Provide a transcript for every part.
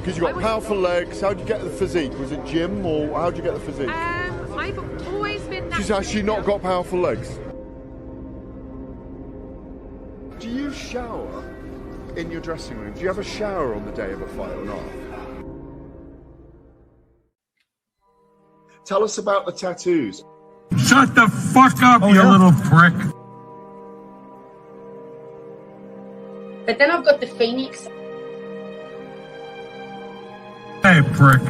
Because you got powerful legs. How'd you get the physique? Was it gym or how'd you get the physique? I've always been. She's actually not got powerful legs. Do you shower in your dressing room? Do you have a shower on the day of a fight or not? Tell us about the tattoos. Shut the fuck up, you little prick. But then I've got the Phoenix. Hey, prick.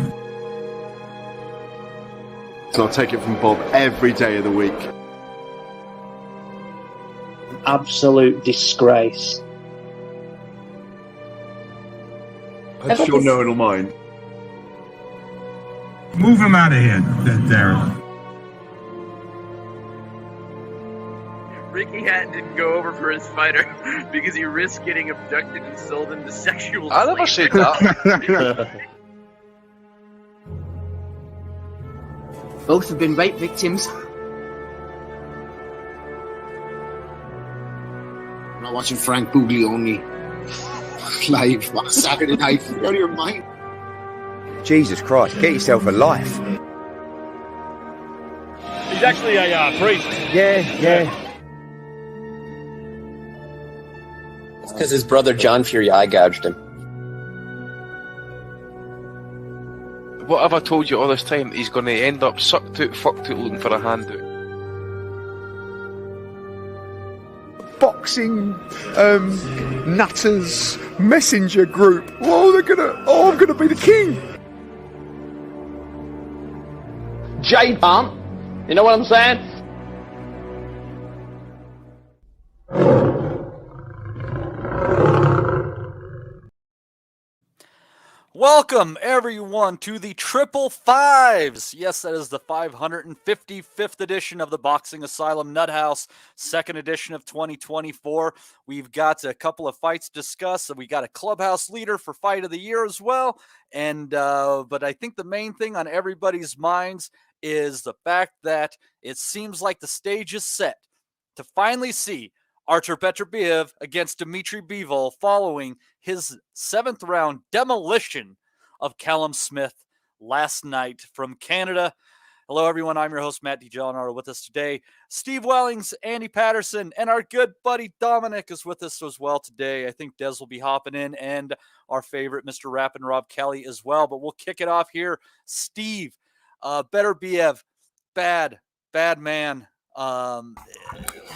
So I'll take it from Bob every day of the week. Absolute disgrace. I'm sure no one will mind. Move him out of here, Darren. Ricky Hatton didn't go over for his fighter because he risked getting abducted and sold into sexual I never said that. Both have been rape victims. I'm not watching Frank Buglioni live on Saturday night. You're out of your mind. Jesus Christ, get yourself a life. He's actually a priest. Yeah. It's because his brother John Fury eye gouged him. What have I told you all this time? He's going to end up sucked out, fucked out, looking for a handout. Boxing nutters messenger group. I'm gonna be the king. J-Pump. You know what I'm saying? Welcome, everyone, to the Triple Fives. Yes, that is the 555th edition of the Boxing Asylum Nuthouse, second edition of 2024. We've got a couple of fights to discuss. We got a clubhouse leader for Fight of the Year as well. But I think the main thing on everybody's minds is the fact that it seems like the stage is set to finally see Artur Beterbiev against Dmitry Bivol following his 7th round demolition of Callum Smith last night from Canada. Hello, everyone. I'm your host, Matt DiGianaro. With us today, Steve Wellings, Andy Patterson, and our good buddy Dominic is with us as well today. I think Des will be hopping in, and our favorite Mr. Rappin' Rob Kelly as well. But we'll kick it off here. Steve, Beterbiev, bad man.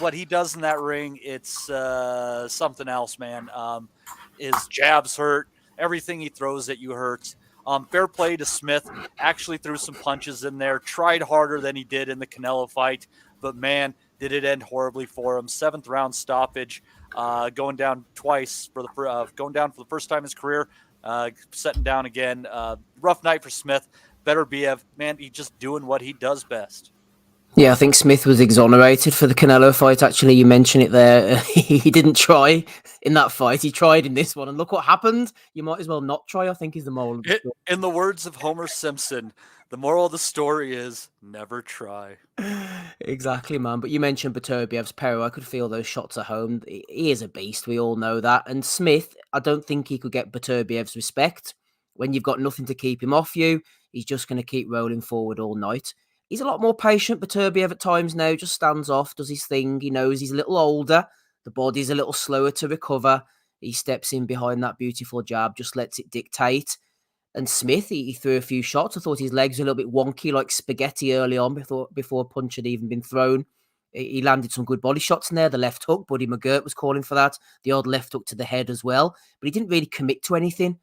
What he does in that ring, it's something else, man. His jabs hurt. Everything he throws at you hurts. Fair play to Smith. Actually threw some punches in there. Tried harder than he did in the Canelo fight. But, man, did it end horribly for him. 7th round stoppage. Going down twice. Going down for the first time in his career. Setting down again. Rough night for Smith. Beterbiev, man, he's just doing what he does best. Yeah, I think Smith was exonerated for the Canelo fight. Actually, you mentioned it there. He didn't try in that fight. He tried in this one. And look what happened. You might as well not try, I think, is the moral of the story. In the words of Homer Simpson, the moral of the story is never try. Exactly, man. But you mentioned Beterbiev's power. I could feel those shots at home. He is a beast. We all know that. And Smith, I don't think he could get Beterbiev's respect. When you've got nothing to keep him off you, he's just going to keep rolling forward all night. He's a lot more patient, Beterbiev at times now, just stands off, does his thing. He knows he's a little older. The body's a little slower to recover. He steps in behind that beautiful jab, just lets it dictate. And Smith, he threw a few shots. I thought his legs were a little bit wonky, like spaghetti early on before a punch had even been thrown. He landed some good body shots in there. The left hook, Buddy McGirt was calling for that. The odd left hook to the head as well. But he didn't really commit to anything.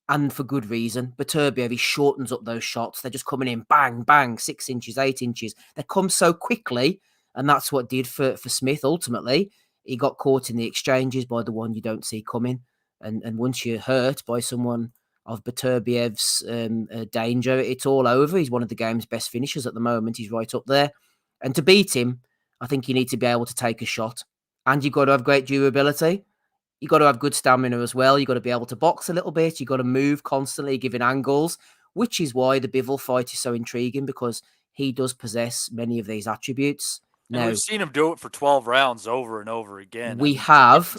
And for good reason. Beterbiev, he shortens up those shots. They're just coming in, bang, bang, 6 inches, 8 inches. They come so quickly, and that's what did for Smith ultimately. He got caught in the exchanges by the one you don't see coming. And once you're hurt by someone of Beterbiev's danger, it's all over. He's one of the game's best finishers at the moment. He's right up there. And to beat him, I think you need to be able to take a shot. And you've got to have great durability. You've got to have good stamina as well. You've got to be able to box a little bit. You've got to move constantly, giving angles, which is why the Bivol fight is so intriguing, because he does possess many of these attributes. And we've seen him do it for 12 rounds over and over again. We have.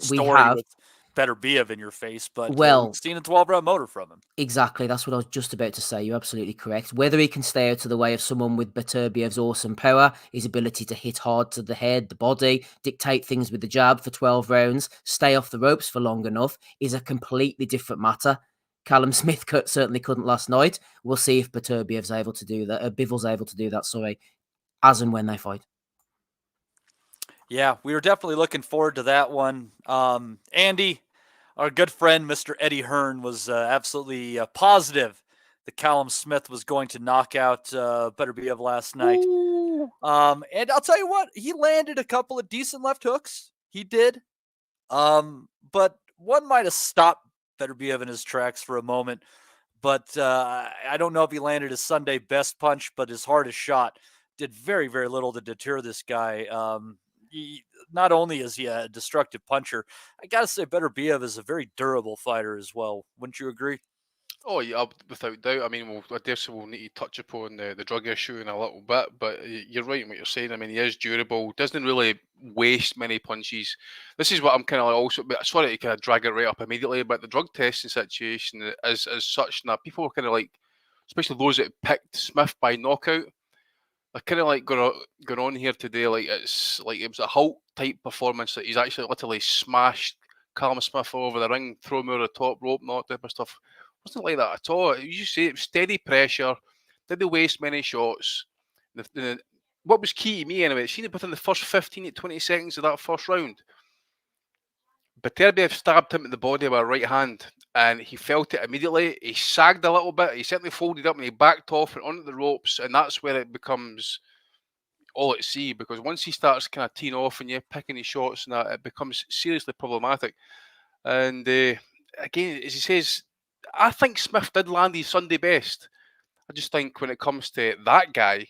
Beterbiev in your face, but Well, we've seen a 12-round motor from him. Exactly, that's what I was just about to say. You're absolutely correct. Whether he can stay out of the way of someone with Beterbiev's awesome power, his ability to hit hard to the head, the body, dictate things with the jab for 12 rounds, stay off the ropes for long enough, is a completely different matter. Callum Smith certainly couldn't last night. We'll see if Beterbiev's able to do that. Bivol's able to do that, as and when they fight. Yeah, we were definitely looking forward to that one. Andy, our good friend, Mr. Eddie Hearn, was absolutely positive that Callum Smith was going to knock out Beterbiev last night. And I'll tell you what, he landed a couple of decent left hooks. He did. But one might have stopped Beterbiev in his tracks for a moment. But I don't know if he landed his Sunday best punch, but his hardest shot did very, very little to deter this guy. Not only is he a destructive puncher, I got to say Beterbiev is a very durable fighter as well. Wouldn't you agree? Oh, yeah, without doubt. I mean, I guess we'll need to touch upon the drug issue in a little bit, but you're right in what you're saying. I mean, he is durable, doesn't really waste many punches. This is what I'm kind of like also, sorry to kind of drag it right up immediately, but the drug testing situation is such that people are kind of like, especially those that picked Smith by knockout, they're kind of like going on here today like it's like it was a Hulk type performance that he's actually literally smashed Callum Smith over the ring, throw him over the top rope, and all that type of stuff. It wasn't like that at all. You say it was steady pressure, didn't waste many shots. What was key to me anyway, seen it within the first 15 to 20 seconds of that first round. Beterbiev stabbed him in the body with a right hand, and he felt it immediately. He sagged a little bit. He certainly folded up and he backed off and onto the ropes, and that's where it becomes all at sea. Because once he starts kind of teeing off and you're picking his shots, and that, it becomes seriously problematic. And again, as he says, I think Smith did land his Sunday best. I just think when it comes to that guy,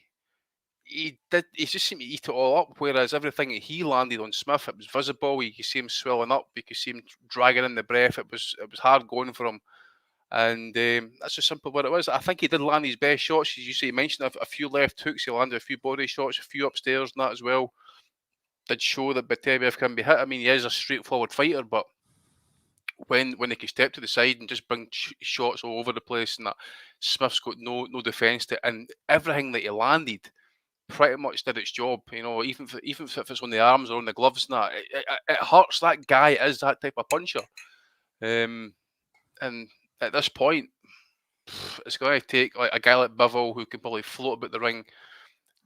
he just seemed to eat it all up. Whereas everything that he landed on Smith, it was visible. You could see him swelling up. You could see him dragging in the breath. It was hard going for him, and that's just simple what it was. I think he did land his best shots, as you say. He mentioned a few left hooks. He landed a few body shots, a few upstairs, and that as well. Did show that Beterbiev can be hit. I mean, he is a straightforward fighter, but when he can step to the side and just bring shots all over the place, and that Smith's got no defence to it, and everything that he landed pretty much did its job, you know. Even if it's on the arms or on the gloves, and that it hurts. That guy is that type of puncher, and at this point, it's going to take like a guy like Bivol who can probably float about the ring,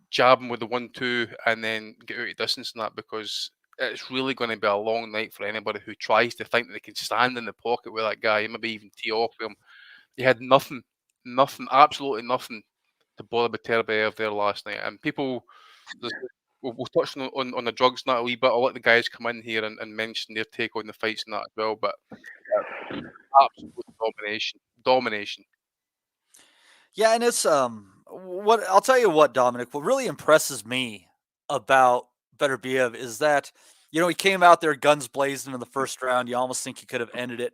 jab him with the 1-2, and then get out of distance and that, because it's really going to be a long night for anybody who tries to think that they can stand in the pocket with that guy, maybe even tee off with him. He had nothing, absolutely nothing to bother Beterbiev there last night. And people, we'll touch on the drugs and that a wee bit. I'll let the guys come in here and mention their take on the fights and that as well. But absolute domination. Yeah, and it's what I'll tell you what, Dominic, what really impresses me about Beterbiev is that, you know, he came out there guns blazing in the first round. You almost think he could have ended it.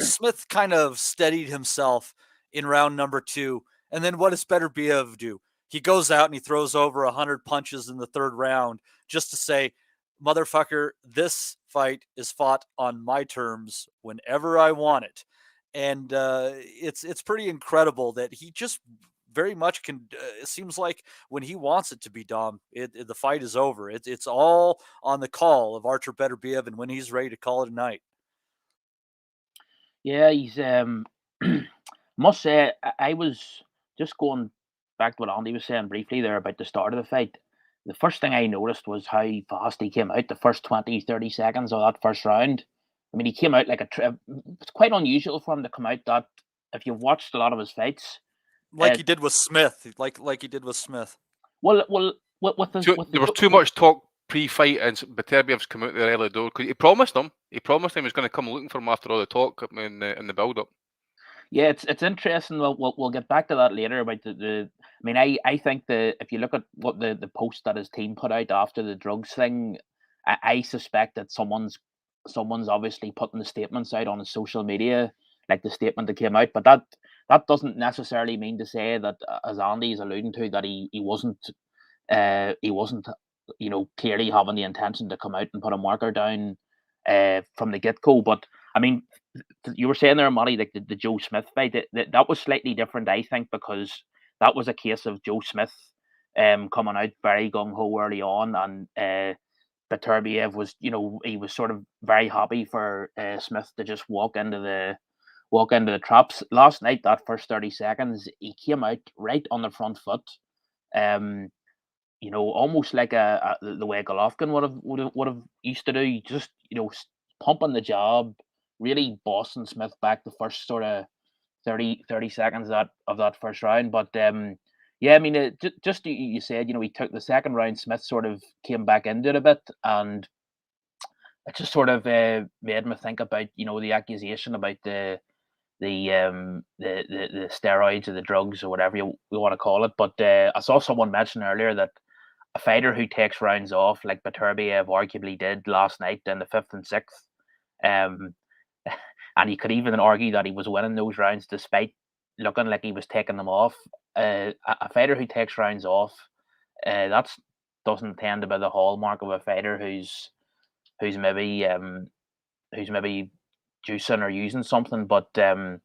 Smith kind of steadied himself in round number 2. And then what does Beterbiev do? He goes out and he throws over 100 punches in the third round just to say, motherfucker, this fight is fought on my terms whenever I want it. And it's pretty incredible that he just very much can. It seems like when he wants it to be, Dom, the fight is over. It's all on the call of Artur Beterbiev and when he's ready to call it a night. Yeah, he's must say, I was just going back to what Andy was saying briefly there about the start of the fight. The first thing I noticed was how fast he came out the first 20, 30 seconds of that first round. I mean, he came out like it's quite unusual for him to come out that, if you've watched a lot of his fights. Like he did with Smith. Like he did with Smith. There was too much talk pre-fight, and Beterbiev's come out the early door because he promised him he was going to come looking for him after all the talk in the build-up. Yeah, it's interesting. We'll get back to that later about the. I mean, I think if you look at what the post that his team put out after the drugs thing, I suspect that someone's obviously putting the statements out on his social media, like the statement that came out. But that doesn't necessarily mean to say that, as Andy is alluding to, that he wasn't clearly having the intention to come out and put a marker down from the get-go. But I mean, you were saying there, Matty, like the Joe Smith fight, that was slightly different, I think, because that was a case of Joe Smith coming out very gung-ho early on, and Beterbiev was, he was sort of very happy for Smith to just walk into the traps. Last night, that first 30 seconds, he came out right on the front foot, almost like the way Golovkin would have used to do, just pumping the jab, really bossing Smith back the first sort of 30 seconds of that first round. But yeah, I mean, just you said, he took the second round, Smith sort of came back into it a bit, and it just sort of made me think about, the accusation about the steroids or the drugs or whatever you want to call it. But I saw someone mention earlier that a fighter who takes rounds off, like Beterbiev arguably did last night in the 5th and 6th, and you could even argue that he was winning those rounds despite looking like he was taking them off. A fighter who takes rounds off, that doesn't tend to be the hallmark of a fighter who's maybe juicing or using something. But it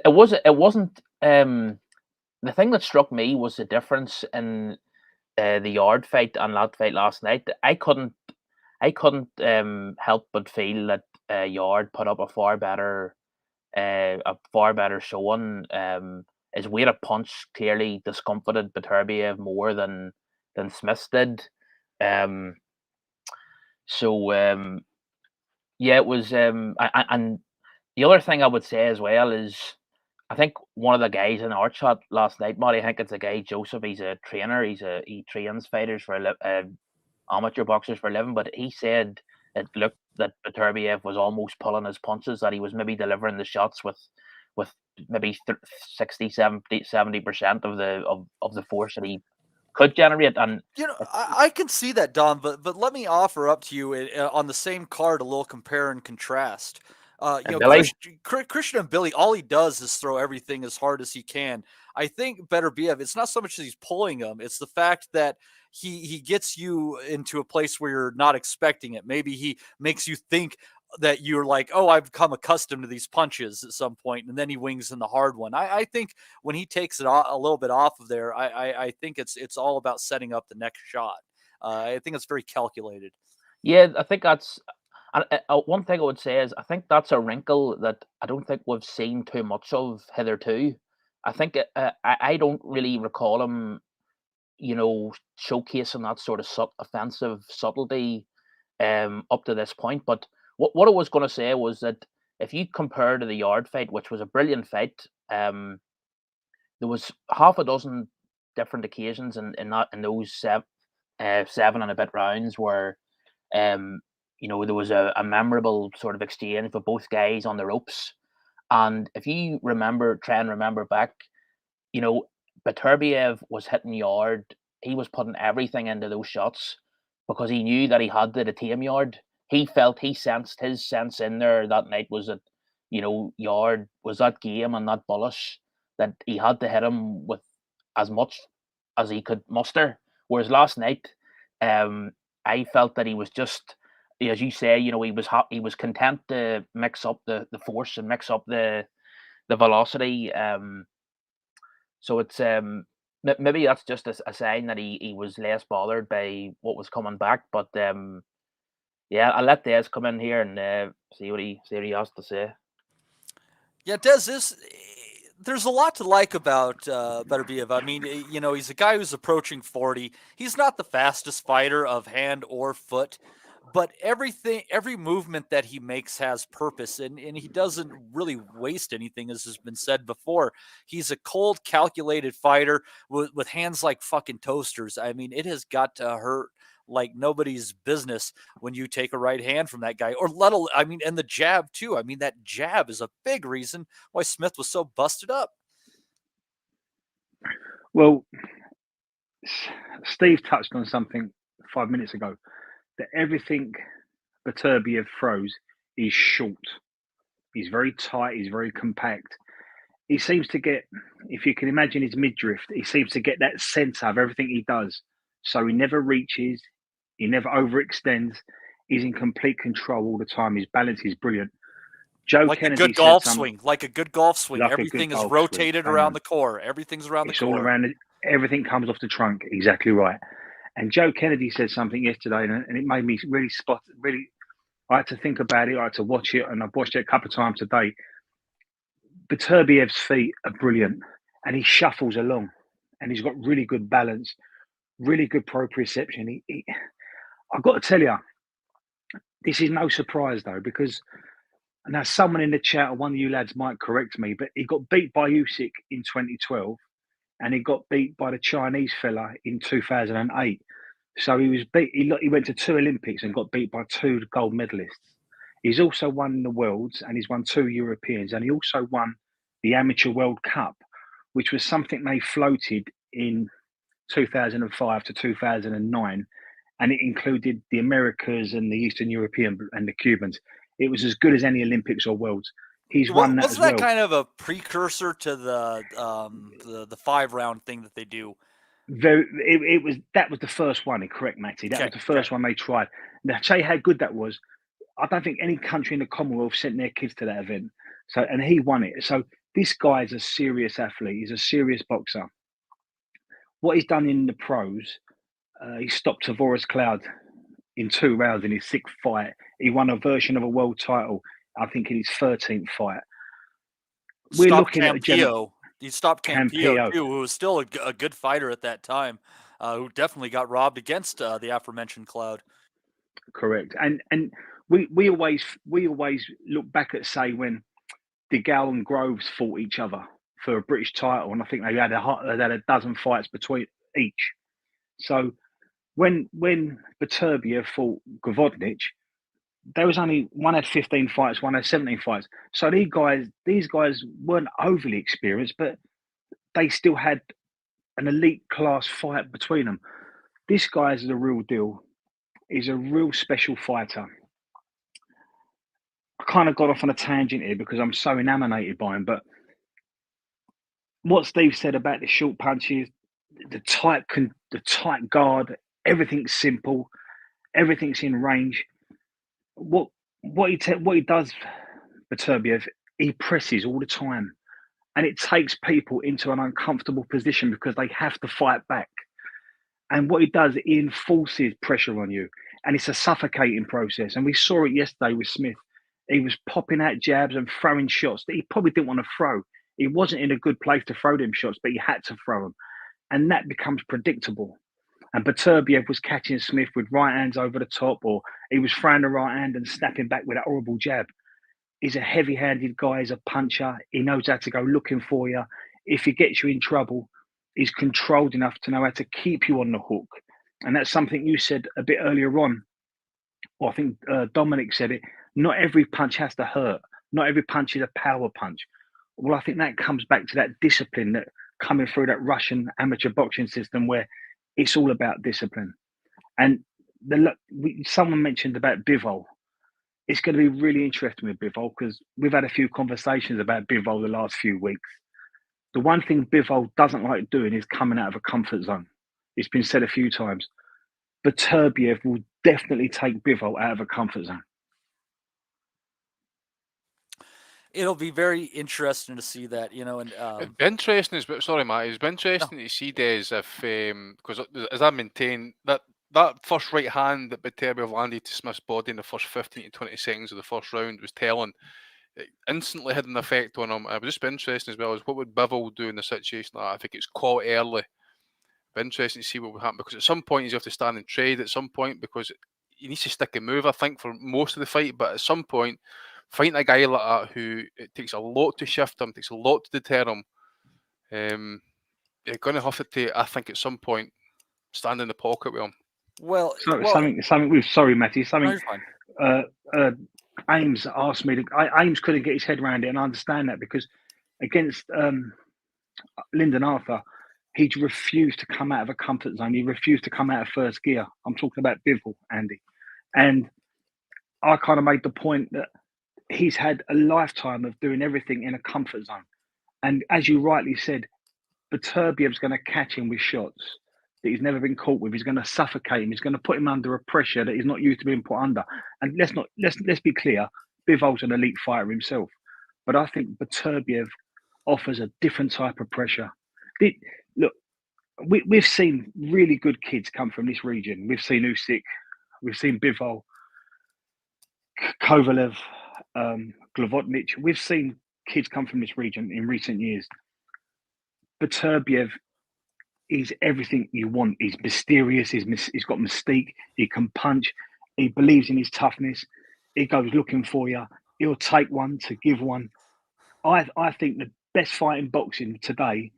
wasn't. The thing that struck me was the difference in the Yard fight and that fight last night. I couldn't help but feel that Yard put up a far better showing. His weight of punch clearly discomfited Beterbiev more than Smith did. Yeah, it was. And the other thing I would say as well is, I think one of the guys in our chat last night, Matty, I think it's a guy, Joseph. He's a trainer. He trains fighters for amateur boxers for a living. But he said it looked that Beterbiev was almost pulling his punches, that he was maybe delivering the shots with maybe 60-70% of the force that he could generate. And I can see that, Don, but let me offer up to you on the same card a little compare and contrast. Christian Mbilli, all he does is throw everything as hard as he can. I think Beterbiev, it's not so much that he's pulling them, it's the fact that he gets you into a place where you're not expecting it. Maybe he makes you think that you're like, oh, I've become accustomed to these punches at some point, and then he wings in the hard one. I think when he takes it a little bit off of there, I think it's all about setting up the next shot. I think it's very calculated. Yeah, I think that's one thing I would say is I think that's a wrinkle that I don't think we've seen too much of hitherto. I think I don't really recall him, showcasing that sort of offensive subtlety up to this point. But what I was going to say was that if you compare to the Yard fight, which was a brilliant fight, there was half a dozen different occasions in those 7 and a bit rounds where there was a memorable sort of exchange for both guys on the ropes. And if you try and remember back, Beterbiev was hitting Yard. He was putting everything into those shots because he knew that he had to detain Yard. He sensed his sense in there that night was that, Yard was that game and that bullish that he had to hit him with as much as he could muster. Whereas last night, I felt that he was just, as you say, he was content to mix up the force and mix up the velocity. So it's maybe that's just a sign that he was less bothered by what was coming back. But yeah, I'll let Des come in here and see what he has to say. Yeah, Des, there's a lot to like about Beterbiev. I mean, he's a guy who's approaching 40. He's not the fastest fighter of hand or foot, but every movement that he makes has purpose, and he doesn't really waste anything, as has been said before. He's a cold, calculated fighter with hands like fucking toasters. I mean, it has got to hurt like nobody's business when you take a right hand from that guy, and the jab too. I mean, that jab is a big reason why Smith was so busted up. Well, Steve touched on something 5 minutes ago, that everything Beterbiev throws is short. He's very tight. He's very compact. He seems to get, if you can imagine his midriff, he seems to get that centre of everything he does. So he never reaches. He never overextends. He's in complete control all the time. His balance is brilliant. Joe like Kennedy a good said golf something- swing, like a good golf swing. Like a Everything good is golf rotated swing. around the core. Everything's around It's the core. all around. Everything comes off the trunk. Exactly right. And Joe Kennedy said something yesterday, and it made me really I had to think about it. I had to watch it, and I've watched it a couple of times today. Beterbiev's feet are brilliant, and he shuffles along, and he's got really good balance, really good proprioception. I've got to tell you, this is no surprise though, because now someone in the chat, or one of you lads might correct me, but he got beat by Usyk in 2012, and he got beat by the Chinese fella in 2008. So he was beat. He went to 2 Olympics and got beat by 2 gold medalists. He's also won the Worlds, and he's won 2 Europeans, and he also won the Amateur World Cup, which was something they floated in 2005 to 2009, and it included the Americas and the Eastern European and the Cubans. It was as good as any Olympics or Worlds. He's won that as well. Wasn't that kind of a precursor to the 5-round thing that they do? That was the first one. Correct, Matty. That was the first one they tried. Now, tell you how good that was. I don't think any country in the Commonwealth sent their kids to that event. So, and he won it. So this guy is a serious athlete. He's a serious boxer. What he's done in the pros, he stopped Tavoris Cloud in 2 rounds in his 6th fight. He won a version of a world title, I think, in his 13th fight. We're looking at He stopped Campillo too, who was still a good fighter at that time, who definitely got robbed against the aforementioned Cloud. Correct, and we always look back at, say, when DeGale and Groves fought each other for a British title, and I think they had a dozen fights between each. So when Beterbiev fought Gavodnich, there was only one had 15 fights, one had 17 fights. So these guys weren't overly experienced, but they still had an elite class fight between them. This guy is the real deal. He's a real special fighter. I kind of got off on a tangent here because I'm so enamored by him. But what Steve said about the short punches, the tight guard, everything's simple, everything's in range. What he does, Beterbiev, he presses all the time, and it takes people into an uncomfortable position because they have to fight back. And what he does, he enforces pressure on you, and it's a suffocating process. And we saw it yesterday with Smith. He was popping out jabs and throwing shots that he probably didn't want to throw. He wasn't in a good place to throw them shots, but he had to throw them, and that becomes predictable. And Beterbiev was catching Smith with right hands over the top, or he was throwing the right hand and snapping back with a horrible jab. He's a heavy-handed guy. He's a puncher. He knows how to go looking for you. If he gets you in trouble, he's controlled enough to know how to keep you on the hook. And that's something you said a bit earlier on. Well, I think Dominic said it. Not every punch has to hurt. Not every punch is a power punch. Well, I think that comes back to that discipline that coming through that Russian amateur boxing system where it's all about discipline. And someone mentioned about Bivol. It's going to be really interesting with Bivol because we've had a few conversations about Bivol the last few weeks. The one thing Bivol doesn't like doing is coming out of a comfort zone. It's been said a few times. Beterbiev will definitely take Bivol out of a comfort zone. It'll be very interesting to see that, and it'd be interesting. Sorry, Matt. It's been interesting to see Des if because as I maintain that first right hand that Beterbiev landed to Smith's body in the first 15 to 20 seconds of the first round was telling. It instantly had an effect on him. It would just be interesting as well as what would Bivol do in a situation like that. I think it's caught early. Be interesting to see what would happen because at some point you have to stand and trade. At some point because he needs to stick and move. I think for most of the fight, but at some point. Fighting a guy like that who it takes a lot to shift him, takes a lot to deter him. You're going to have to, I think, at some point, stand in the pocket with him. Well, something with Matty. Ames asked me to. Ames couldn't get his head around it, and I understand that because against Lyndon Arthur, he refused to come out of a comfort zone. He refused to come out of first gear. I'm talking about Bivol, Andy, and I kind of made the point that. He's had a lifetime of doing everything in a comfort zone. And as you rightly said, Beterbiev's going to catch him with shots. that he's never been caught with. He's going to suffocate him. He's going to put him under a pressure that he's not used to being put under. And let's be clear, Bivol's an elite fighter himself, but I think Beterbiev offers a different type of pressure. Look, we've seen really good kids come from this region. We've seen Usyk, we've seen Bivol, Kovalev, Glavotinich. We've seen kids come from this region in recent years. Beterbiev is everything you want. He's mysterious. He's got mystique. He can punch. He believes in his toughness. He goes looking for you. He'll take one to give one. I think the best fight in boxing today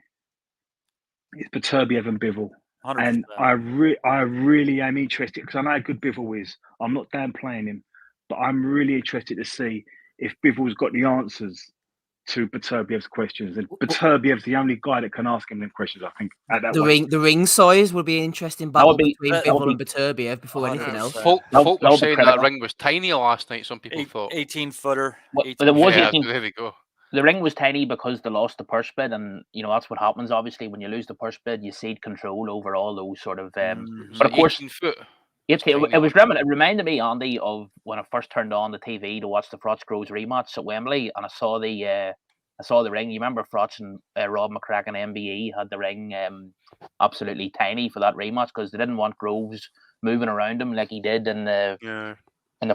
is Beterbiev and Bivol. 100%. And I really am interested, because I know how good Bivol is. I'm not downplaying him, but I'm really interested to see if Bivol's got the answers to Beterbiev's questions. And Beterbiev's the only guy that can ask him them questions, I think. The ring size would be an interesting battle between Bivol and Beterbiev before anything else. Folk were saying that ring was tiny last night, some people thought. 18-footer. But it was 18. There we go. The ring was tiny because they lost the purse bid, and that's what happens. Obviously, when you lose the purse bid, you cede control over all those sort of. But of course, 18 foot. It reminded me, Andy, of when I first turned on the TV to watch the Frotch Groves rematch at Wembley, and I saw the ring. You remember Frotch and Rob McCracken MBE had the ring absolutely tiny for that rematch because they didn't want Groves moving around him like he did in the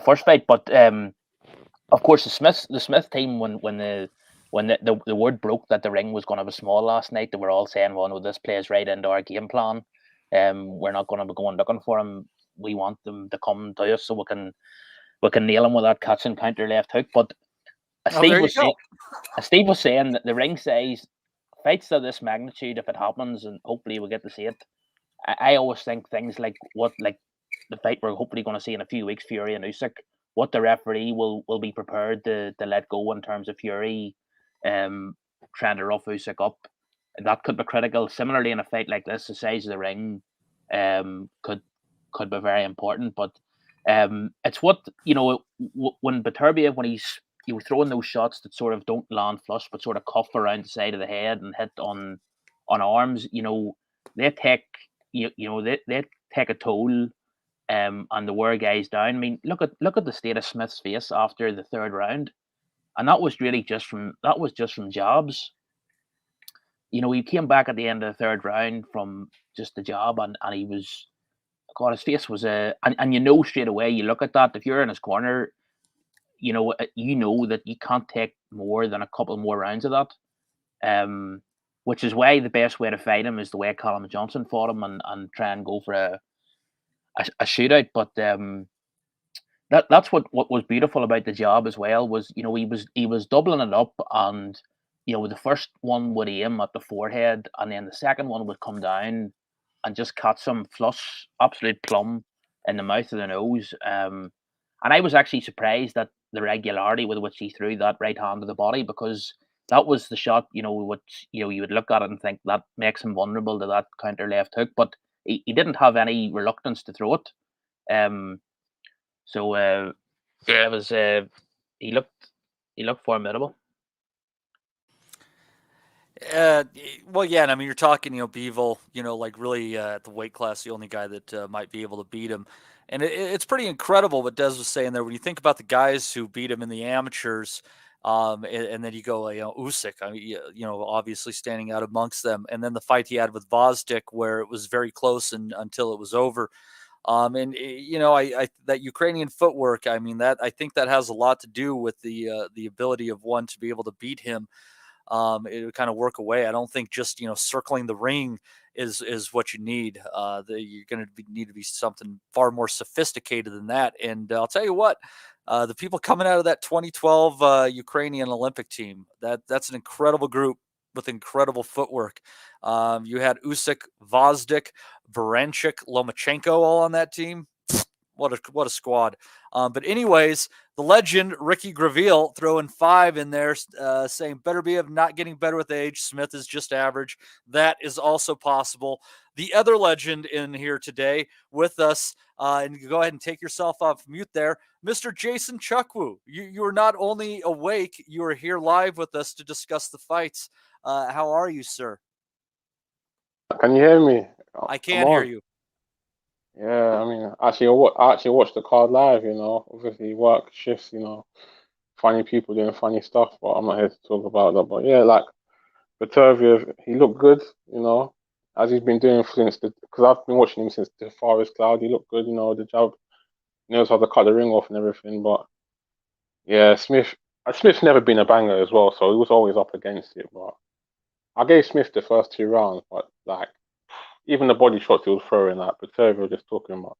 first fight. But of course, the Smith team, when the word broke that the ring was going to be small last night, they were all saying, "Well, no, this plays right into our game plan. We're not going to be going looking for him. We want them to come to us so we can nail him with that catch and counter left hook." But Steve was saying that the ring size, fights of this magnitude, if it happens, and hopefully we'll get to see it, I always think things like the fight we're hopefully going to see in a few weeks, Fury and Usyk, what the referee will be prepared to let go in terms of Fury trying to rough Usyk up. That could be critical. Similarly, in a fight like this, the size of the ring could be very important. But it's what, when Beterbiev, when he's throwing those shots that sort of don't land flush but sort of cuff around the side of the head and hit on arms, they take they take a toll and they wear guys down. I mean, look at the state of Smith's face after the third round, and that was really just from jabs. He came back at the end of the third round from just the jab, and he was, God, his face was and straight away, you look at that, if you're in his corner, you know that you can't take more than a couple more rounds of that. Which is why the best way to fight him is the way Callum Johnson fought him and try and go for a shootout. But that's what was beautiful about the jab as well, was he was doubling it up, and the first one would aim at the forehead, and then the second one would come down and just catch him flush, absolute plumb in the mouth of the nose. And I was actually surprised at the regularity with which he threw that right hand to the body, because that was the shot, which you would look at it and think that makes him vulnerable to that counter left hook, but he didn't have any reluctance to throw it. It was he looked formidable. Well, yeah, and I mean, you're talking, Bivol, really at the weight class, the only guy that might be able to beat him. And it's pretty incredible what Des was saying there. When you think about the guys who beat him in the amateurs, and then you go, Usyk, I mean, obviously standing out amongst them. And then the fight he had with Gvozdyk, where it was very close until it was over. That Ukrainian footwork, I mean, I think that has a lot to do with the ability of one to be able to beat him. It would kind of work away. I don't think just, circling the ring is what you need. You're going to need to be something far more sophisticated than that. And I'll tell you what, the people coming out of that 2012 Ukrainian Olympic team, that's an incredible group with incredible footwork. You had Usyk, Gvozdyk, Baranchik, Lomachenko all on that team. What a squad. But anyways, the legend, Ricky Graville, throwing 5 in there, saying Beterbiev not getting better with age. Smith is just average. That is also possible. The other legend in here today with us, and you go ahead and take yourself off mute there, Mr. Jason Chukwu. You are not only awake, you are here live with us to discuss the fights. How are you, sir? Can you hear me? I can't hear you. Yeah, I mean, I actually watched the card live, you know. Obviously, work shifts, you know, funny people doing funny stuff, but I'm not here to talk about that. But yeah, like, Beterbiev, he looked good, you know, as he's been doing since because I've been watching him since the Forest Cloud. He looked good, you know, the jab, knows how to cut the ring off and everything. But yeah, Smith's never been a banger as well, so he was always up against it. But I gave Smith the first 2 rounds, but like, even the body shots he was throwing, like Beterbiev just talking about.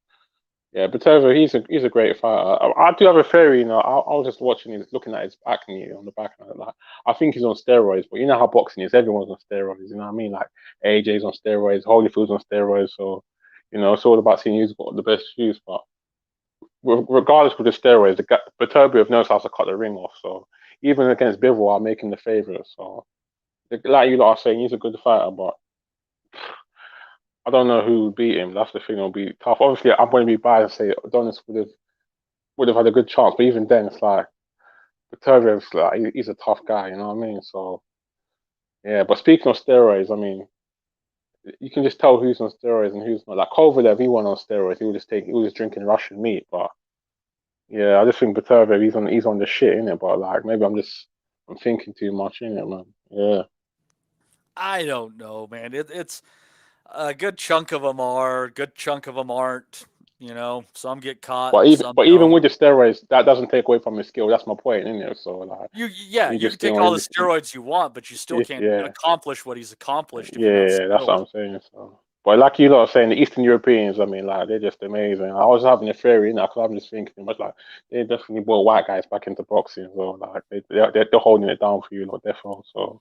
Yeah, Beterbiev, he's a great fighter. I do have a theory, you know. I was just watching, looking at his acne on the back, and like, I think he's on steroids. But you know how boxing is; everyone's on steroids. You know what I mean? Like AJ's on steroids, Holyfield's on steroids. So, you know, it's all about seeing who's got the best shoes. But regardless of the steroids, Beterbiev knows how to cut the ring off. So even against Bivol, I'm making the favourite. So, like you lot are saying, he's a good fighter, but I don't know who would beat him. That's the thing. It'll be tough. Obviously, I'm going to be biased and say Adonis would have had a good chance, but even then, it's like Beterbiev's like he's a tough guy. You know what I mean? So yeah. But speaking of steroids, I mean, you can just tell who's on steroids and who's not. Like Kovalev, he went on steroids. He was just drinking Russian meat. But yeah, I just think Beterbiev, he's on the shit in it. But like maybe I'm thinking too much in it, man. Yeah. I don't know, man. It's a good chunk of them are, a good chunk of them aren't. You know, some get caught. But even with the steroids, that doesn't take away from his skill. That's my point, isn't it? So like, you can take all the steroids you want, but you still can't accomplish what he's accomplished. Yeah, that's what I'm saying. So, but like you lot are saying, the Eastern Europeans, I mean, like they're just amazing. I was having a theory, because I'm just thinking, much like they definitely brought white guys back into boxing. So like they're holding it down for you, like definitely. So.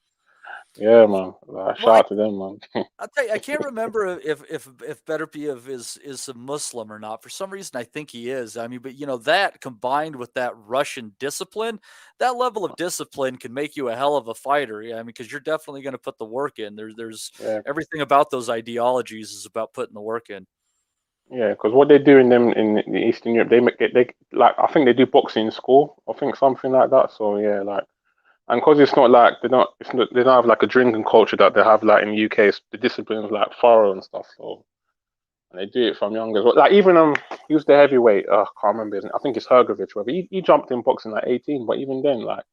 Yeah, man. Shout out to them, man. I'll tell you, I can't remember if Beterbiev is a Muslim or not. For some reason, I think he is. I mean, but you know, that combined with that Russian discipline, that level of discipline can make you a hell of a fighter. Yeah, I mean, because you're definitely going to put the work in. There's everything about those ideologies is about putting the work in. Yeah, because what they do in Eastern Europe, they like I think they do boxing in school. I think something like that. So yeah, like. And because it's not like they don't have like a drinking culture that they have like in the UK. The discipline is like thorough and stuff. So and they do it from young as well. Like even he was the heavyweight. I can't remember his name. I think it's Hergovich. Whatever. He jumped in boxing like 18, but even then, like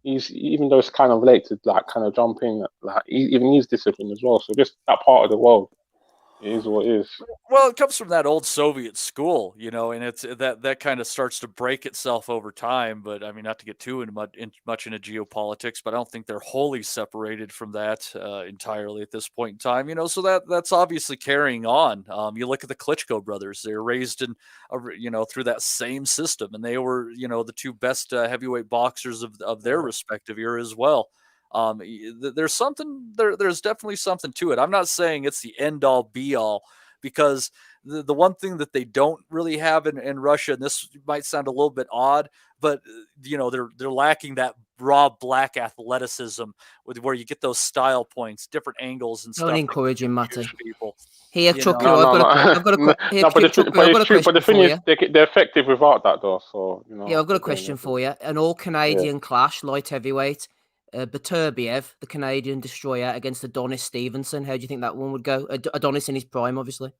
even though it's kind of late to like kind of jump in, like even he's disciplined as well. So just that part of the world. It is what it is. Well, it comes from that old Soviet school, you know, and it's that kind of starts to break itself over time. But I mean, not to get too much into geopolitics, but I don't think they're wholly separated from that entirely at this point in time, you know. So that's obviously carrying on. You look at the Klitschko brothers; they're raised in, you know, through that same system, and they were, you know, the two best heavyweight boxers of their respective era as well. There's definitely something to it. I'm not saying it's the end all be all, because the one thing that they don't really have in Russia, and this might sound a little bit odd, but you know, they're lacking that raw black athleticism where you get those style points, different angles and stuff. Don't encourage him, Matty. People. Here, Chucky, I've got a question. But the thing is, they're effective without that, though. So you know. Yeah, I've got a question for you. An all-Canadian clash, light heavyweight. Beterbiev, the Canadian destroyer, against Adonis Stevenson. How do you think that one would go? Adonis in his prime, obviously.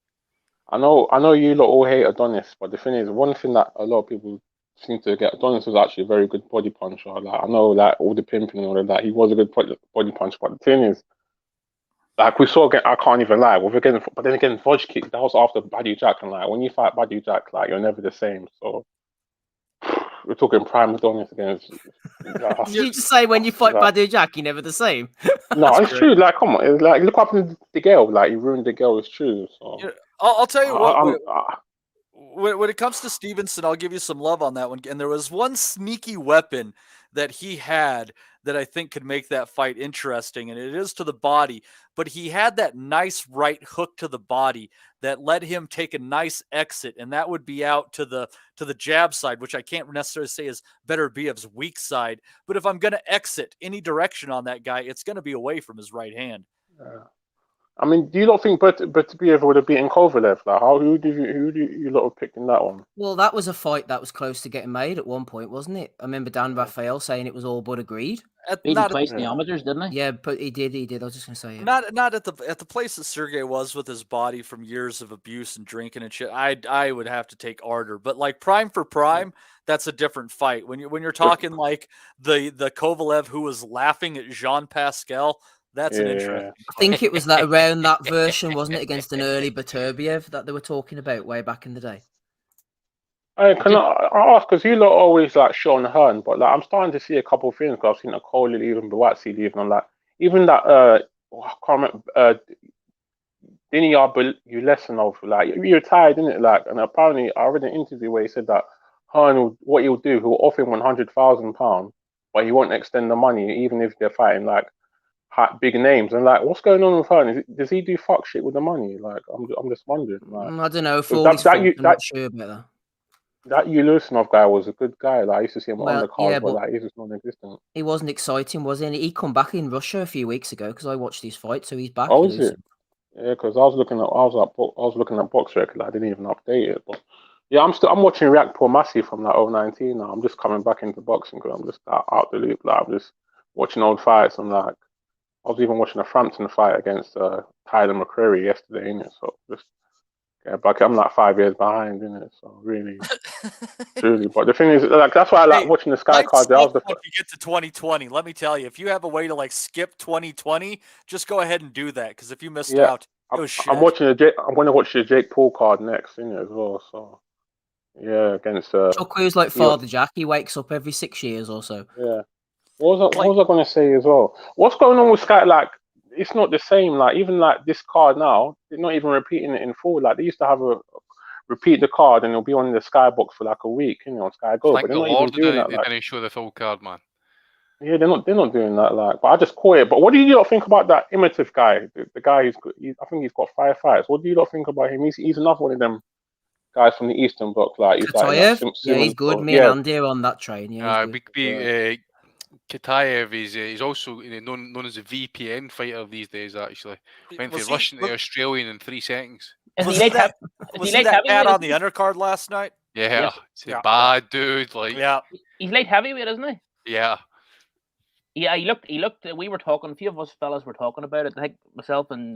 I know you lot all hate Adonis, but the thing is, one thing that a lot of people seem to get, Adonis was actually a very good body puncher. Like I know, like all the pimping and all of that, he was a good body puncher. But the thing is, like we saw again, I can't even lie. But then again, Vojkic, that was after Badu Jack, and like when you fight Badu Jack, like you're never the same. So. We're talking prime Adonis against. Did you just say when you fight Badu Jack, you're never the same? No, it's true. Like, come on. It's like, look what happened to the girl. Like, he ruined the girl. It's true. So. Yeah, I'll tell you what. When it comes to Stevenson, I'll give you some love on that one. And there was one sneaky weapon that he had that I think could make that fight interesting, and it is to the body. But he had that nice right hook to the body that let him take a nice exit, and that would be out to the jab side, which I can't necessarily say is Beterbiev's weak side. But if I'm going to exit any direction on that guy, it's going to be away from his right hand. I mean, do you not think Beterbiev would have beaten Kovalev? Like, who do you lot have picked in that one? Well, that was a fight that was close to getting made at one point, wasn't it? I remember Dan Raphael saying it was all but agreed. Beat him twice in the amateurs, didn't he? Yeah, but he did. I was just gonna say, not at the place that Sergey was with his body from years of abuse and drinking and shit. I would have to take Artur, but like prime for prime, that's a different fight. When you're talking like the Kovalev who was laughing at Jean Pascal, that's an interesting. I think it was that around that version, wasn't it, against an early Beterbiev that they were talking about way back in the day. Can I ask, because you lot always like Sean Hearn, but like I'm starting to see a couple of things, because I've seen a Cole even Bawatsi leaving, and like even that I can't remember Dinyar Ulesanov, like he retired, didn't it? Like, and apparently I read an interview where he said that Hearn what he'll do, he'll offer him £100,000, but he won't extend the money even if they're fighting like big names. And like, what's going on with Hearn? Does he do fuck shit with the money? Like, I'm just wondering. Like, I don't know. I'm not sure about that. That Ulesanov guy was a good guy. Like, I used to see him on the card, but like, he's just non-existent. He wasn't exciting, was he? And he come back in Russia a few weeks ago because I watched his fight, so he's back. Oh, is it? Yeah, because I was looking at Box Record. I didn't even update it, but yeah, I'm watching React Poor Massey from like 2019 now. I'm just coming back into boxing because I'm just out the loop. Like, I'm just watching old fights. I'm like, I was even watching a Frampton fight against Tyler McCreary yesterday, innit? So just. Yeah, but I'm like 5 years behind, innit? So really, truly. But the thing is, like, that's why I like watching the Sky card. If you get to 2020, let me tell you, if you have a way to like skip 2020, just go ahead and do that. Because if you missed out, it was shit. I'm going to watch the Jake Paul card next, innit, as well. So yeah, against Chuckwy's like Father Jack. He wakes up every 6 years or so. Yeah. What was I going to say as well? What's going on with Sky? Like, it's not the same. Like, even like this card now, they're not even repeating it in full. Like, they used to have repeat the card and it'll be on the Skybox for like a week, on Sky Go. Thank but they're the not Lord even doing that. They didn't show the full card, man. Yeah, they're not doing that. Like, but I just caught it. But what do you lot think about that Imitative guy? The guy I think he's got 5 fights. What do you lot think about him? He's another one of them guys from the Eastern Bloc. Like, he's Katayev? Yeah, he's good. Me and Andy are on that train. Yeah, Katayev he's also known as a VPN fighter these days. Actually, went from Russian to Australian in 3 seconds. Was he that bad on the undercard last night? Yeah, he's a bad dude. Like, yeah, he's light heavyweight, isn't he? Yeah. Yeah, he looked. We were talking. A few of us fellas were talking about it. I think myself and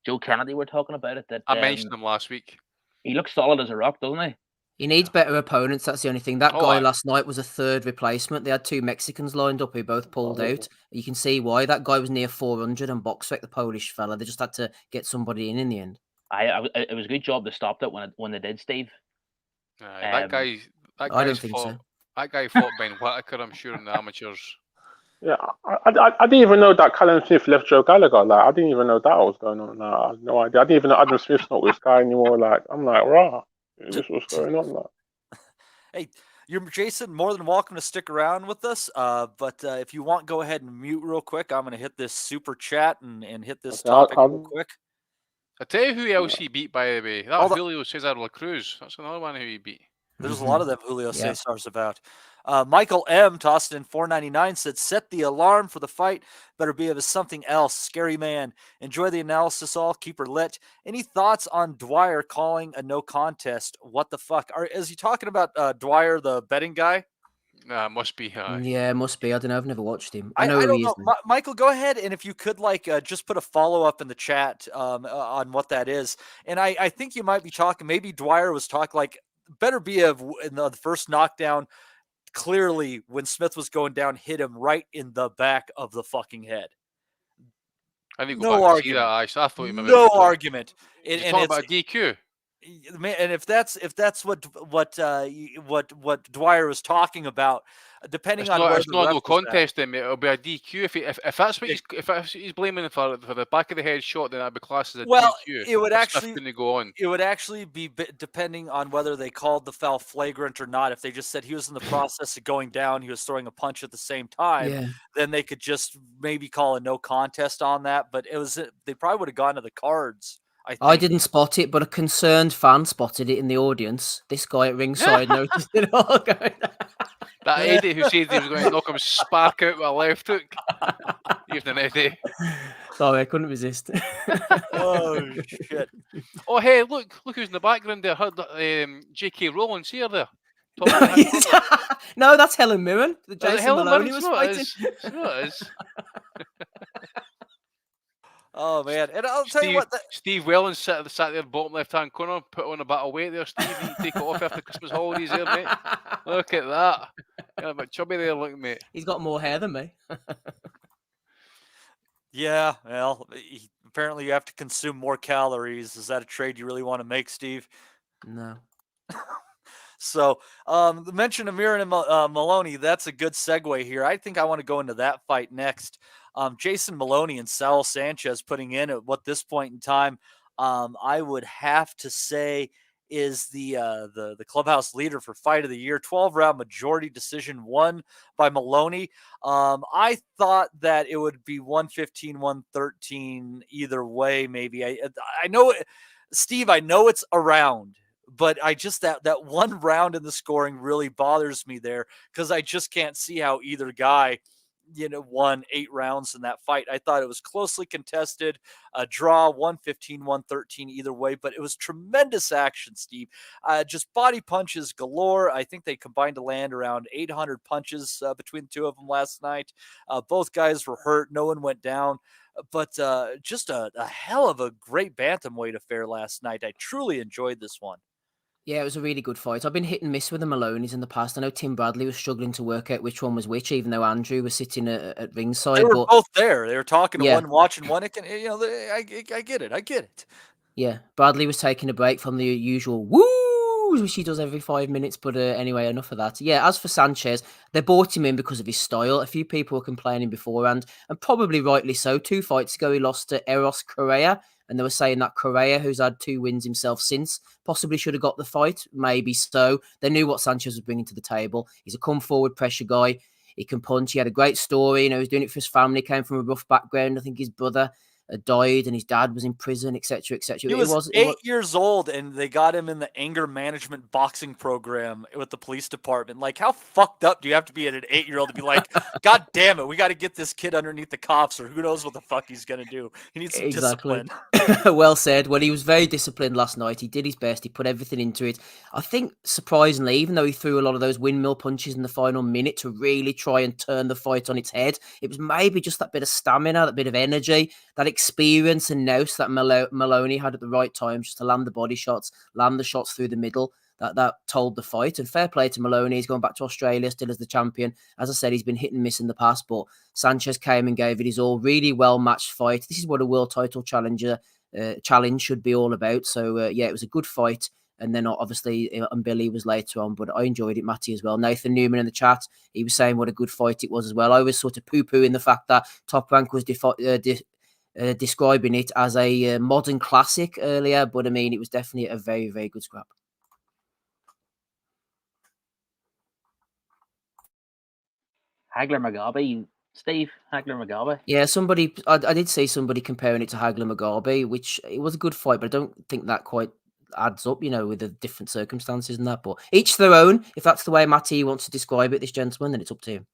Joe Kennedy were talking about it. That I mentioned him last week. He looks solid as a rock, doesn't he? He needs better opponents. That's the only thing. That guy last night was a third replacement. They had 2 Mexicans lined up who both pulled out. You can see why. That guy was near 400 and BoxRec, the Polish fella. They just had to get somebody in the end. It was a good job they stopped it when they did, Steve. That guy fought Ben Whittaker, I'm sure, in the amateurs. Yeah, I didn't even know that Callum Smith left Joe Gallagher. Like, I didn't even know that was going on. Like, I had no idea. I didn't even know Adam Smith's not with Sky anymore. Like, I'm like, rah. Is this what's going on? Like? Hey, you're Jason. More than welcome to stick around with us. But if you want, go ahead and mute real quick. I'm going to hit this super chat and hit this topic real quick. I tell you who else he beat, by the way. That was Julio Cesar La Cruz. That's another one who he beat. There's a lot of them Julio Cesar's about. Michael M. tossed in $4.99, said, set the alarm for the fight. Beterbiev is something else. Scary man. Enjoy the analysis all. Keep her lit. Any thoughts on Dwyer calling a no contest? What the fuck? Is he talking about Dwyer, the betting guy? Must be. Yeah, must be. I don't know. I've never watched him. I don't know. Michael, go ahead. And if you could just put a follow-up in the chat on what that is. And I think you might be talking, maybe Dwyer was talking like Beterbiev in the first knockdown. Clearly, when Smith was going down, hit him right in the back of the fucking head. I didn't go back to see that. I thought you meant no argument. You're talking about DQ. And if that's what Dwyer was talking about, depending on it's not no contest, then it'll be a DQ. If that's what he's blaming for the back of the head shot, then that'd be classed as a DQ. It would actually go on. It would actually be depending on whether they called the foul flagrant or not. If they just said he was in the process of going down, he was throwing a punch at the same time, then they could just maybe call a no contest on that. But they probably would have gone to the cards. I didn't spot it, but a concerned fan spotted it in the audience. This guy at ringside noticed it all going. That Eddie who said he was going to knock him spark out with a left hook. Evening, Eddie. Sorry, I couldn't resist. Oh shit! Oh hey, look who's in the background there. Heard J.K. Rowling. See her there. No, that's Helen Mirren. The Is it Jason Helen Moloney Mirren? was So it fighting. is. So it is. Oh man, and I'll tell you what. Steve Wellens sat there bottom left-hand corner, put on a bit of weight there. Steve, you can take it off after Christmas holidays there, mate. Look at that. You're a bit chubby there, look, mate. He's got more hair than me. Yeah, well, apparently you have to consume more calories. Is that a trade you really want to make, Steve? No. So, the mention of Mirren and Moloney, that's a good segue here. I think I want to go into that fight next. Jason Moloney and Saul Sanchez putting in at what this point in time, I would have to say is the clubhouse leader for fight of the year. 12-round majority decision won by Moloney. I thought that it would be 115, 113 either way. Maybe I know, Steve. I know it's around. But I just that one round in the scoring really bothers me there because I just can't see how either guy, won 8 rounds in that fight. I thought it was closely contested, a draw, 115, 113 either way, but it was tremendous action, Steve. Just body punches galore. I think they combined to land around 800 punches between the two of them last night. Both guys were hurt. No one went down. But just a hell of a great bantamweight affair last night. I truly enjoyed this one. Yeah, it was a really good fight. I've been hit and miss with the Maloneys in the past. I know Tim Bradley was struggling to work out which one was which, even though Andrew was sitting at ringside. They were both there. They were talking to one, watching one. It can, I get it. I get it. Yeah, Bradley was taking a break from the usual woo, which he does every 5 minutes. But anyway, enough of that. Yeah, as for Sanchez, they bought him in because of his style. A few people were complaining beforehand, and probably rightly so. 2 fights ago, he lost to Eros Correa. And they were saying that Correa, who's had 2 wins himself since, possibly should have got the fight. Maybe so. They knew what Sanchez was bringing to the table. He's a come-forward pressure guy. He can punch. He had a great story. He was doing it for his family. Came from a rough background. I think his brother died and his dad was in prison, etc., etc. He was 8 years old, and they got him in the anger management boxing program with the police department. Like, how fucked up do you have to be at an 8-year-old to be like, God damn it, we got to get this kid underneath the cops, or who knows what the fuck he's going to do. He needs some discipline. Well said. Well, he was very disciplined last night. He did his best. He put everything into it. I think, surprisingly, even though he threw a lot of those windmill punches in the final minute to really try and turn the fight on its head, it was maybe just that bit of stamina, that bit of energy, that experience and nous that Moloney had at the right time just to land the body shots, land the shots through the middle. That told the fight. And fair play to Moloney. He's going back to Australia still as the champion. As I said, he's been hit and miss in the past, but Sanchez came and gave it his all. Really well-matched fight. This is what a world title challenge should be all about. So, yeah, it was a good fight. And then obviously Mbilli was later on, but I enjoyed it, Matty, as well. Nathan Newman in the chat, he was saying what a good fight it was as well. I was sort of poo-pooing the fact that Top Rank was describing it as a modern classic earlier, but I mean, it was definitely a very, very good scrap. Hagler Mugabe, Steve, Hagler Mugabe. Yeah, I did see somebody comparing it to Hagler Mugabe, which it was a good fight, but I don't think that quite adds up, with the different circumstances and that. But each their own. If that's the way Matty wants to describe it, this gentleman, then it's up to him.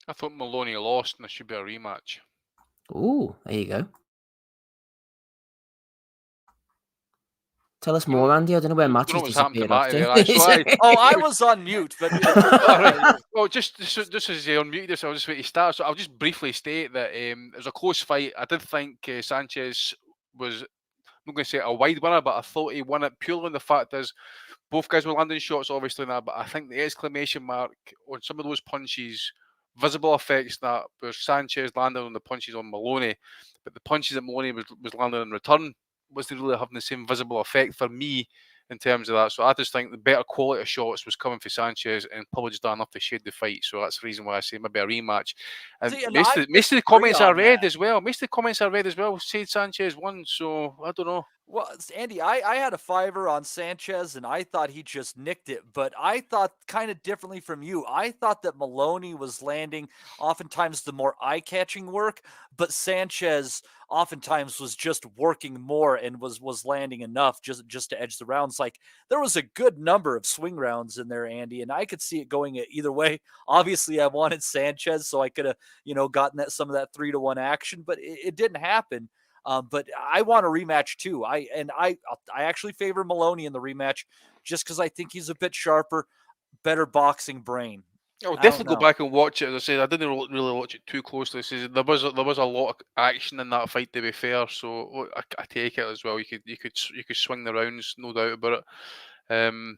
I thought Moloney lost, and there should be a rematch. Ooh, there you go. Tell us more, Andy. I don't know where Matty's disappeared off to. I was on mute, but well, just as you unmuted this, I'll just wait to start. So I'll just briefly state that it was a close fight. I did think Sanchez was, I'm not going to say a wide winner, but I thought he won it purely on the fact is both guys were landing shots, obviously, in that. But I think the exclamation mark on some of those punches, visible effects that where Sanchez landed on the punches on Moloney, but the punches that Moloney was landing in return wasn't really having the same visible effect for me in terms of that. So I just think the better quality of shots was coming for Sanchez and probably just done enough to shade the fight. So that's the reason why I say maybe a rematch. And most of the comments I read as well. Most of the comments I read as well said Sanchez won. So I don't know. Well, Andy, I had a fiver on Sanchez, and I thought he just nicked it. But I thought kind of differently from you. I thought that Moloney was landing oftentimes the more eye-catching work, but Sanchez oftentimes was just working more and was landing enough just to edge the rounds. Like there was a good number of swing rounds in there, Andy, and I could see it going either way. Obviously, I wanted Sanchez, so I could have gotten some of that 3-1 action, but it didn't happen. But I want a rematch too. I actually favor Moloney in the rematch just because I think he's a bit sharper, better boxing brain. I'll definitely go back and watch it. As I said, I didn't really watch it too closely. There was a lot of action in that fight, to be fair. So I take it as well. You could swing the rounds, no doubt about it.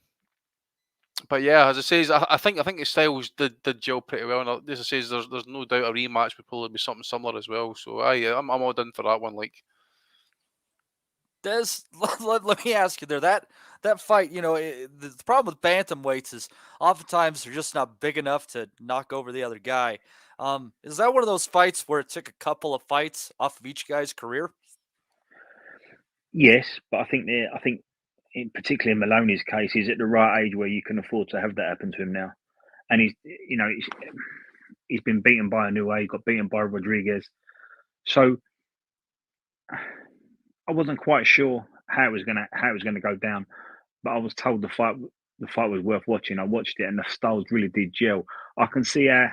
But yeah, as I say, I think the styles did gel pretty well. And as I say, there's no doubt a rematch would probably be something similar as well. So I'm all in for that one. Like, Des, let me ask you there. That fight, the problem with bantamweights is oftentimes they're just not big enough to knock over the other guy. Is that one of those fights where it took a couple of fights off of each guy's career? Yes, but I think particularly in Moloney's case, he's at the right age where you can afford to have that happen to him now. And he's been beaten by Inoue, got beaten by Rodriguez. So I wasn't quite sure how it was gonna go down, but I was told the fight was worth watching. I watched it, and the styles really did gel. I can see how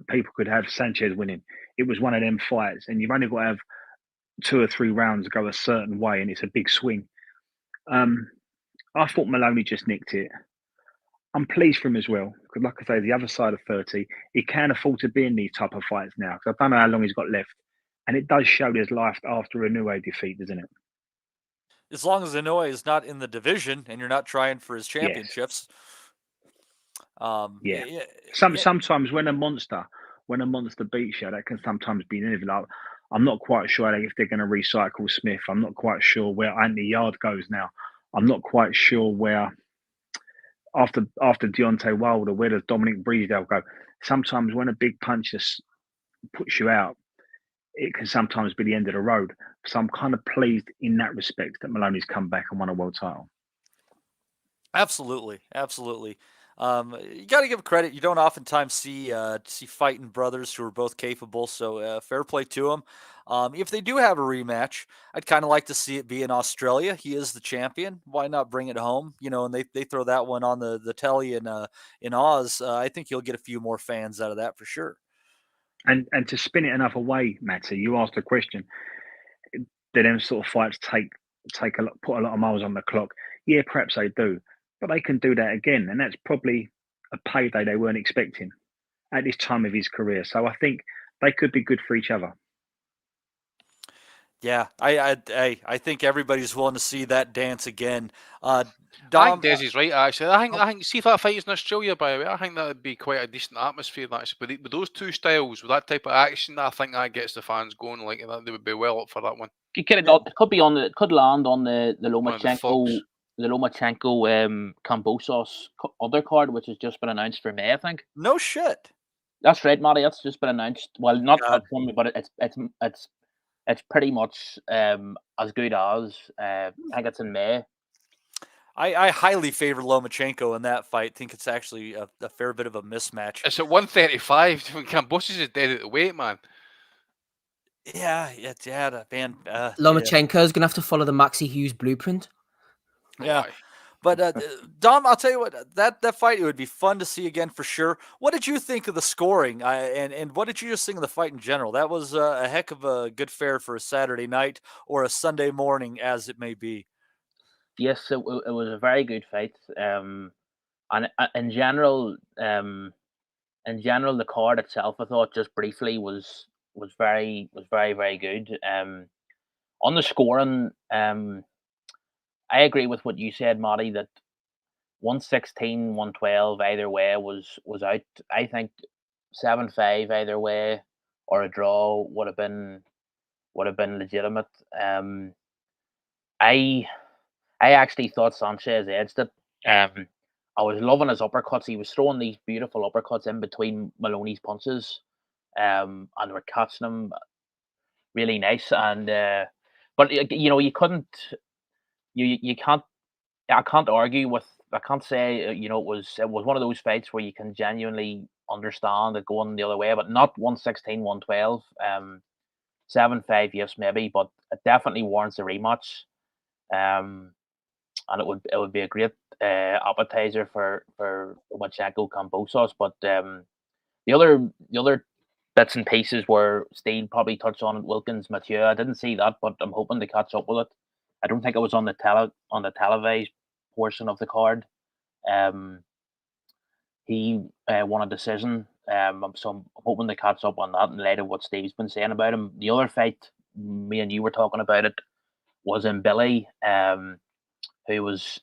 people could have Sanchez winning. It was one of them fights, and you've only got to have 2 or 3 rounds go a certain way, and it's a big swing. I thought Moloney just nicked it. I'm pleased for him as well, because like I say, the other side of 30, he can afford to be in these type of fights now, because I don't know how long he's got left. And it does show there's life after a Inoue defeat, doesn't it? As long as Inoue is not in the division and you're not trying for his championships. Yes. Sometimes when a monster beats you, that can sometimes be negative. Like, I'm not quite sure if they're going to recycle Smith. I'm not quite sure where Anthony Yard goes now. I'm not quite sure where after Deontay Wilder, where does Dominic Breezdale go? Sometimes when a big punch just puts you out, it can sometimes be the end of the road. So I'm kind of pleased in that respect that Moloney's come back and won a world title. Absolutely. You got to give credit. You don't oftentimes see fighting brothers who are both capable. So fair play to them. If they do have a rematch, I'd kind of like to see it be in Australia. He is the champion. Why not bring it home? And they throw that one on the telly in Oz. I think you'll get a few more fans out of that for sure. And to spin it another way, Matty, you asked a question. Do them sort of fights put a lot of miles on the clock? Yeah, perhaps they do, but they can do that again, and that's probably a payday they weren't expecting at this time of his career. So I think they could be good for each other. Yeah, I think everybody's willing to see that dance again. Dom, I think Desi's right, actually. I think see if that fight is in Australia, by the way, I think that would be quite a decent atmosphere, actually. With those two styles, with that type of action, I think that gets the fans going. Like that, they would be well up for that one. It could land on the Lomachenko Kambosos undercard, which has just been announced for May, I think. No shit. That's right, Matty. That's just been announced. Well, not confirmed, but it's pretty much as good as. I think it's in May. I highly favor Lomachenko in that fight. Think it's actually a fair bit of a mismatch. It's at 135. Kambosos is dead at the weight, man. Yeah, man. Lomachenko's gonna have to follow the Maxi Hughes blueprint. Yeah. But Dom, I'll tell you what, that fight, it would be fun to see again for sure. What did you think of the scoring? And what did you just think of the fight in general? That was a heck of a good fare for a Saturday night or a Sunday morning, as it may be. Yes, it was a very good fight. And in general, the card itself, I thought just briefly was very, very good. On the scoring, I agree with what you said, Matty, that 116, 112 either way was out. I think 7-5 either way or a draw would have been legitimate. I actually thought Sanchez edged it. I was loving his uppercuts. He was throwing these beautiful uppercuts in between Moloney's punches, and they were catching him really nice. And but you couldn't, you can't. I can't argue with. I can't say it was one of those fights where you can genuinely understand it going the other way, but not 116, 112. 7-5, yes, maybe, but it definitely warrants a rematch. And it would be a great appetizer for Lomachenko Kambosos. But the other bits and pieces where Steve probably touched on it, Wilkins, Mathieu, I didn't see that, but I'm hoping to catch up with it. I don't think it was on the televised portion of the card. He won a decision, so I'm hoping to catch up on that in light of what Steve's been saying about him. The other fight, me and you were talking about it, was Mbilli, who was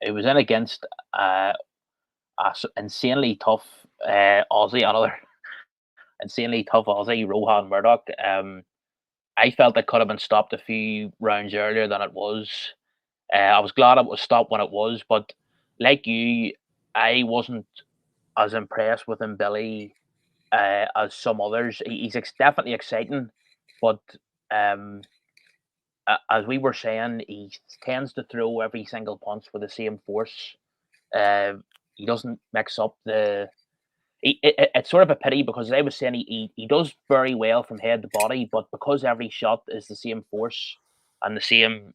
in against a insanely tough Aussie, another insanely tough Aussie, Rohan Murdoch. I felt it could have been stopped a few rounds earlier than it was. I was glad it was stopped when it was, but like you, I wasn't as impressed with Mbilli as some others. He's definitely exciting, but as we were saying, he tends to throw every single punch with the same force. He doesn't mix up the. It's sort of a pity because as I was saying, he does very well from head to body, but because every shot is the same force and the same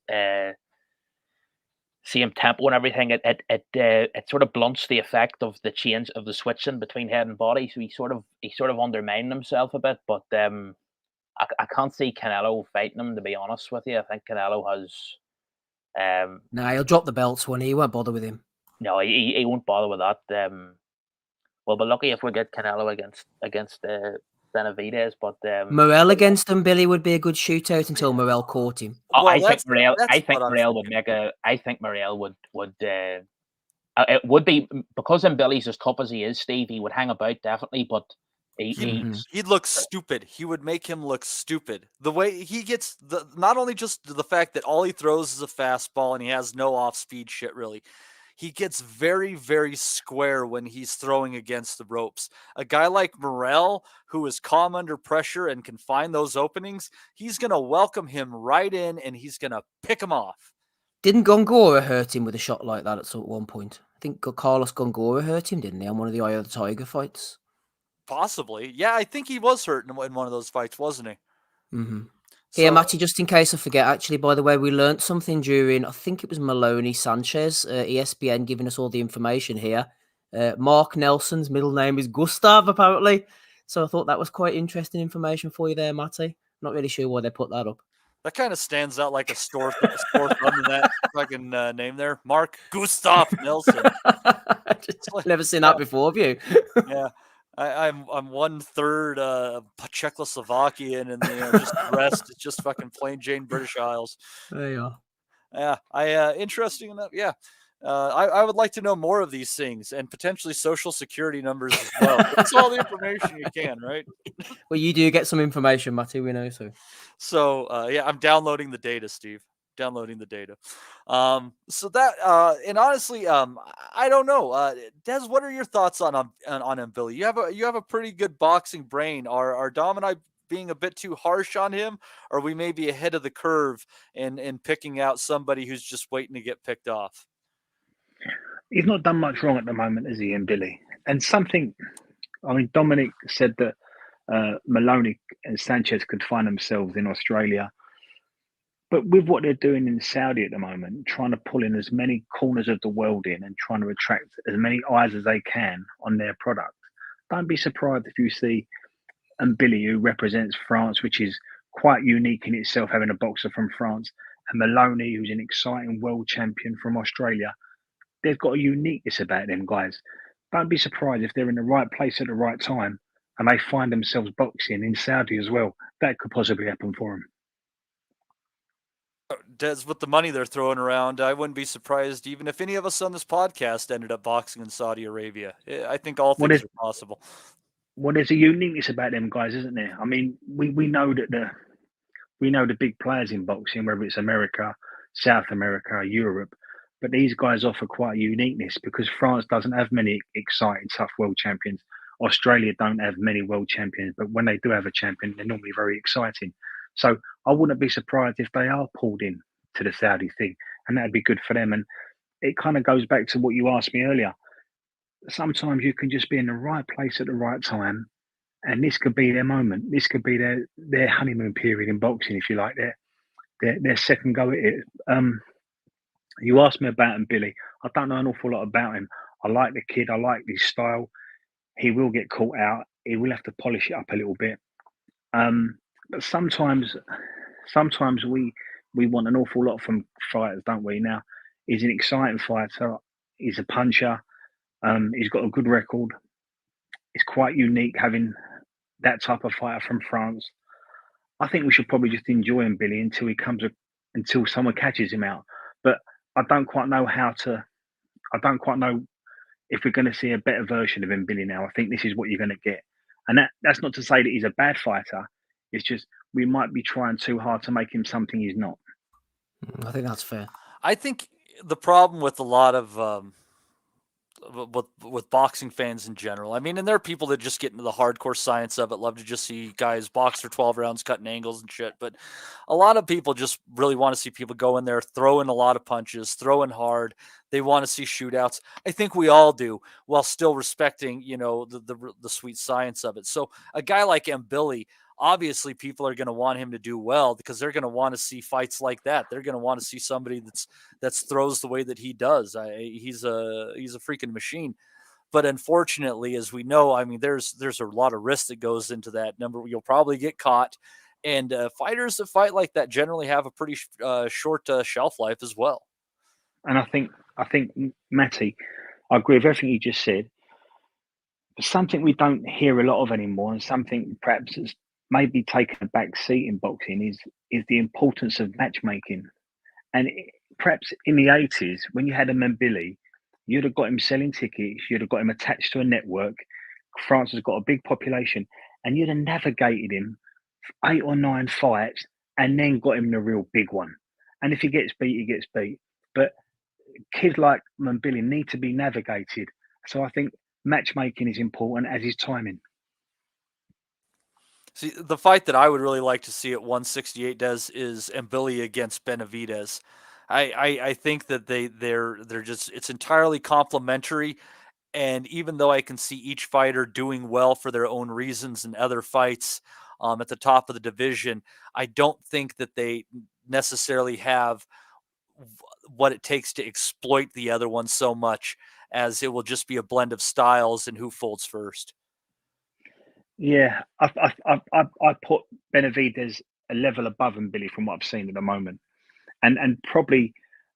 tempo and everything, it sort of blunts the effect of the change of the switching between head and body. So he sort of undermined himself a bit, but I can't see Canelo fighting him, to be honest with you. I think Canelo has. Nah, he'll drop the belts when he won't bother with him. No, he won't bother with that. We'll be lucky if we get Canelo against Benavidez, but Morel against Mbilli would be a good shootout until Morel caught him. I think Morel would make a. I think Morel would. It would be because Mbilli's as tough as he is, Steve. He would hang about definitely, but he'd look stupid. He would make him look stupid. The way he gets not only just the fact that all he throws is a fastball and he has no off-speed shit really. He gets very, very square when he's throwing against the ropes. A guy like Morel, who is calm under pressure and can find those openings, he's going to welcome him right in and he's going to pick him off. Didn't Gongora hurt him with a shot like that at one point? I think Carlos Gongora hurt him, didn't he, on one of the Eye of the Tiger fights? Possibly. Yeah, I think he was hurt in one of those fights, wasn't he? Mm-hmm. Here, Matty, just in case I forget, actually, by the way, we learnt something during, I think it was Moloney Sanchez, ESPN giving us all the information here. Mark Nelson's middle name is Gustav, apparently. So I thought that was quite interesting information for you there, Matty. Not really sure why they put that up. That kind of stands out like a store thumb in that fucking name there. Mark Gustav Nelson. Never seen that before, have you? Yeah. I'm 1/3 Czechoslovakian, and just the rest is just fucking plain Jane British Isles. There you are. Yeah, interesting enough. Yeah, I would like to know more of these things and potentially social security numbers as well. That's all the information you can, right? Well, you do get some information, Matty. We know so. So yeah, I'm downloading the data, Steve. Downloading the data. So that and honestly, I don't know. Des, what are your thoughts on Mbilli? You have a pretty good boxing brain. Are Dom and I being a bit too harsh on him, or are we maybe ahead of the curve in picking out somebody who's just waiting to get picked off? He's not done much wrong at the moment, is he, Mbilli? And something, I mean, Dominic said that Moloney and Sanchez could find themselves in Australia. But with what they're doing in Saudi at the moment, trying to pull in as many corners of the world in and trying to attract as many eyes as they can on their product, don't be surprised if you see Mbilli, who represents France, which is quite unique in itself, having a boxer from France, and Moloney, who's an exciting world champion from Australia. They've got a uniqueness about them guys. Don't be surprised if they're in the right place at the right time and they find themselves boxing in Saudi as well. That could possibly happen for them. Des, with the money they're throwing around, I wouldn't be surprised even if any of us on this podcast ended up boxing in Saudi Arabia. I think all things are possible. Well, there's a uniqueness about them guys, isn't there? I mean, we know that the big players in boxing, whether it's America, South America, Europe, but these guys offer quite a uniqueness because France doesn't have many exciting, tough world champions. Australia don't have many world champions, but when they do have a champion, they're normally very exciting. So I wouldn't be surprised if they are pulled in to the Saudi thing, and that'd be good for them. And it kind of goes back to what you asked me earlier. Sometimes you can just be in the right place at the right time, and this could be their moment. This could be their honeymoon period in boxing, if you like, their second go at it. You asked me about Mbilli. I don't know an awful lot about him. I like the kid. I like his style. He will get caught out. He will have to polish it up a little bit. But sometimes we want an awful lot from fighters, don't we? Now, he's an exciting fighter. He's a puncher. He's got a good record. It's quite unique having that type of fighter from France. I think we should probably just enjoy Mbilli until someone catches him out. But I don't quite know if we're going to see a better version of Mbilli now. I think this is what you're going to get. And that's not to say that he's a bad fighter. It's just we might be trying too hard to make him something he's not. I think that's fair. I think the problem with a lot of with boxing fans in general, I mean, and there are people that just get into the hardcore science of it, love to just see guys box for 12 rounds, cutting angles and shit. But a lot of people just really want to see people go in there, throw in a lot of punches, throwing hard. They want to see shootouts. I think we all do, while still respecting, the sweet science of it. So a guy like Mbilli, obviously people are going to want him to do well because they're going to want to see fights like that. They're going to want to see somebody that's throws the way that he does. He's a freaking machine. But unfortunately, as we know, I mean, there's a lot of risk that goes into that. Number, you'll probably get caught. And fighters that fight like that generally have a pretty short shelf life as well. And I think, Matty, I agree with everything you just said. But something we don't hear a lot of anymore, and something perhaps that's maybe taken a back seat in boxing, is the importance of matchmaking. And perhaps in the 80s, when you had a Mbilli, you'd have got him selling tickets, you'd have got him attached to a network. France has got a big population, and you'd have navigated him for 8 or 9 fights and then got him the real big one. And if he gets beat, he gets beat. But kids like Mbilli need to be navigated. So I think matchmaking is important, as is timing. See, the fight that I would really like to see at 168 is Mbilli against Benavidez. I think that they're just, it's entirely complementary. And even though I can see each fighter doing well for their own reasons in other fights at the top of the division, I don't think that they necessarily have what it takes to exploit the other one so much, as it will just be a blend of styles and who folds first. Yeah, I put Benavidez a level above Mbilli from what I've seen at the moment, and probably,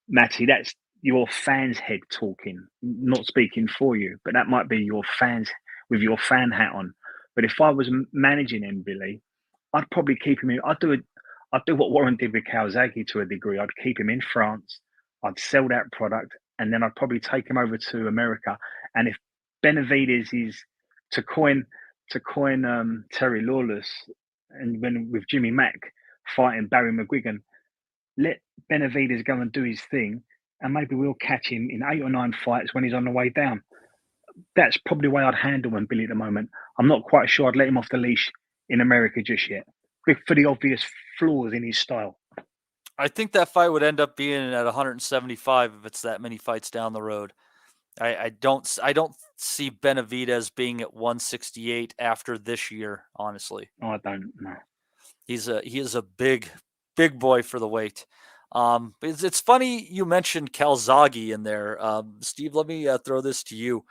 Matty, that's your fans' head talking, not speaking for you, but that might be your fans with your fan hat on. But if I was managing Mbilli, I'd probably keep him in. I'd do what Warren did with Calzaghe to a degree. I'd keep him in France. I'd sell that product, and then I'd probably take him over to America. And if Benavidez is to coin Terry Lawless, and when with Jimmy Mack fighting Barry McGuigan, let Benavidez go and do his thing, and maybe we'll catch him in 8 or 9 fights when he's on the way down. That's probably the way I'd handle Mbilli at the moment. I'm not quite sure I'd let him off the leash in America just yet, for the obvious flaws in his style. I think that fight would end up being at 175 if it's that many fights down the road. I don't see Benavidez being at 168 after this year, honestly. Oh, I don't know. He is a big boy for the weight. It's funny you mentioned Calzaghe in there. Steve, let me throw this to you.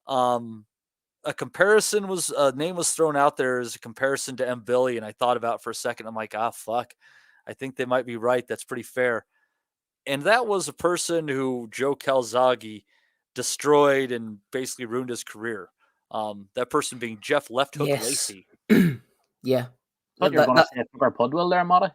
A comparison name was thrown out there as a comparison to Mbilli, and I thought about it for a second. I'm like, fuck. I think they might be right. That's pretty fair. And that was a person who Joe Calzaghe destroyed and basically ruined his career. That person being Jeff Left Hook Lacey. Yeah. I thought you were going to say Tucker Pudwill there, Matty.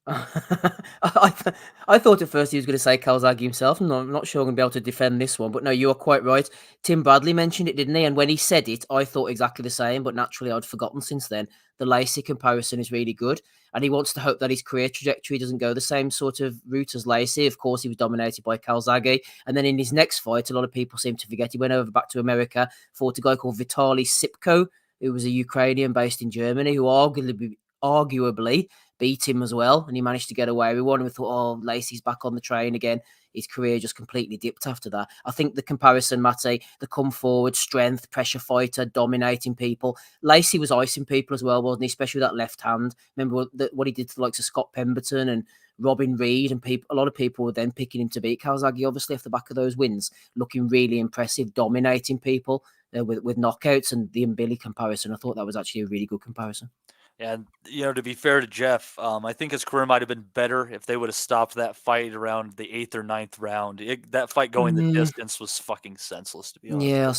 I thought at first he was going to say Calzaghe himself. I'm not sure I'm going to be able to defend this one, but no, you are quite right. Tim Bradley mentioned it, didn't he? And when he said it, I thought exactly the same, but naturally I'd forgotten since then. The Lacey comparison is really good, and he wants to hope that his career trajectory doesn't go the same sort of route as Lacey. Of course, he was dominated by Calzaghe, and then in his next fight, a lot of people seem to forget, he went over back to America, fought a guy called Vitaly Sipko, who was a Ukrainian based in Germany, who arguably beat him as well, and he managed to get away with one. And we thought, oh, Lacey's back on the train again. His career just completely dipped after that. I think the comparison, Matty, the come forward, strength, pressure fighter, dominating people. Lacey was icing people as well, wasn't he? Especially with that left hand. Remember what he did to the likes of Scott Pemberton and Robin Reed, and a lot of people were then picking him to beat Calzaghe, obviously, off the back of those wins, looking really impressive, dominating people with knockouts. And the Mbilli comparison, I thought that was actually a really good comparison. And, to be fair to Jeff, I think his career might have been better if they would have stopped that fight around the 8th or 9th round. That fight going the distance was fucking senseless, to be honest. Yeah, I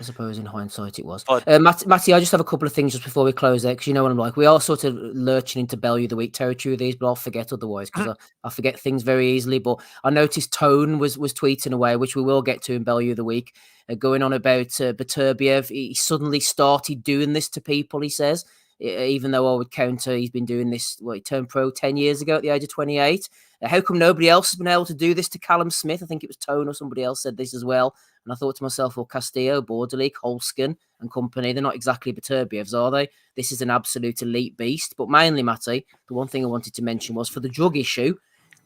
suppose in hindsight it was. But, Matty, I just have a couple of things just before we close there, because you know what I'm like. We are sort of lurching into Bellew the Week territory with these, but I'll forget otherwise, because I forget things very easily. But I noticed Tone was tweeting away, which we will get to in Bellew the Week, going on about Beterbiev. He suddenly started doing this to people, he says. Even though I would counter, he's been doing this, he turned pro 10 years ago at the age of 28. How come nobody else has been able to do this to Callum Smith? I think it was Tone or somebody else said this as well. And I thought to myself, well, Castillo, Borderleague, Holskin and company, they're not exactly Beterbievs, are they? This is an absolute elite beast. But mainly, Matty, the one thing I wanted to mention was for the drug issue,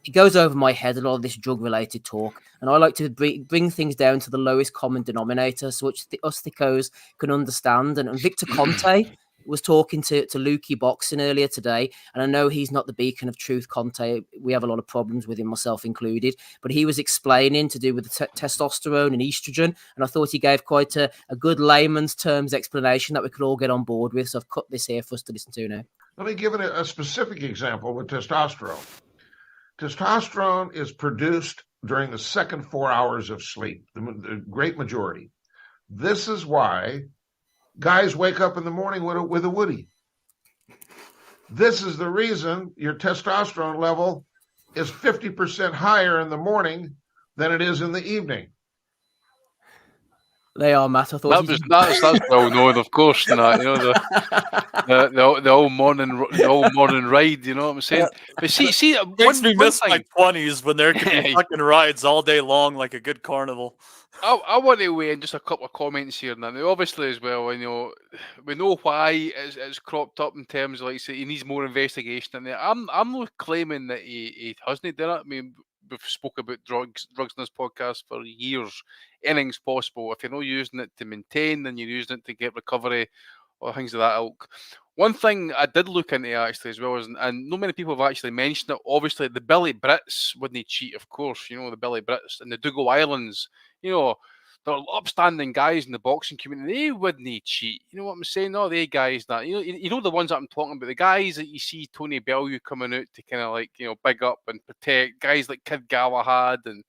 it goes over my head, a lot of this drug-related talk. And I like to bring things down to the lowest common denominator, so which us thickos can understand. And Victor Conte was talking to Lukey Boxing earlier today, and I know he's not the beacon of truth, Conte. We have a lot of problems with him, myself included, but he was explaining to do with the testosterone and estrogen, and I thought he gave quite a good layman's terms explanation that we could all get on board with, so I've cut this here for us to listen to now. Let me give it a specific example with testosterone. Testosterone is produced during the second 4 hours of sleep, the great majority. This is why guys wake up in the morning with a woody. This is the reason your testosterone level is 50% higher in the morning than it is in the evening. They are, Matt. I thought that's well known, of course. The all morning ride. You know what I'm saying? But see, it makes me miss my 20s when there could be fucking rides all day long, like a good carnival. I want to weigh in just a couple of comments here now. Obviously, as well, we know why it's cropped up in terms of, like, say, he needs more investigation in there. I'm not claiming that he hasn't done it. I mean, we've spoken about drugs in this podcast for years. Anything's possible. If you're not using it to maintain, then you're using it to get recovery or things of that ilk. One thing I did look into actually as well, and not many people have actually mentioned it, obviously the Billy Brits wouldn't cheat, of course, the Billy Brits and the Dougal Islands, they're upstanding guys in the boxing community, they wouldn't cheat. You know what I'm saying? No, they guys that, you know the ones that I'm talking about, the guys that you see Tony Bellew coming out to kind of like, big up and protect, guys like Kid Galahad and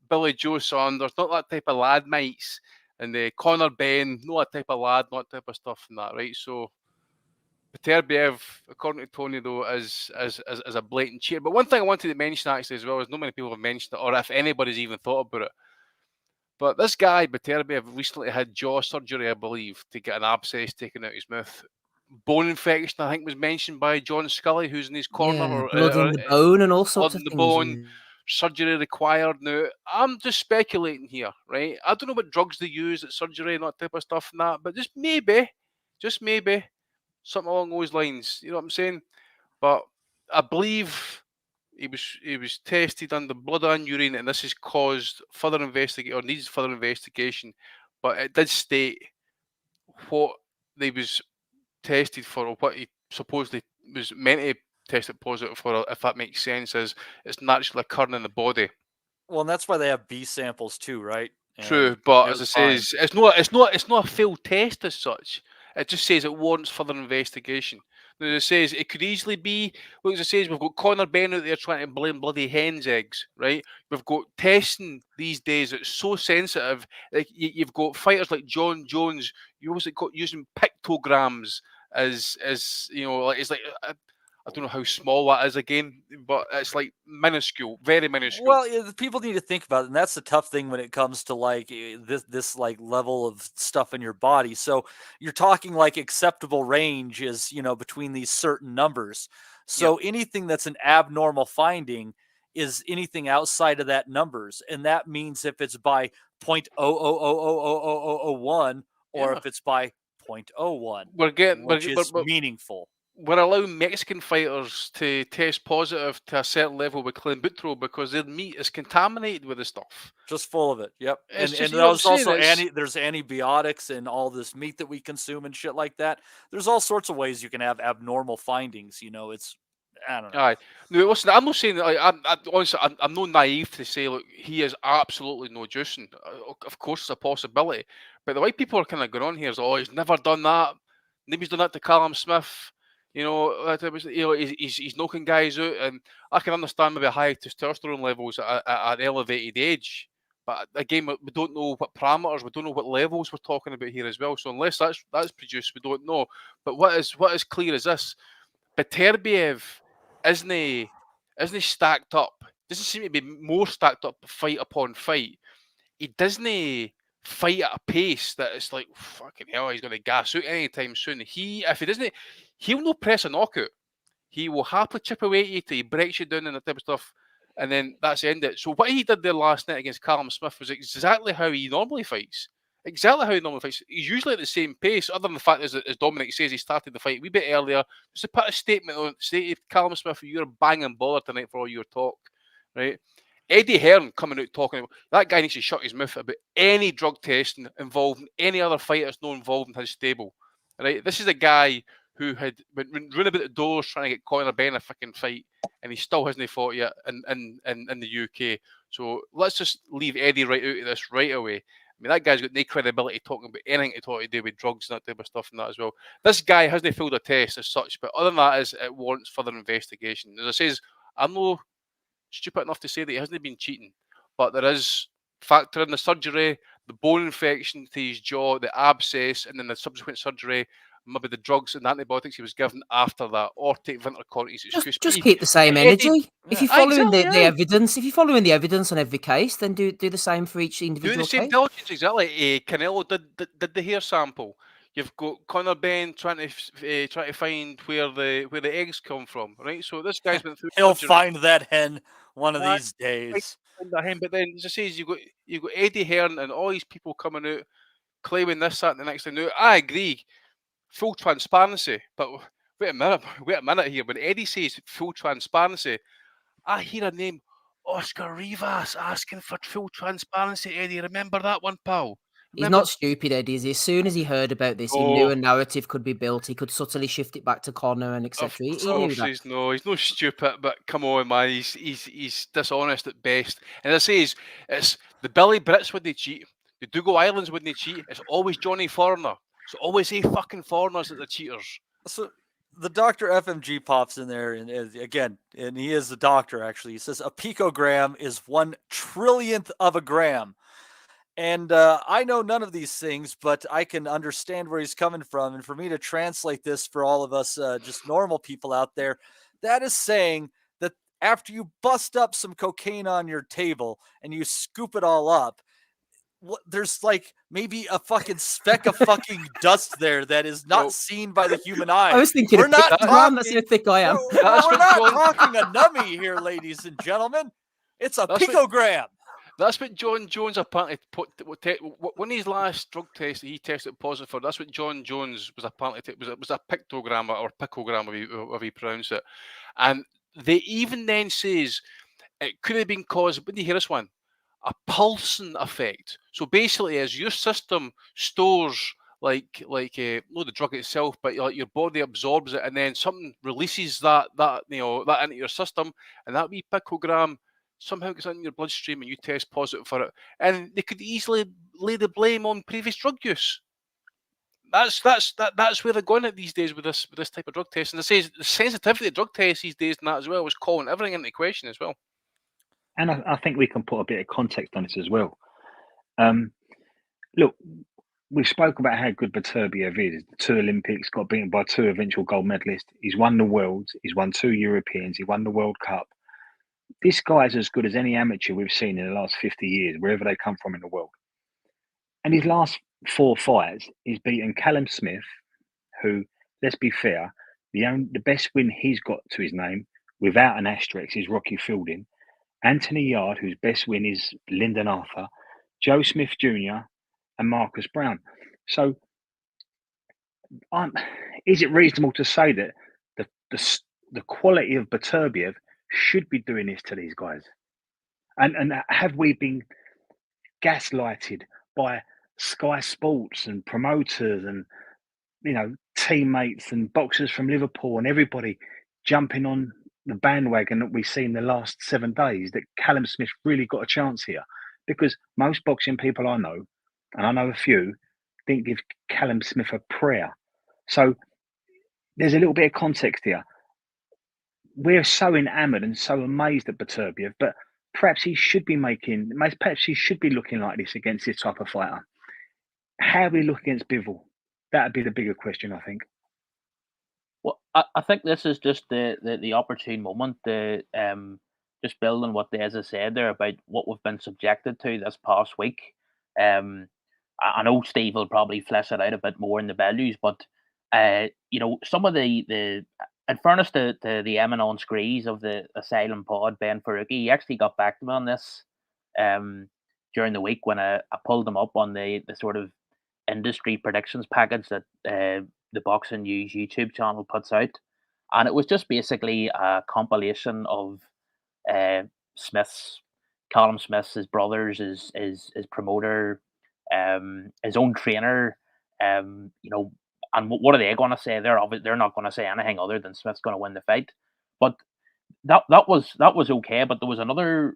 Billy Joe Saunders, not that type of lad, mates. And Conor Ben, not that type of lad, not that type of stuff and that, right? So Beterbiev, according to Tony, though, is a blatant cheater. But one thing I wanted to mention actually as well is not many people have mentioned it, or if anybody's even thought about it. But this guy, Beterbiev, recently had jaw surgery, I believe, to get an abscess taken out his mouth. Bone infection, I think, was mentioned by John Scully, who's in his corner. Blood in the bone and all sorts of things. Blood in the bone. Surgery required. Now, I'm just speculating here, right? I don't know what drugs they use at surgery and that type of stuff and that, but just maybe, something along those lines. You know what I'm saying? But I believe he was tested under blood and urine, and this has caused further investigation, or needs further investigation. But it did state what they was tested for, or what he supposedly was meant to tested positive for, if that makes sense, is it's naturally occurring in the body. Well, and that's why they have B samples too, right? And true, but as I say, it's not a full test as such. It just says it warrants further investigation. Now, it says it could easily be, look, as it says, we've got Conor Ben out there trying to blame bloody hen's eggs, right? We've got testing these days that's so sensitive. Like you've got fighters like John Jones. You also got using pictograms as like it's like. I don't know how small that is again, but it's like minuscule, very minuscule. Well, people need to think about it, and that's the tough thing when it comes to like this like level of stuff in your body. So you're talking like acceptable range is, between these certain numbers. So anything that's an abnormal finding is anything outside of that numbers. And that means if it's by 0.0000001 or if it's by 0.01, which is meaningful. we're allowing Mexican fighters to test positive to a certain level with clenbuterol because their meat is contaminated with the stuff. Just full of it. Yep. It's And just, that was also there's antibiotics in all this meat that we consume and shit like that. There's all sorts of ways you can have abnormal findings. It's I don't know. Aye. No, listen, I'm not saying that. Honestly, I'm not naive to say, look, he is absolutely no juicing. Of course, it's a possibility. But the way people are kind of going on here is, oh, he's never done that. Maybe he's done that to Callum Smith. He's knocking guys out, and I can understand maybe high testosterone levels at an elevated age. But again, we don't know what parameters, we don't know what levels we're talking about here as well. So unless that's produced, we don't know. But what is clear is this: Beterbiev isn't stacked up. Doesn't seem to be more stacked up fight upon fight. He doesn't fight at a pace that it's like, fucking hell, he's going to gas out anytime soon. If he doesn't, he'll not press a knockout. He will happily chip away at you till he breaks you down and that type of stuff, and then that's the end of it. So what he did there last night against Callum Smith was exactly how he normally fights. Exactly how he normally fights. He's usually at the same pace, other than the fact, as Dominic says, he started the fight a wee bit earlier. Just to put a statement on, say to Callum Smith, you're banging bother tonight for all your talk, right? Eddie Hearn coming out talking about that guy needs to shut his mouth about any drug testing involving any other fight that's not involved in his stable, right? This is a guy who had been running about the doors trying to get Conor Ben a fucking fight, and he still hasn't fought yet in the UK. So let's just leave Eddie right out of this right away. I mean, that guy's got no credibility talking about anything to do with drugs and that type of stuff and that as well. This guy hasn't failed a test as such, but other than that, it warrants further investigation. As I says, I'm no stupid enough to say that he hasn't been cheating, but there is factor in the surgery, the bone infection to his jaw, the abscess, and then the subsequent surgery, maybe the drugs and antibiotics he was given after that, or take Vinter-Cortez excuse. Just keep the same energy. If you're following the evidence, if you're following the evidence on every case, then do the same for each individual do the same case. diligence, exactly. Canelo did the hair sample. You've got Conor Ben trying to find where the eggs come from, right? So this guy's been through. He'll find that hen one of these days. But then, as I say, you've got Eddie Hearn and all these people coming out claiming this, that, and the next thing. Now, I agree, full transparency. But wait a minute here. When Eddie says full transparency, I hear a name, Oscar Rivas, asking for full transparency. Eddie, remember that one, pal? He's not stupid, Eddie, is he? As soon as he heard about this, he knew a narrative could be built. He could subtly shift it back to Conor and etc. He knew that. He's not stupid, but come on, man, he's dishonest at best. And as I say, it's the Billy Brits when they cheat, the Dougal Islands when they cheat. It's always Johnny Foreigner. It's always fucking foreigners that the cheaters. So the Dr. FMG pops in there, and again, and he is the doctor. Actually, he says a picogram is 1/1,000,000th of a gram. And I know none of these things, but I can understand where he's coming from. And for me to translate this for all of us, just normal people out there, that is saying that after you bust up some cocaine on your table and you scoop it all up, there's like maybe a fucking speck of fucking dust there that is not seen by the human eye. I was thinking, we're not talking, that's how thick I am. We're not talking a nummy here, ladies and gentlemen. It's a picogram. That's what John Jones apparently put. When his last drug test he tested positive for, that's what John Jones was apparently was a pictogram or picogram, however you pronounce it. And they even then says it could have been caused. When you hear this one, a pulsing effect. So basically, as your system stores not the drug itself, but like your body absorbs it, and then something releases that into your system, and that wee picogram somehow gets into your bloodstream and you test positive for it, and they could easily lay the blame on previous drug use. That's where they're going at these days with this type of drug test. And it says the sensitivity of drug tests these days and that as well is calling everything into question as well. And I think we can put a bit of context on this as well. Look, we spoke about how good Beterbiev is. 2 Olympics, got beaten by 2 eventual gold medalists. He's won the Worlds. He's won 2 Europeans. He won the World Cup. This guy's as good as any amateur we've seen in the last 50 years, wherever they come from in the world. And his last 4 fights, he's beaten Callum Smith, who, let's be fair, the best win he's got to his name, without an asterisk, is Rocky Fielding. Anthony Yard, whose best win is Lyndon Arthur, Joe Smith Jr., and Marcus Brown. So, is it reasonable to say that the quality of Beterbiev should be doing this to these guys. And have we been gaslighted by Sky Sports and promoters and teammates and boxers from Liverpool and everybody jumping on the bandwagon that we've seen the last 7 days that Callum Smith really got a chance here? Because most boxing people I know, and I know a few, didn't give Callum Smith a prayer. So there's a little bit of context here. We're so enamored and so amazed at Beterbiev, but perhaps he should be looking like this against this type of fighter. How we look against Bivol, that'd be the bigger question, I think. Well, I think this is just the opportune moment to just build on what Des has said there about what we've been subjected to this past week. I know Steve will probably flesh it out a bit more in the Bellews, but some of the in fairness to the Eminence Grease of the Asylum pod, Ben Faruqi, he actually got back to me on this during the week when I pulled him up on the sort of industry predictions package that the Boxing News YouTube channel puts out. And it was just basically a compilation of Callum Smith's, his brothers, his promoter, his own trainer, and what are they going to say? They're not going to say anything other than Smith's going to win the fight. But that was okay. But there was another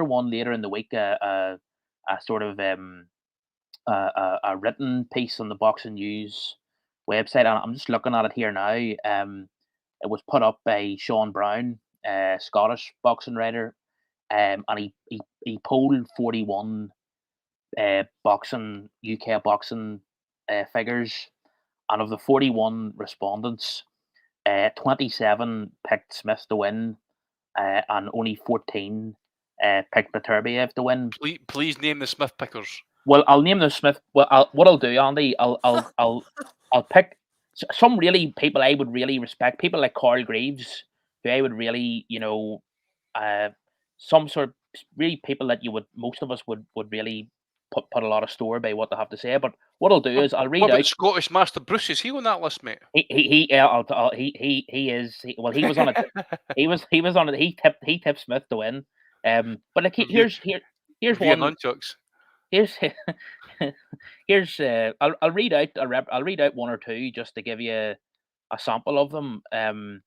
one later in the week, a sort of a written piece on the Boxing News website, and I'm just looking at it here now. It was put up by Sean Brown, Scottish boxing writer, and he polled 41 UK boxing figures, and of the 41 respondents, 27 picked Smith to win, and only 14 picked Beterbiev to win. Please name the Smith pickers. Well, I'll name the Smith. Well, what I'll do, Andy, I'll pick some really people I would really respect. People like Carl Greaves, who I would really, some sort of really people that most of us would really put a lot of store by what they have to say. But what I'll do is I'll read out. Scottish Master Bruce, is he on that list, mate? He is. Well, he was on it. he was on it. He tipped Smith to win. But like here's one. Nunchucks. I'll read out one or two just to give you a sample of them. So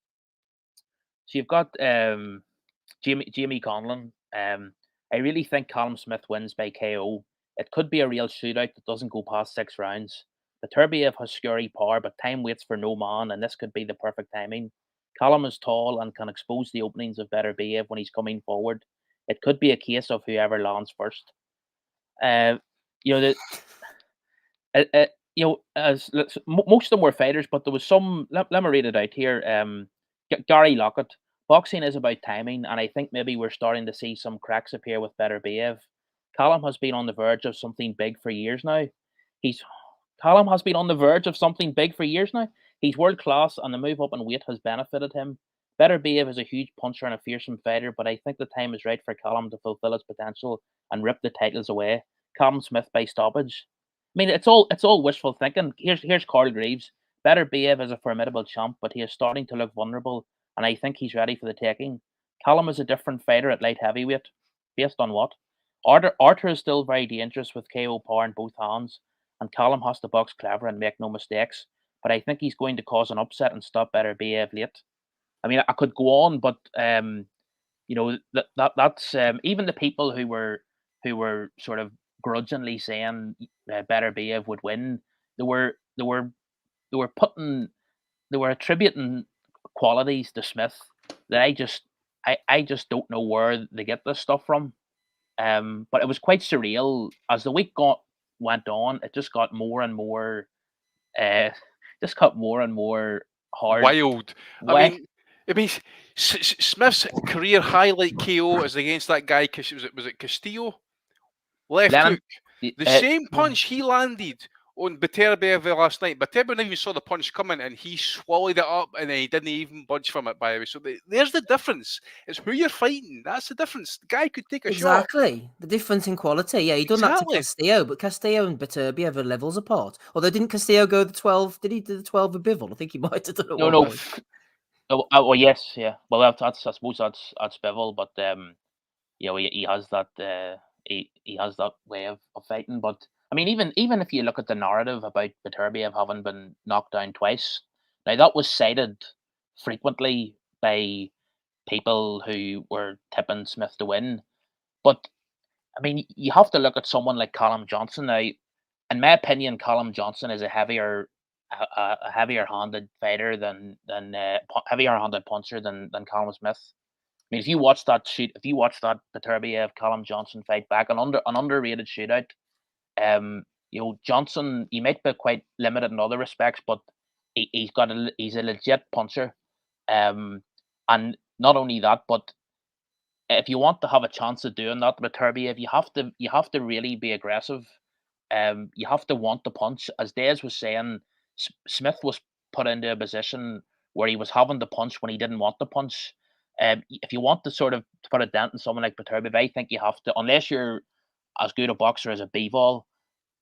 you've got Jamie Conlon. I really think Callum Smith wins by KO. It could be a real shootout that doesn't go past 6 rounds. Beterbiev has scurry power, but time waits for no man, and this could be the perfect timing. Callum is tall and can expose the openings of Beterbiev when he's coming forward. It could be a case of whoever lands first. Most of them were fighters, but there was some. Let me read it out here. Gary Lockett. Boxing is about timing, and I think maybe we're starting to see some cracks appear with Beterbiev. Callum has been on the verge of something big for years now. He's world class, and the move up in weight has benefited him. Beterbiev is a huge puncher and a fearsome fighter, but I think the time is right for Callum to fulfill his potential and rip the titles away. Callum Smith by stoppage. I mean, it's all wishful thinking. Here's Carl Greaves. Beterbiev is a formidable champ, but he is starting to look vulnerable, and I think he's ready for the taking. Callum is a different fighter at light heavyweight. Based on what? Artur is still very dangerous with KO power in both hands, and Callum has to box clever and make no mistakes. But I think he's going to cause an upset and stop Beterbiev late. I mean, I could go on, but that's even the people who were sort of grudgingly saying Beterbiev would win. They were attributing qualities to Smith that I just don't know where they get this stuff from. But it was quite surreal as the week went on. It just got more and more, hard. Wild. I mean, Smith's career highlight KO is against that guy. Was it Castillo? Left hook. The same punch he landed on Beterbiev last night. Beterbiev never even saw the punch coming, and he swallowed it up, and then he didn't even budge from it, by the way. So there's the difference. It's who you're fighting. That's the difference. The guy could take a shot. Exactly. The difference in quality. Yeah, he done that to Castillo, but Castillo and Beterbiev are levels apart. Although didn't Castillo go the 12? Did he do the 12 with Bivol? I think he might have done it. No. well, yes, yeah. Well, that's I suppose that's Bivol, but you know, he has that he has that way of fighting. But I mean, even if you look at the narrative about Beterbiev having been knocked down twice, now that was cited frequently by people who were tipping Smith to win. But I mean, you have to look at someone like Callum Johnson now. In my opinion, Callum Johnson is a heavier handed fighter than heavier handed puncher than Callum Smith. I mean, if you watch that Beterbiev Callum Johnson fight back, an underrated shootout, you know, Johnson, he might be quite limited in other respects, but he's a legit puncher. And not only that, but if you want to have a chance of doing that with Beterbiev, you have to really be aggressive. You have to want to punch. As Des was saying, Smith was put into a position where he was having to punch when he didn't want to punch. If you want to sort of put a dent in someone like Beterbiev, I think you have to, unless you're as good a boxer as a Bivol,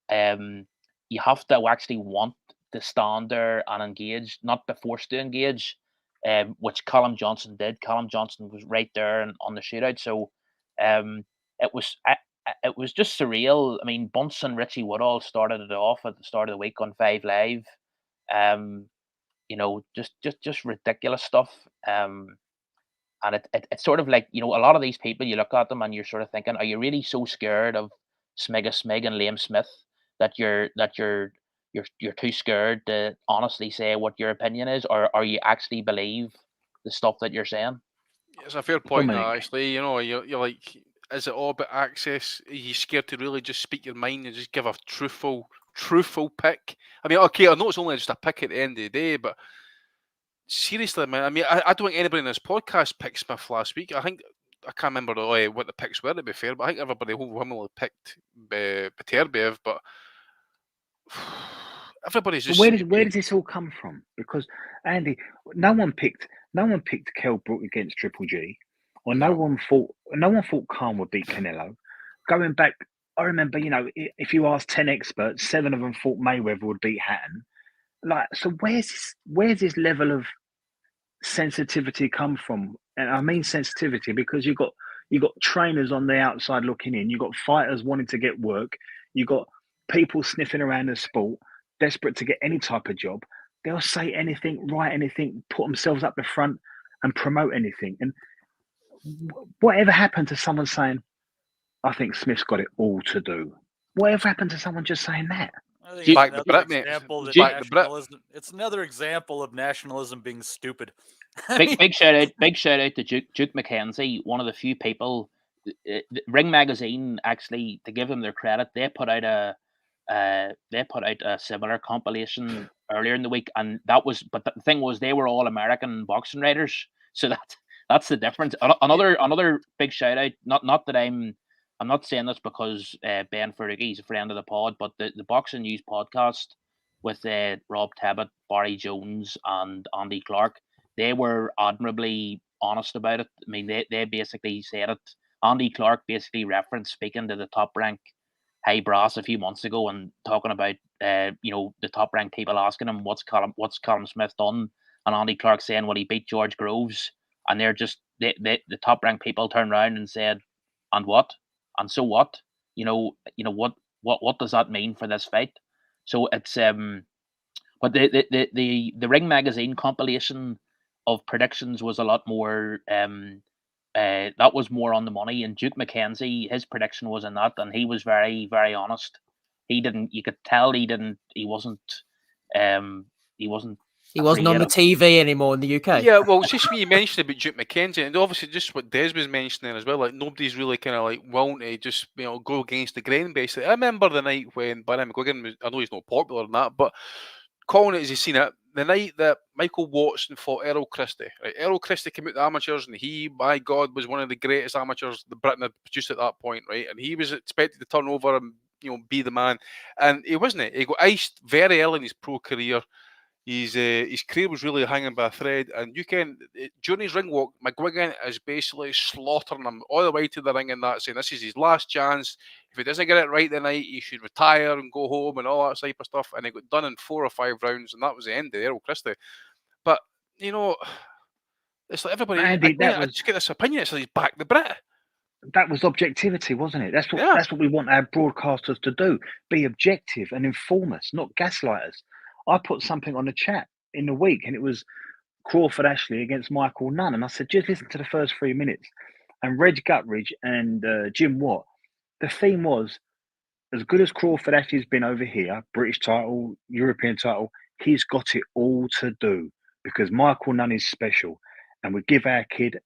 you have to actually want to stand there and engage, not be forced to engage, which Callum Johnson did. Callum Johnson was right there and on the shootout, so it was just surreal. I mean, Bunce and Richie Woodall started it off at the start of the week on 5 Live. You know, just ridiculous stuff. And it's sort of like, you know, a lot of these people, you look at them and you're sort of thinking, are you really so scared of Smig and Liam Smith that you're too scared to honestly say what your opinion is, or are you actually believe the stuff that you're saying? It's a fair point, actually. You know, you're like, is it all about access? Are you scared to really just speak your mind and just give a truthful pick? I mean, okay, I know it's only just a pick at the end of the day, but seriously, man, I mean, I don't think anybody in this podcast picked Smith last week. I can't remember what the picks were, to be fair, but I think everybody overwhelmingly picked Beterbiev, but everybody's just... Where does this all come from? Because, Andy, no one picked Kell Brook against Triple G, or no one thought Khan would beat Canelo. Going back, I remember, you know, if you ask 10 experts, 7 of them thought Mayweather would beat Hatton. Like, so where's this level of sensitivity come from? And I mean sensitivity because you got trainers on the outside looking in, you got fighters wanting to get work, you got people sniffing around the sport, desperate to get any type of job. They'll say anything, write anything, put themselves up the front and promote anything. And whatever happened to someone saying, I think Smith's got it all to do? Whatever happened to someone just saying that? It's another example of nationalism being stupid. Big shout out to Duke McKenzie, one of the few people. Ring Magazine, actually, to give them their credit, they put out a similar compilation earlier in the week, and but the thing was, they were all American boxing writers, so that's the difference. Another big shout out. Not that I'm not saying this because Ben Fergie is a friend of the pod, but the Boxing News podcast with Rob Tebbett, Barry Jones, and Andy Clark, they were admirably honest about it. I mean, they basically said it. Andy Clark basically referenced speaking to the Top Rank high brass a few months ago and talking about you know, the Top Rank people asking him what's Callum Smith done, and Andy Clark saying, well, he beat George Groves, and they're just the Top Rank people turned around and said, and what? And so what? You know what does that mean for this fight? So it's but the Ring Magazine compilation of predictions was a lot more that was more on the money, and Duke McKenzie, his prediction was in that, and he was very, very honest. You could tell he wasn't on the TV anymore in the UK. Yeah, well, it's just what you mentioned about Duke McKenzie, and obviously just what Des was mentioning as well. Like, nobody's really kind of like willing to just, you know, go against the grain. Basically, I remember the night when Barry McGuigan was, I know he's not popular in that, but calling it as you've seen it, the night that Michael Watson fought Errol Christie. Right? Errol Christie came out the amateurs, and he, my God, was one of the greatest amateurs that Britain had produced at that point, right? And he was expected to turn over and, you know, be the man, and he wasn't. He got iced very early in his pro career. His career was really hanging by a thread, and you can, during his ring walk, McGuigan is basically slaughtering him all the way to the ring, and that, saying this is his last chance. If he doesn't get it right tonight, he should retire and go home and all that type of stuff. And he got done in 4 or 5 rounds, and that was the end of Errol Christie. But, you know, It's like everybody. Andy, I just get this opinion. It's like he's back the Brit. That was objectivity, wasn't it? That's what we want our broadcasters to do: be objective and inform us, not gaslight us. I put something on the chat in the week, and it was Crawford Ashley against Michael Nunn, and I said, just listen to the first 3 minutes. And Reg Gutridge and Jim Watt, the theme was, as good as Crawford Ashley's been over here, British title, European title, he's got it all to do because Michael Nunn is special, and we give our kid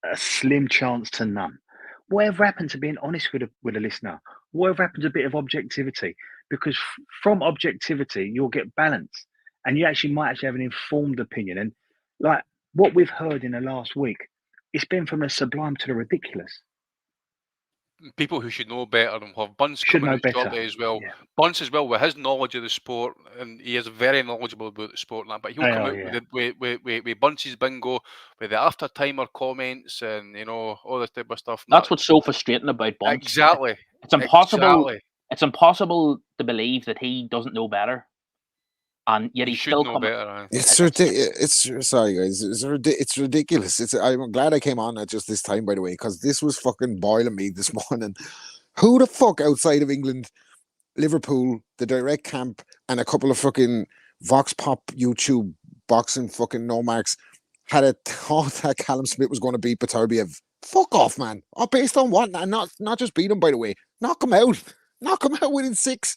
a slim chance to Nunn. Whatever happened to being honest with a listener? Whatever happened to a bit of objectivity? Because from objectivity, you'll get balance, and you might have an informed opinion. And like what we've heard in the last week, it's been from the sublime to the ridiculous. People who should know better and have Bunce Should coming know out better. shortly as well. Yeah. Bunce as well with his knowledge of the sport, and he is very knowledgeable about the sport and that. But he'll come out with Bunce's bingo, with the after timer comments, and all this type of stuff. That's what's so frustrating about Bunce. Exactly. It's impossible. Exactly. It's impossible to believe that he doesn't know better, and yet he's still know coming. better. It's ridiculous. Sorry, guys. It's ridiculous. I'm glad I came on at just this time, by the way, because this was fucking boiling me this morning. Who the fuck outside of England, Liverpool, the direct camp, and a couple of fucking Vox Pop YouTube boxing fucking nomarks had a thought that Callum Smith was going to beat Beterbiev? Fuck off, man. Oh, based on what? And not just beat him, by the way. Knock him out. Knock him out within 6.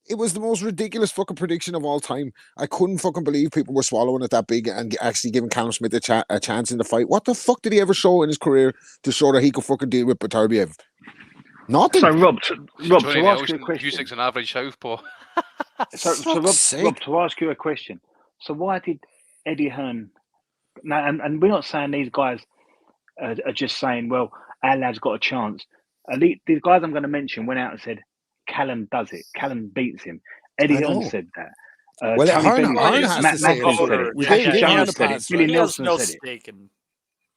It was the most ridiculous fucking prediction of all time. I couldn't fucking believe people were swallowing it that big and actually giving Callum Smith a chance in the fight. What the fuck did he ever show in his career to show that he could fucking deal with Beterbiev? Nothing. So, Rob, to ask you a question. Music's an average southpaw. Rob, to ask you a question. So why did Eddie Hearn... Now, and we're not saying these guys are just saying, well, our lad's got a chance. These guys I'm going to mention went out and said, Callum does it. Callum beats him. Eddie Hearn said that. Well, Hearn has to say it. We give Hearn a pass. Billy Nelson said it.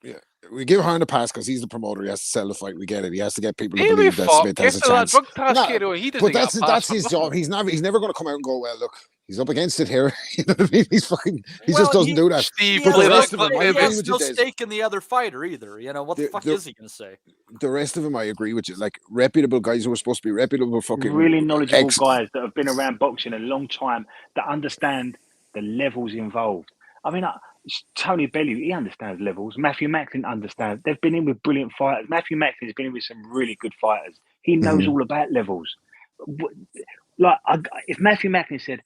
Yeah, we give Hearn a pass because he's the promoter. He has to sell the fight. We get it. He has to get people to believe that Smith has a chance. But that's his job. He's never going to come out and go, well, look, he's up against it here. You know what I mean? He just doesn't do that. He has no stake in the other fighter either. What the fuck is he going to say? The rest of them, I agree with you. Like reputable guys who are supposed to be reputable, fucking really knowledgeable guys that have been around boxing a long time that understand the levels involved. I mean, Tony Bellew, he understands levels. Matthew Macklin understands. They've been in with brilliant fighters. Matthew Macklin's been in with some really good fighters. He knows all about levels. Like, if Matthew Macklin said,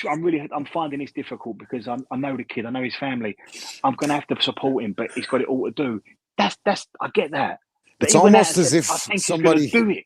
I'm finding this difficult because I know the kid, I know his family. I'm going to have to support him, but he's got it all to do. That's I get that. But it's almost as if somebody do it.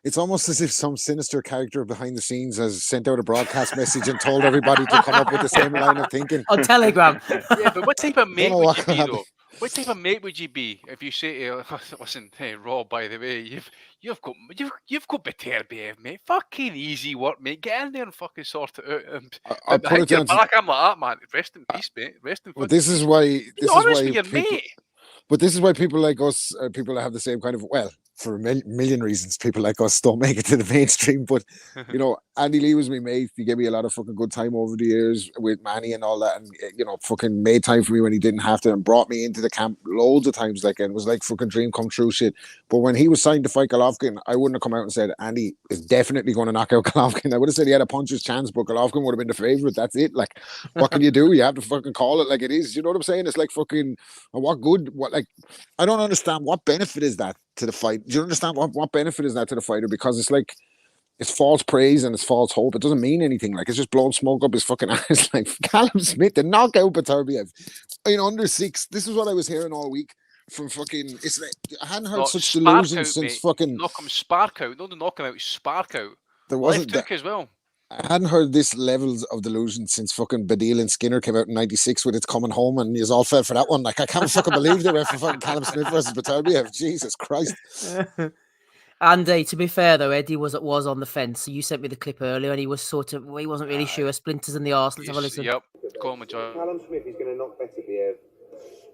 It's almost as if some sinister character behind the scenes has sent out a broadcast message and told everybody to come up with the same line of thinking. On Telegram. Yeah, but what type of mate would you be, though? What type of mate would you be if you say to listen, hey, Rob, by the way, you've got Beterbiev, mate. Fucking easy work, mate. Get in there and fucking sort it out. I'll put it down I'm like that, man. Rest in peace, mate. Rest in peace. But this is why mate. But this is why people like us, people that have the same kind of, well, for a million reasons, people like us don't make it to the mainstream. But, Andy Lee was my mate. He gave me a lot of fucking good time over the years with Manny and all that. And, fucking made time for me when he didn't have to and brought me into the camp loads of times. Like, and it was like fucking dream come true shit. But when he was signed to fight Golovkin, I wouldn't have come out and said, Andy is definitely going to knock out Golovkin. I would have said he had a puncher's chance, but Golovkin would have been the favourite. That's it. Like, what can you do? You have to fucking call it like it is. You know what I'm saying? It's like fucking, what good, I don't understand what benefit is that to the fight. Do you understand what benefit is that to the fighter? Because it's like, it's false praise and it's false hope. It doesn't mean anything. Like, it's just blowing smoke up his fucking ass. Like, Callum Smith to knock out Beterbiev in under 6. This is what I was hearing all week from fucking. It's like I hadn't heard such delusions since fucking. Knock him spark out. No, knock him out. Spark out. There wasn't that as well. I hadn't heard this levels of delusion since fucking Badil and Skinner came out in '96 with It's Coming Home, and you all fell for that one. Like, I can't fucking believe they went for fucking Callum Smith versus Beterbiev. Jesus Christ. Andy, to be fair though, Eddie was on the fence. So you sent me the clip earlier, and he wasn't really sure. Splinters in the arse. Let's have a listen. Yep. Call him a joke. Callum Smith is going to knock Beterbiev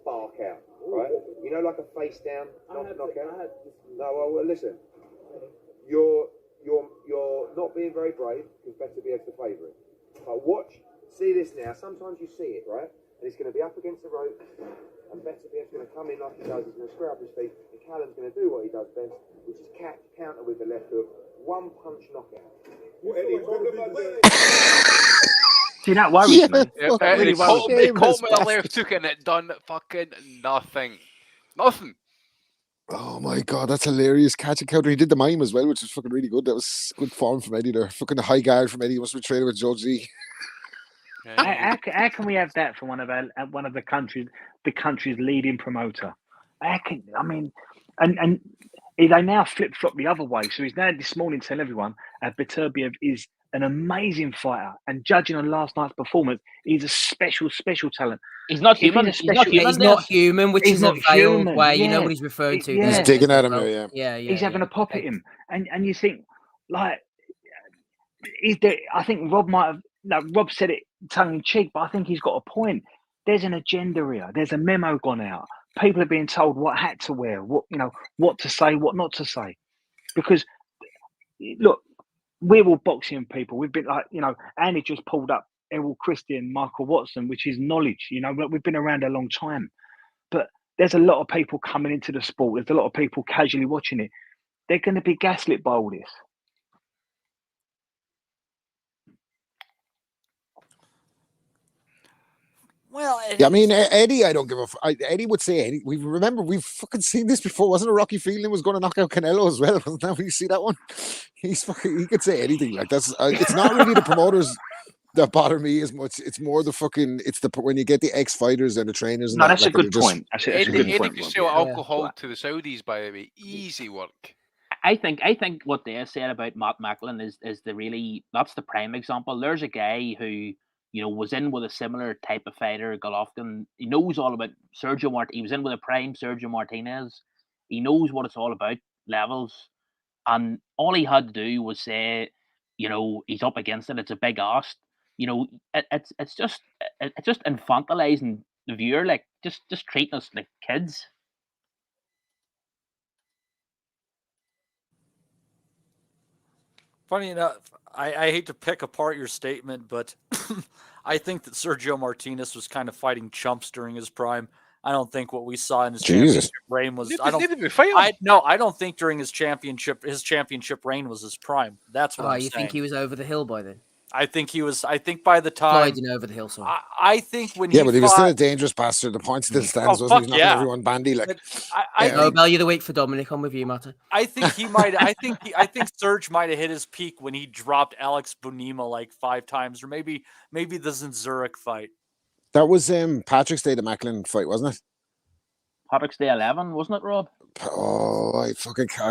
spark out, right? Like a face down, knockout. No, well, listen. You're not being very brave because Beterbiev's the favourite. But see this now. Sometimes you see it, right? and he's going to be up against the rope, and Beterbiev's going to come in like he does, he's going to square up his feet, and Callum's going to do what he does best, which is counter with the left hook, one punch knockout. See, that worries me. It caught me the left hook and it done fucking nothing. Nothing. Oh my god, that's hilarious. Catch and counter. He did the mime as well, which was fucking really good. That was good form from Eddie there. Fucking the high guard from Eddie. He must be training with George Z. How can we have that from one of the country's leading promoter? And they now flip flop the other way. So he's now this morning telling everyone Beterbiev is an amazing fighter, and judging on last night's performance, he's a special talent. He's not human. He's not human, which is a veiled way. You know what he's referring to. He's digging at him. Yeah. He's having a pop at him, and you think like, is there? I think Rob might have. No, Rob said it tongue in cheek, but I think he's got a point. There's an agenda here. There's a memo gone out. People are being told what hat to wear, what to say, what not to say, because look. We're all boxing people. We've been Andy just pulled up Errol Christie and Michael Watson, which is knowledge. We've been around a long time. But there's a lot of people coming into the sport. There's a lot of people casually watching it. They're going to be gaslit by all this. Well, I mean, Eddie, I don't give a Eddie would say, Eddie, we've fucking seen this before. Wasn't it Rocky Fielding was going to knock out Canelo as well? Wasn't that when you see that one? He could say anything. Like, that's it's not really the promoters that bother me as much. It's more when you get the ex-fighters and the trainers. And that's a good point. Eddie can sell alcohol to the Saudis, by the way. Easy work. I think what they said about Matt Macklin is that's the prime example. There's a guy who was in with a similar type of fighter, Golovkin. He knows all about Sergio Martinez. He was in with a prime Sergio Martinez. He knows what it's all about, levels. And all he had to do was say, he's up against it. It's a big ask. It's just infantilizing the viewer, like just treating us like kids. Funny enough, I hate to pick apart your statement, but I think that Sergio Martinez was kind of fighting chumps during his prime. I don't think what we saw in his championship reign was. I don't think during his championship reign was his prime. That's what I'm saying. You think he was over the hill by then? I think he was. I think by the time sliding over the hill. Sorry. I think when but he was still a dangerous bastard. The point still stands, wasn't he? He's knocking everyone bandy like. Bellew the week for Dominic. I'm with you, Matt. I think he might. I think Serge might have hit his peak when he dropped Alex Bunima like 5 times, or maybe the Zurich fight. That was Patrick's Day, the Macklin fight, wasn't it? Patrick's Day 11, wasn't it, Rob? Oh, I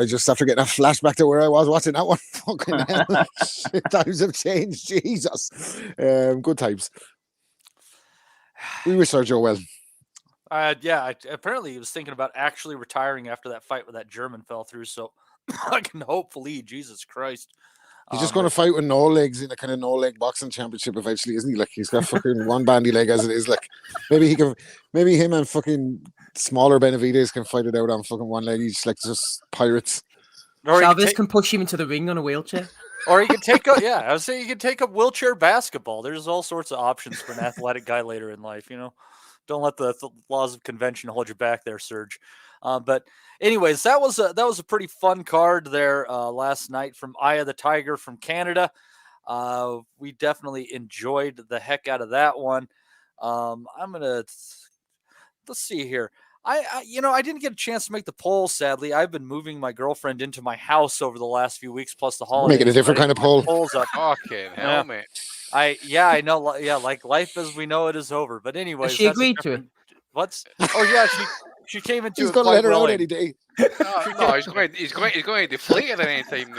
just after getting a flashback to where I was watching that one. Fucking hell. Times have changed, Jesus. Good times. We wish Sergio well. Apparently he was thinking about actually retiring after that fight with that German fell through. So I can hopefully, Jesus Christ. He's just going to fight with no legs in a kind of no leg boxing championship eventually, isn't he? Like, he's got fucking one bandy leg as it is. Like, maybe him and fucking smaller Benavides can fight it out on fucking one leg each, like just pirates. Or Chavez can push him into the ring on a wheelchair. Or he could take up, I was saying you could take up wheelchair basketball. There's all sorts of options for an athletic guy later in life, Don't let the laws of convention hold you back there, Serge. But anyways, that was a pretty fun card there last night from Eye of the Tiger from Canada. We definitely enjoyed the heck out of that one. Let's see here. I didn't get a chance to make the poll, sadly. I've been moving my girlfriend into my house over the last few weeks, plus the holidays. Making a different kind of poll. Polls up. Fucking hell, man. I know. Yeah, like life as we know it is over. But anyways, she agreed to it. She came into. He's going to let her out any day. No, he's going to deflate it at any time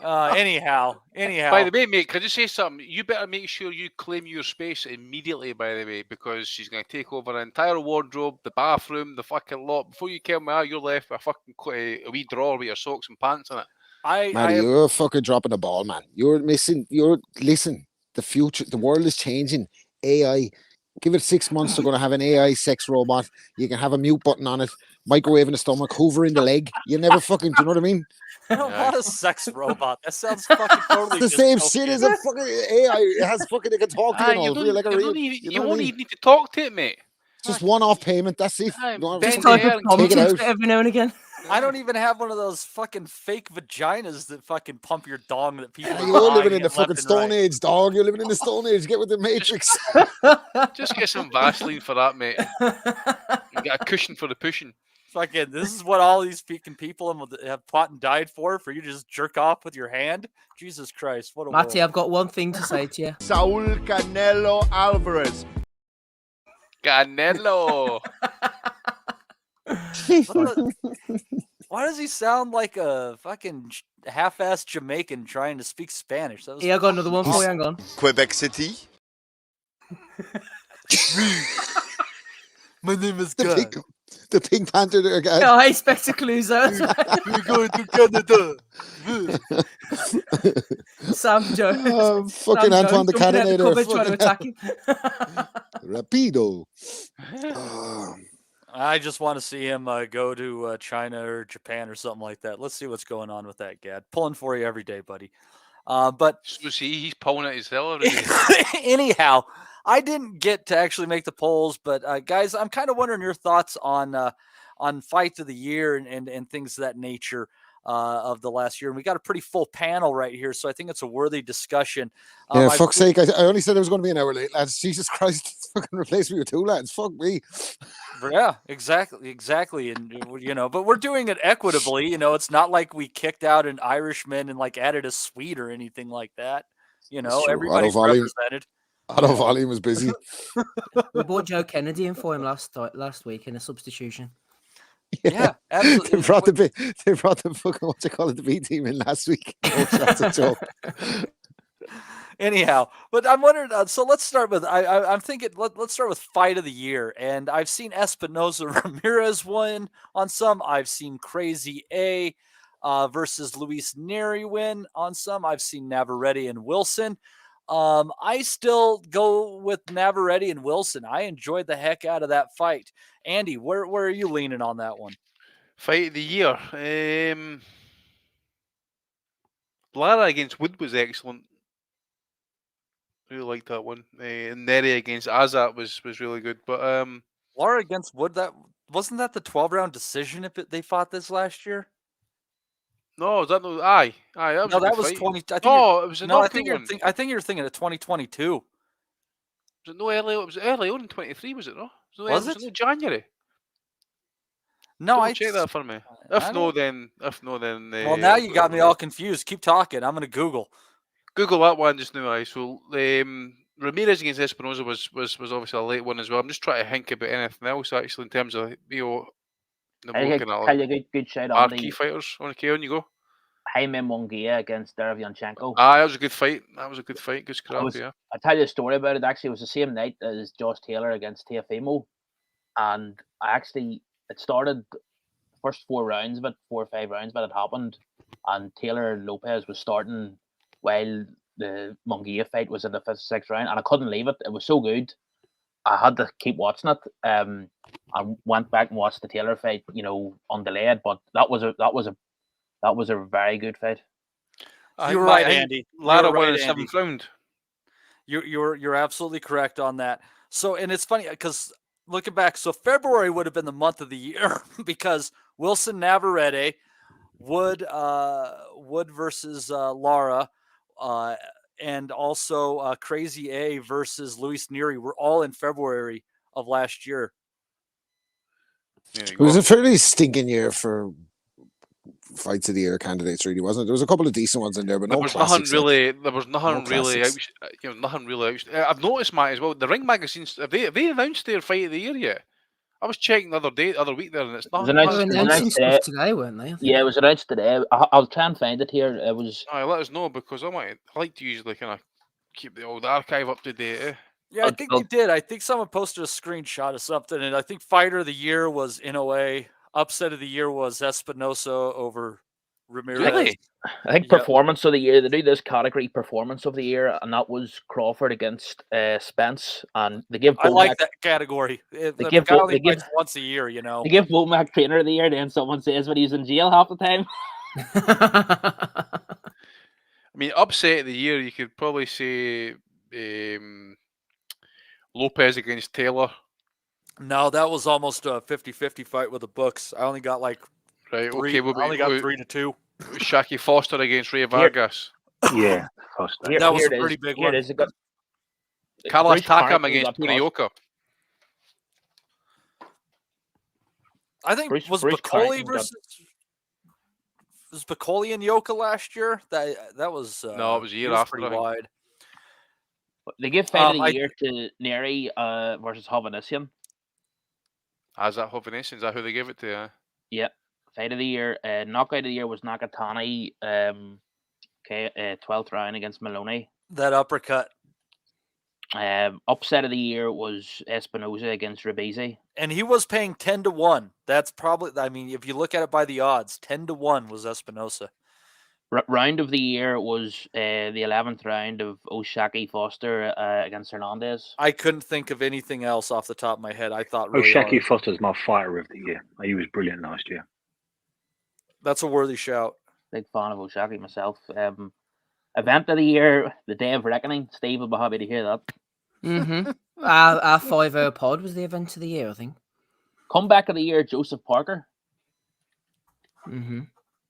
now. Anyhow. By the way, mate, can I just say something? You better make sure you claim your space immediately, by the way, because she's going to take over an entire wardrobe, the bathroom, the fucking lot. Before you kill me out, you're left with a wee drawer with your socks and pants in it. You're fucking dropping the ball, man. Listen, the future, the world is changing. AI, Give it 6 months. They're going to have an AI sex robot. You can have a mute button on it, microwave in the stomach, hoover in the leg. You never fucking, do you know what I mean? I don't want a sex robot. That sounds fucking totally It's the same dystopian. shit as a fucking AI. It has fucking, it can talk to you and all. Feel like a real, you won't even need to talk to it, mate. Just one-off payment. That's it. Just type up comments every now and again. I don't even have one of those fucking fake vaginas that fucking pump your dong that people. You're living in the fucking Stone Age, dog. You're living in the Stone Age. Get with the Matrix. Just get some Vaseline for that, mate. You get a cushion for the pushing. Fucking, this is what all these fucking people have fought and died for you to just jerk off with your hand? Jesus Christ, what a Matty, world. I've got one thing to say to you. Saul Canelo Alvarez. Canelo. Why does he sound like a fucking half-assed Jamaican trying to speak Spanish? That was I got another one for you. Hang on. Quebec City. My name is The God. Pink Panther guy. Oh, hey, Spectacluso. We're going to Canada. Sam Joe. Fucking Sam Antoine the Jones jumping out the Cannonador. cupboard trying to attack him. Rapido. I just want to see him go to China or Japan or something like that. Let's see what's going on with that, Gad. Pulling for you every day, buddy. But So see, he's pulling at his hell every day. anyhow, I didn't get to actually make the polls, but guys, I'm kind of wondering your thoughts on fight of the year and things of that nature of the last year. And we got a pretty full panel right here, so I think it's a worthy discussion. Yeah, fuck's sake. I only said it was going to be an hour late, lads. Jesus Christ. Fucking replace me with two lads. Fuck me. Yeah, exactly. And, but we're doing it equitably. It's not like we kicked out an Irishman and like added a Swede or anything like that. Everybody's represented. Otto Volume was busy. We brought Joe Kennedy in for him last week in a substitution. Yeah, absolutely. They brought the fucking, what you call it, the B team in last week. Oh, that's a joke. Anyhow, but I'm wondering. So let's start with. I'm thinking. Let's start with fight of the year, and I've seen Espinosa Ramirez win on some. I've seen Crazy A versus Luis Neri win on some. I've seen Navarrete and Wilson. I still go with Navarrete and Wilson. I enjoyed the heck out of that fight. Andy, where are you leaning on that one? Fight of the year. Lara against Wood was excellent. Really liked that one. And Neri against Azat was really good. But Lara against Wood, wasn't that the 12-round decision if they fought this last year? No, is that no? Aye. That was no, a that good was fight. 20. It was a no, I knockout think one. I think you're thinking of 2022. Was it no early? It was early on in 23, was it no? Was it? No January? No, I check that for me. If no, then. Well, now you got me all confused. Keep talking. I'm gonna Google that one just now. So Ramirez against Espinosa was obviously a late one as well. I'm just trying to think about anything else actually in terms of Good shout our on key the fighters. On you go. Jaime Munguia against Derevyanchenko. That was a good fight. Good scrap, yeah. I'll tell you a story about it. Actually, it was the same night as Josh Taylor against Teofimo. And it started first 4 or 5 rounds, but it happened. And Taylor Lopez was starting while the Munguia fight was in the 5th, 6th round. And I couldn't leave it. It was so good. I had to keep watching it. I went back and watched the Taylor fight, undelayed. But that was a very good fight. You're right, Andy. Lara won in the 7th round. You're absolutely correct on that. So, and it's funny because looking back, so February would have been the month of the year because Wilson Navarrete, Wood versus Lara, and also Crazy A versus Luis Neri were all in February of last year. It was a fairly stinking year for fights of the year candidates, really, wasn't it? There was a couple of decent ones in there, but there no was classics. nothing really out. I've noticed, Matt, as well. The Ring magazines have they announced their fight of the year yet? I was checking the other week there, and it's not. It was announced today, weren't they? Yeah, it was announced today. I'll try and find it here. It was. Let us know because I like to usually kind of keep the old archive up to date. Eh? Yeah, I think they did. I think someone posted a screenshot of something, and I think Fighter of the Year was in a way. Upset of the year was Espinosa over Ramirez. Really? I think Yep. performance of the year. They do this category performance of the year, and that was Crawford against Spence, and they give. I like Womack- that category. If They the give guy Wo- only they give- fights once a year, you know. They give Womack Trainer of the Year, then someone says when he's in jail half the time. I mean, upset of the year, you could probably say Lopez against Taylor. No, that was almost a 50-50 fight with the books. I only got like Right, three. okay. I only got 3-2. Shaki Foster against Ray Vargas. Yeah, Foster. That was Here a it pretty is. big Here one. it is. It got- Carlos Bruce Takam Parker against got Tony cost. Yoka. I think Bruce Bacoli Carrington got- versus was Bacoli and Yoka last year. That was No, it was a year he was after, pretty I think. wide. They give fight of the I- year to Neri versus Hovhannissian. As that Hovhannissian, is that who they give it to? Yeah, fight of the year. Knockout of the year was Nakatani. 12th round against Moloney. That uppercut. Upset of the year was Espinoza against Ribisi. And he was paying 10-1. That's probably, I mean, if you look at it by the odds, 10-1 was Espinosa. Round of the year was the 11th round of Oshaki Foster against Hernandez. I couldn't think of anything else off the top of my head. I thought really Oshaki hard. Foster's my fighter of the year. He was brilliant last year. That's a worthy shout. Big fan of Oshaki myself. Event of the year, the Day of Reckoning. Steve will be happy to hear that. Mm-hmm. Our 5-0 pod was the event of the year, I think. Comeback of the year, Joseph Parker. Mm-hmm.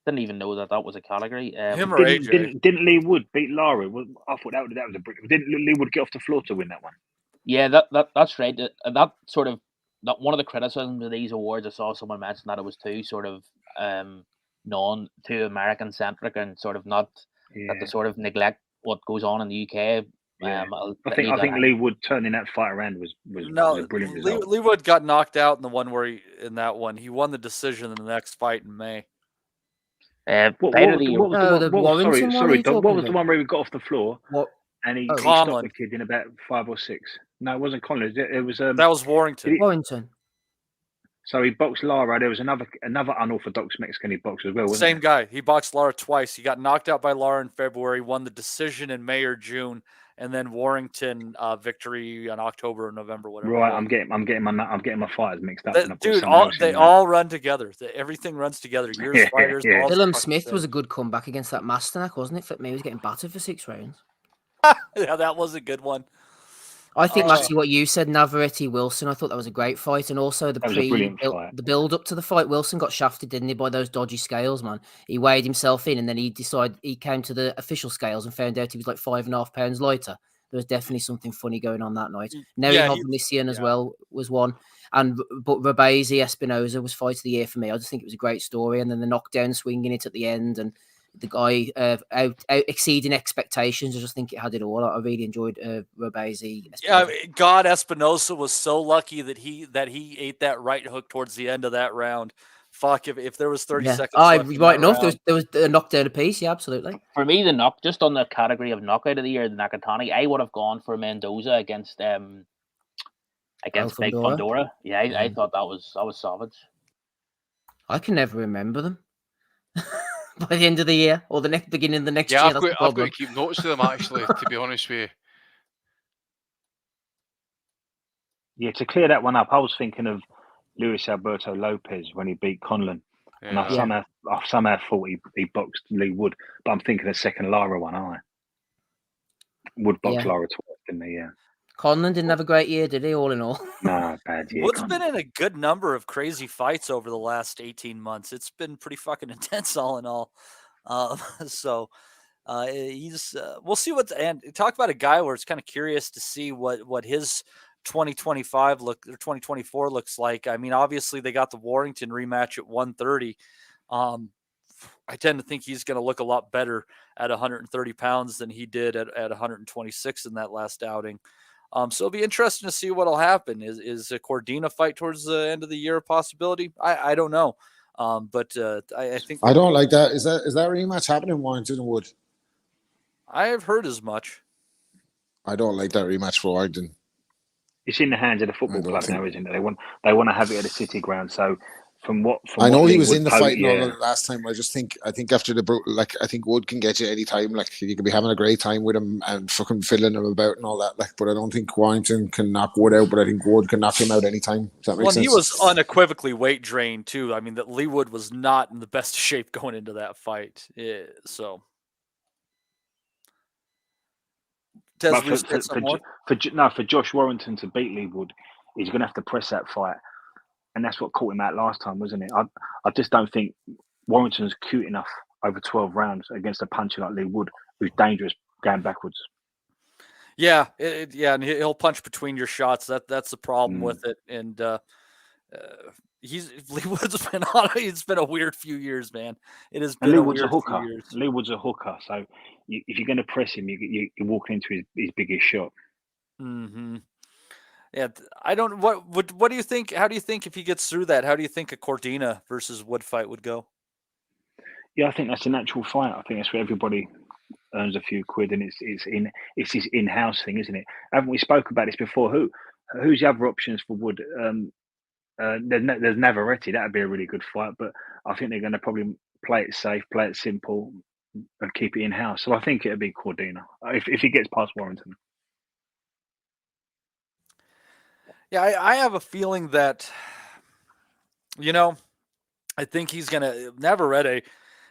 Didn't even know that was a category. Him or AJ? Didn't Lee Wood beat Lara? Well, I thought that was a brick. Didn't Lee Wood get off the floor to win that one? Yeah, that's right. That sort of one of the criticisms of these awards. I saw someone mention that it was too sort of too American centric and sort of not that they sort of neglect what goes on in the UK. Yeah. I think Lee Wood turning that fight around was a brilliant result. Lee Wood got knocked out in the one where he won the decision in the next fight in May. What was the one where he got off the floor and he stopped the kid in about 5 or 6? No, it wasn't Conlon. It was that was Warrington. Warrington. So he boxed Lara. There was another unorthodox Mexican he boxed as well. Wasn't Same guy. He boxed Lara twice. He got knocked out by Lara in February, won the decision in May or June, and then Warrington victory in October or November, whatever. Right, I'm getting my fighters mixed up. Dude, all run together. Everything runs together. Years fighters. Dylan Smith was a good comeback against that Masternak, wasn't it? For me, he was getting battered for 6 rounds. Yeah, that was a good one. I think, Matty, what you said, Navarrete Wilson, I thought that was a great fight. And also the build up to the fight, Wilson got shafted, didn't he, by those dodgy scales, man. He weighed himself in and then he came to the official scales and found out he was like 5.5 pounds lighter. There was definitely something funny going on that night. Neri Hovhannissian as well was one. But Rabesi Espinoza was fight of the year for me. I just think it was a great story. And then the knockdown swinging it at the end and the guy out exceeding expectations. I just think it had it all. I really enjoyed Rabesi. Yeah, God, Espinosa was so lucky that he ate that right hook towards the end of that round. Fuck, if there was 30 seconds left right enough. There was a knockdown apiece. Yeah, absolutely. For me, just on the category of knockout of the year, the Nakatani, I would have gone for Mendoza against Big Fundora. Yeah, I thought that was savage. I can never remember them. By the end of the year or the beginning of the next year. I've got to keep notes of them actually, to be honest with you. Yeah, to clear that one up, I was thinking of Luis Alberto Lopez when he beat Conlon. Yeah. And I somehow thought he boxed Lee Wood, but I'm thinking the second Lara one, aren't I? Wood boxed Lara twice, didn't he? Yeah. Conlon didn't have a great year, did he, all in all? No, bad year. Wood's been in a good number of crazy fights over the last 18 months. It's been pretty fucking intense all in all. He's we'll see and talk about a guy where it's kind of curious to see what his 2025 or 2024 looks like. I mean, obviously they got the Warrington rematch at 130. I tend to think he's going to look a lot better at 130 pounds than he did at 126 in that last outing. So it'll be interesting to see what'll happen. Is a Cordina fight towards the end of the year a possibility? I don't know. But I think I don't like that. Is that a rematch happening in Warrington and Wood? I have heard as much. I don't like that rematch for Warrington. It's in the hands of the football club now, isn't it? They want to have it at the City Ground. So I know he was Lee in the Wood fight and all yeah. that last time. I think after I think Wood can get you any time. Like you could be having a great time with him and fucking fiddling him about and all that. Like, but I don't think Warrington can knock Wood out. But I think Wood can knock him out anytime. Does that make sense? He was unequivocally weight drained too. I mean, that Lee Wood was not in the best shape going into that fight. So, But for Josh Warrington to beat Lee Wood, he's going to have to press that fight. And that's what caught him out last time, wasn't it? I just don't think Warrington's cute enough over 12 rounds against a puncher like Lee Wood, who's dangerous going backwards. Yeah, and he'll punch between your shots. That's the problem with it. And Lee Wood's been on. It's been a weird few years, man. It has been Lee a Wood's weird a hooker. few years. Lee Wood's a hooker. So if you're going to press him, you're walking into his biggest shot. Mm-hmm. Yeah, I don't. What do you think? How do you think if he gets through that? How do you think a Cordina versus Wood fight would go? Yeah, I think that's a natural fight. I think that's where everybody earns a few quid, and it's his in-house thing, isn't it? Haven't we spoke about this before? Who's the other options for Wood? There's Navarrete. That'd be a really good fight, but I think they're going to probably play it safe, play it simple, and keep it in-house. So I think it'd be Cordina if he gets past Warrington. Yeah, I have a feeling that, I think he's going to Navarrete.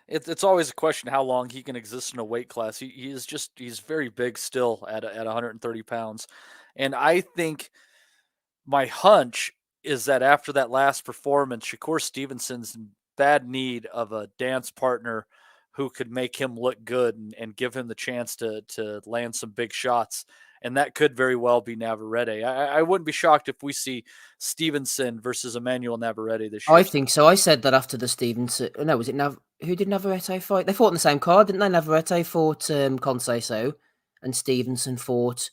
It's always a question how long he can exist in a weight class. He's very big still at 130 pounds. And I think my hunch is that after that last performance, Shakur Stevenson's in bad need of a dance partner who could make him look good and give him the chance to land some big shots. And that could very well be Navarrete. I wouldn't be shocked if we see Stevenson versus Emmanuel Navarrete this year. I think so. I said that after the Stevenson. No, was it who did Navarrete fight? They fought in the same card, didn't they? Navarrete fought Conceição, and Stevenson fought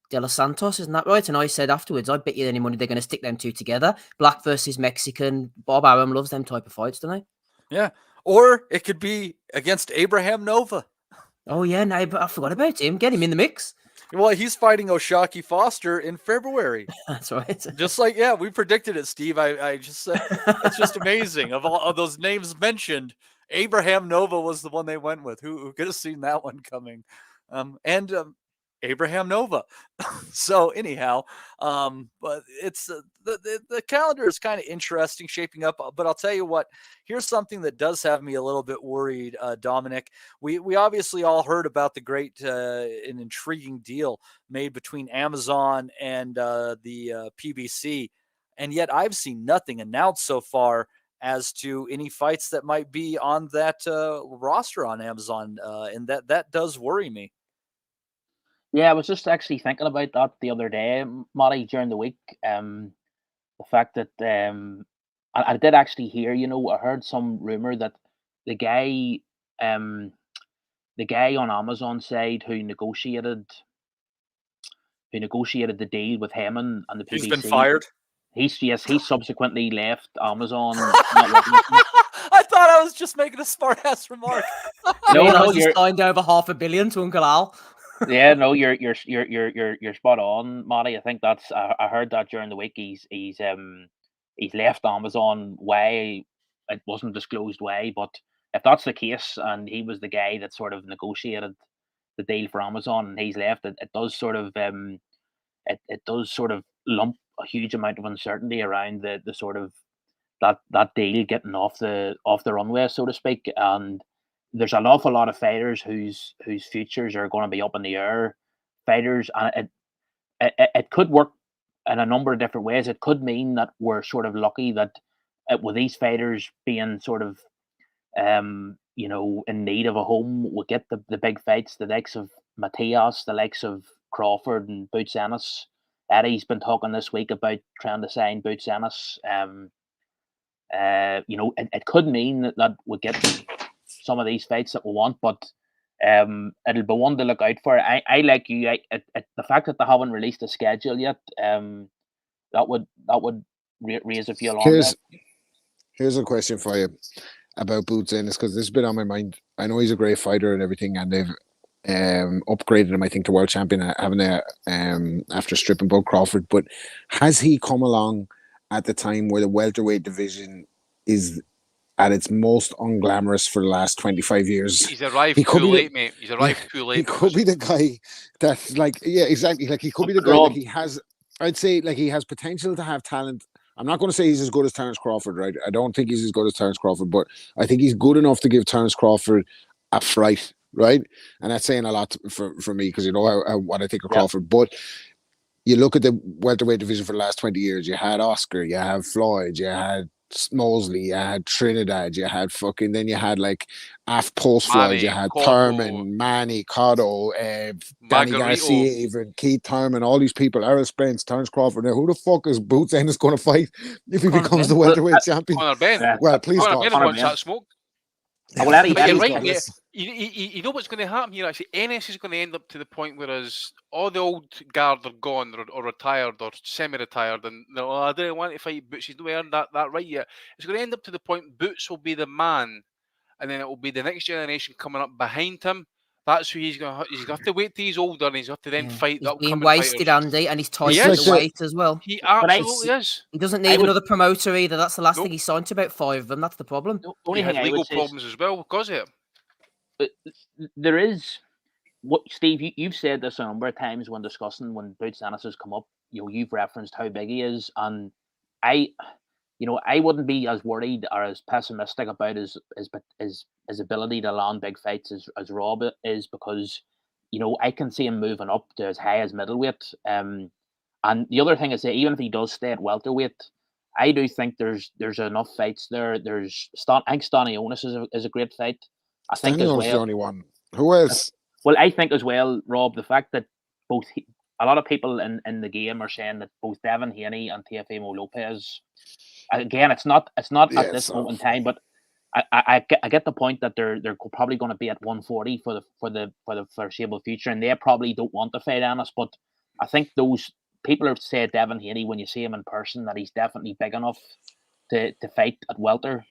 De Los Santos. Isn't that right? And I said afterwards, I bet you any money they're going to stick them two together. Black versus Mexican. Bob Arum loves them type of fights, don't they? Yeah. Or it could be against Abraham Nova. Oh yeah, no, but I forgot about him. Get him in the mix. Well, he's fighting Oshaki Foster in February. That's right. Just like, we predicted it, Steve. I just said it's just amazing. Of all of those names mentioned, Abraham Nova was the one they went with. Who could have seen that one coming? Abraham Nova. So anyhow, but it's the calendar is kind of interesting shaping up. But I'll tell you what, here's something that does have me a little bit worried, Dominic. We obviously all heard about the great and intriguing deal made between Amazon and the PBC, and yet I've seen nothing announced so far as to any fights that might be on that roster on Amazon, and that does worry me. Yeah, I was just actually thinking about that the other day, Matty, during the week. The fact that I did actually hear, I heard some rumor that the guy on Amazon side who negotiated the deal with Heyman and the PBC. He's been fired. He's subsequently left Amazon. I thought I was just making a smart ass remark. No, you signed over $500 million to Uncle Al. Yeah, no, you're spot on, Matty. I think that's I heard that during the week. He's left Amazon. Why? It wasn't disclosed why, but if that's the case, and he was the guy that sort of negotiated the deal for Amazon, and he's left, it does sort of it does sort of lump a huge amount of uncertainty around the sort of that deal getting off the runway, so to speak, and there's an awful lot of fighters whose futures are going to be up in the air. Fighters, and it could work in a number of different ways. It could mean that we're sort of lucky that with these fighters being sort of, in need of a home, we'll get the big fights, the likes of Matias, the likes of Crawford and Boots Ennis. Eddie's been talking this week about trying to sign Boots Ennis. It could mean that we'll get some of these fights that we want, but it'll be one to look out for. I like you. The fact that they haven't released a schedule yet, that would raise a few alarms. Here's a question for you about Boots Ennis, because this has been on my mind. I know he's a great fighter and everything, and they've upgraded him, I think, to world champion, after stripping Bud Crawford. But has he come along at the time where the welterweight division is at its most unglamorous for the last 25 years. He's arrived too late, mate. He's arrived too late. He could be the guy that's like, yeah, exactly. Like he could be the guy. Like he has, I'd say, like he has potential to have talent. I'm not going to say he's as good as Terence Crawford, right? I don't think he's as good as Terence Crawford, but I think he's good enough to give Terence Crawford a fright, right? And that's saying a lot for me because you know what I think of Crawford. But you look at the welterweight division for the last 20 years. You had Oscar, you had Floyd, you had Mosley, you had Trinidad, you had then you had like post Floyd, you had Thurman, Manny, Cotto, Danny Garcia, even Keith Thurman, all these people, Errol Spence, Terence Crawford. Now, who the fuck is Boots Ennis going to fight if he becomes the welterweight champion? Well, please God. Smoke. Well, Eddie, you're right. You know what's going to happen here? Actually, Ennis is going to end up to the point whereas all the old guard are gone or retired or semi-retired, and I don't want to fight Boots. He's not earned that right yet. It's going to end up to the point Boots will be the man, and then it will be the next generation coming up behind him. That's who he's going to have to wait till he's older, and he's got to then fight the upcoming wasted, fighters. Andy, and he's tight at the weight as well. He absolutely is. He doesn't need another promoter either. That's the last thing he signed to about 5 of them. That's the problem. He had legal problems as well because of it. But there is what Steve, you've said this a number of times when discussing when Boots Ennis has come up. You know, you've referenced how big he is, and I wouldn't be as worried or as pessimistic about his ability to land big fights as Rob is, because I can see him moving up to as high as middleweight. And the other thing is that even if he does stay at welterweight, I do think there's enough fights there. I think Stanionis is a great fight. I think as well. The only one. Who else? Well, I think as well, Rob, the fact that a lot of people in the game are saying that both Devin Haney and Teofimo Lopez. Again, it's not at this moment in time, but I get the point that they're probably going to be at 140 for the foreseeable future, and they probably don't want to fight Ennis. But I think those people have said Devin Haney when you see him in person that he's definitely big enough to fight at welter.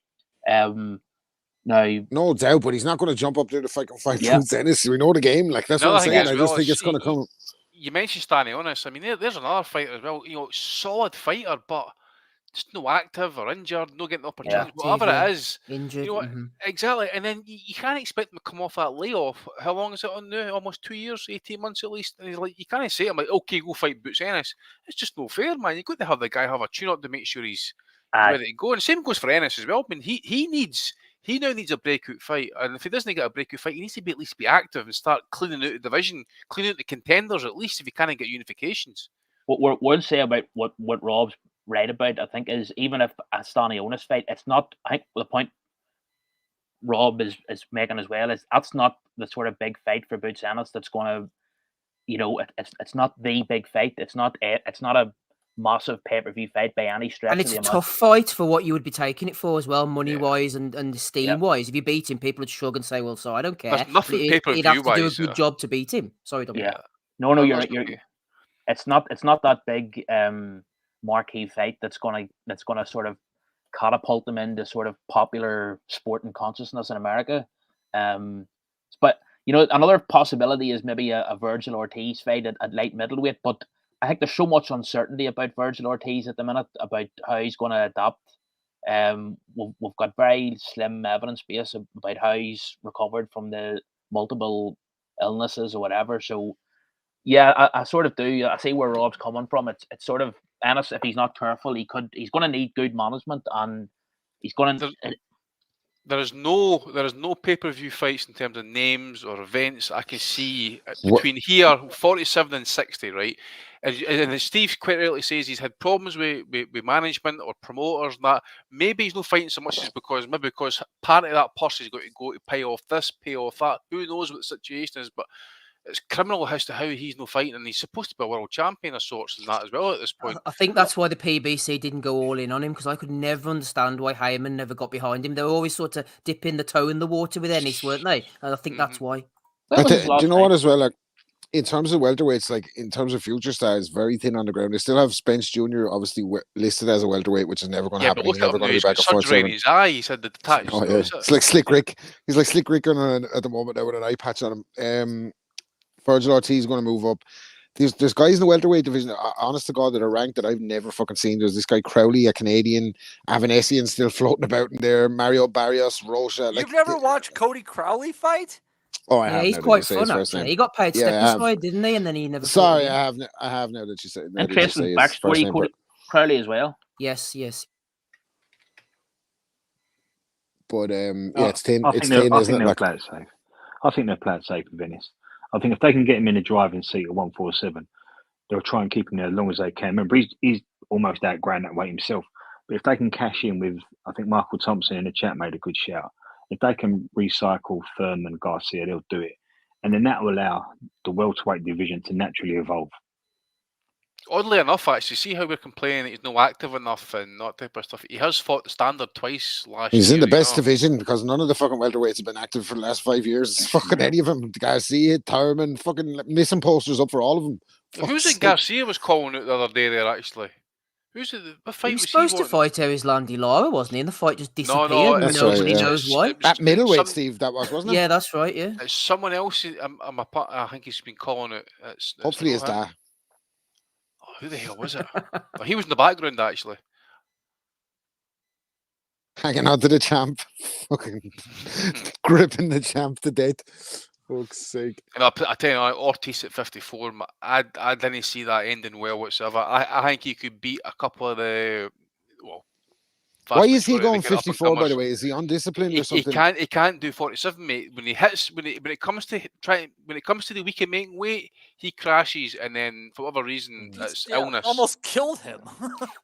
No doubt, but he's not going to jump up there to fight Boots Ennis. We know the game. Like that's what I'm saying. I just think it's going to come. You mentioned Stanionis. I mean, there's another fighter as well. Solid fighter, but just no active or injured, no getting opportunities, whatever it is. Injured. Exactly. And then you can't expect him to come off that layoff. How long is it on now? Almost 2 years, 18 months at least. And he's like, you can't say I'm like, okay, go fight Boots Ennis. It's just no fair, man. You've got to have the guy have a tune up to make sure he's ready to go. And the same goes for Ennis as well. I mean, he now needs a breakout fight, and if he doesn't get a breakout fight, he needs to at least be active and start cleaning out the division, cleaning out the contenders at least if he can't get unifications. What we'll say about what Rob's right about, I think, is even if a Stanionis fight, it's not. I think the point Rob is making as well is that's not the sort of big fight for Boots Ennis that's going to, it's not the big fight. It's not a massive pay-per-view fight by any stretch. And it's a tough fight for what you would be taking it for as well, money-wise and steam-wise. If you beat him, people would shrug and say, well, so I don't care. There's nothing pay-per-view-wise. He'd have to do a good job to beat him. Sorry, Dominic. Yeah. No, you're it's not that big marquee fight that's gonna sort of catapult them into sort of popular sporting consciousness in America. But another possibility is maybe a Virgil Ortiz fight at light middleweight, but I think there's so much uncertainty about Virgil Ortiz at the minute about how he's going to adapt. We've got very slim evidence base about how he's recovered from the multiple illnesses or whatever. So, yeah, I sort of do. I see where Rob's coming from. It's sort of Ennis. If he's not careful, he's going to need good management, and he's going to. There is no pay-per-view fights in terms of names or events I can see between here 47 and 60, right? And Steve quite rightly says he's had problems with management or promoters and that. Maybe he's not fighting so much as because part of that purse has got to go to pay off this, pay off that. Who knows what the situation is, but it's criminal as to how he's not fighting, and he's supposed to be a world champion of sorts and that as well at this point. I think that's why the PBC didn't go all in on him, because I could never understand why Heyman never got behind him. They were always sort of dipping the toe in the water with Ennis, weren't they? And I think that's why. Do you know what as well? Like in terms of welterweights, like in terms of future stars, very thin on the ground. They still have Spence Jr. obviously listed as a welterweight, which is never going to happen. He's never going to be back at 47. His eye, he said the detached. Oh, yeah. It's like Slick Rick. He's like Slick Rick at the moment now with an eye patch on him. Virgil Ortiz is going to move up. There's guys in the welterweight division, honest to God, that are ranked that I've never fucking seen. There's this guy Crowley, a Canadian, Avanesian still floating about in there, Mario Barrios, Rocha. You've never watched Cody Crowley fight? Oh, I Yeah, have. he's now quite that you say fun his first actually. name. He got paid Yeah, I have. Steppen's didn't he? And then he never. Sorry, I have now that you say. Interesting backstory, Cody Crowley as well. Yes. But yeah, it's 10, I it's think 10, they'll isn't it? play Like, it safe. I think they'll play it safe with Ennis. I think if they can get him in the driving seat at 147, they'll try and keep him there as long as they can. Remember, he's almost outgrown that weight himself. But if they can cash in with, I think Michael Thompson in the chat made a good shout. If they can recycle Thurman, Garcia, they'll do it. And then that will allow the welterweight division to naturally evolve. Oddly enough, actually, see how we're complaining that he's not active enough and that type of stuff. He has fought the standard twice last year. he's in the best division because none of the fucking welterweights have been active for the last 5 years. Fucking any of them. Garcia, Thurman, fucking missing posters up for all of them. Who's it Garcia was calling out the other day there, actually? Who's it? What fight He was was supposed he to fight Erislandy Lara, wasn't he? And the fight just disappeared. No, and that's nobody right, yeah. knows why. That middleweight, Steve, that wasn't it? Yeah, that's right. Yeah. It's someone else. I think he's been calling it. Hopefully it's that. Oh, who the hell was it? Oh, he was in the background, actually. Hanging on to the champ. Fucking gripping the champ to death. Fuck's sake. And I tell you, Ortiz at 54, I didn't see that ending well whatsoever. I think he could beat a couple of the Why is he going 54? By the way, is he undisciplined or something? He can't do 47, mate. When it comes to the week of making weight, he crashes, and then for whatever reason, it's illness. Almost killed him.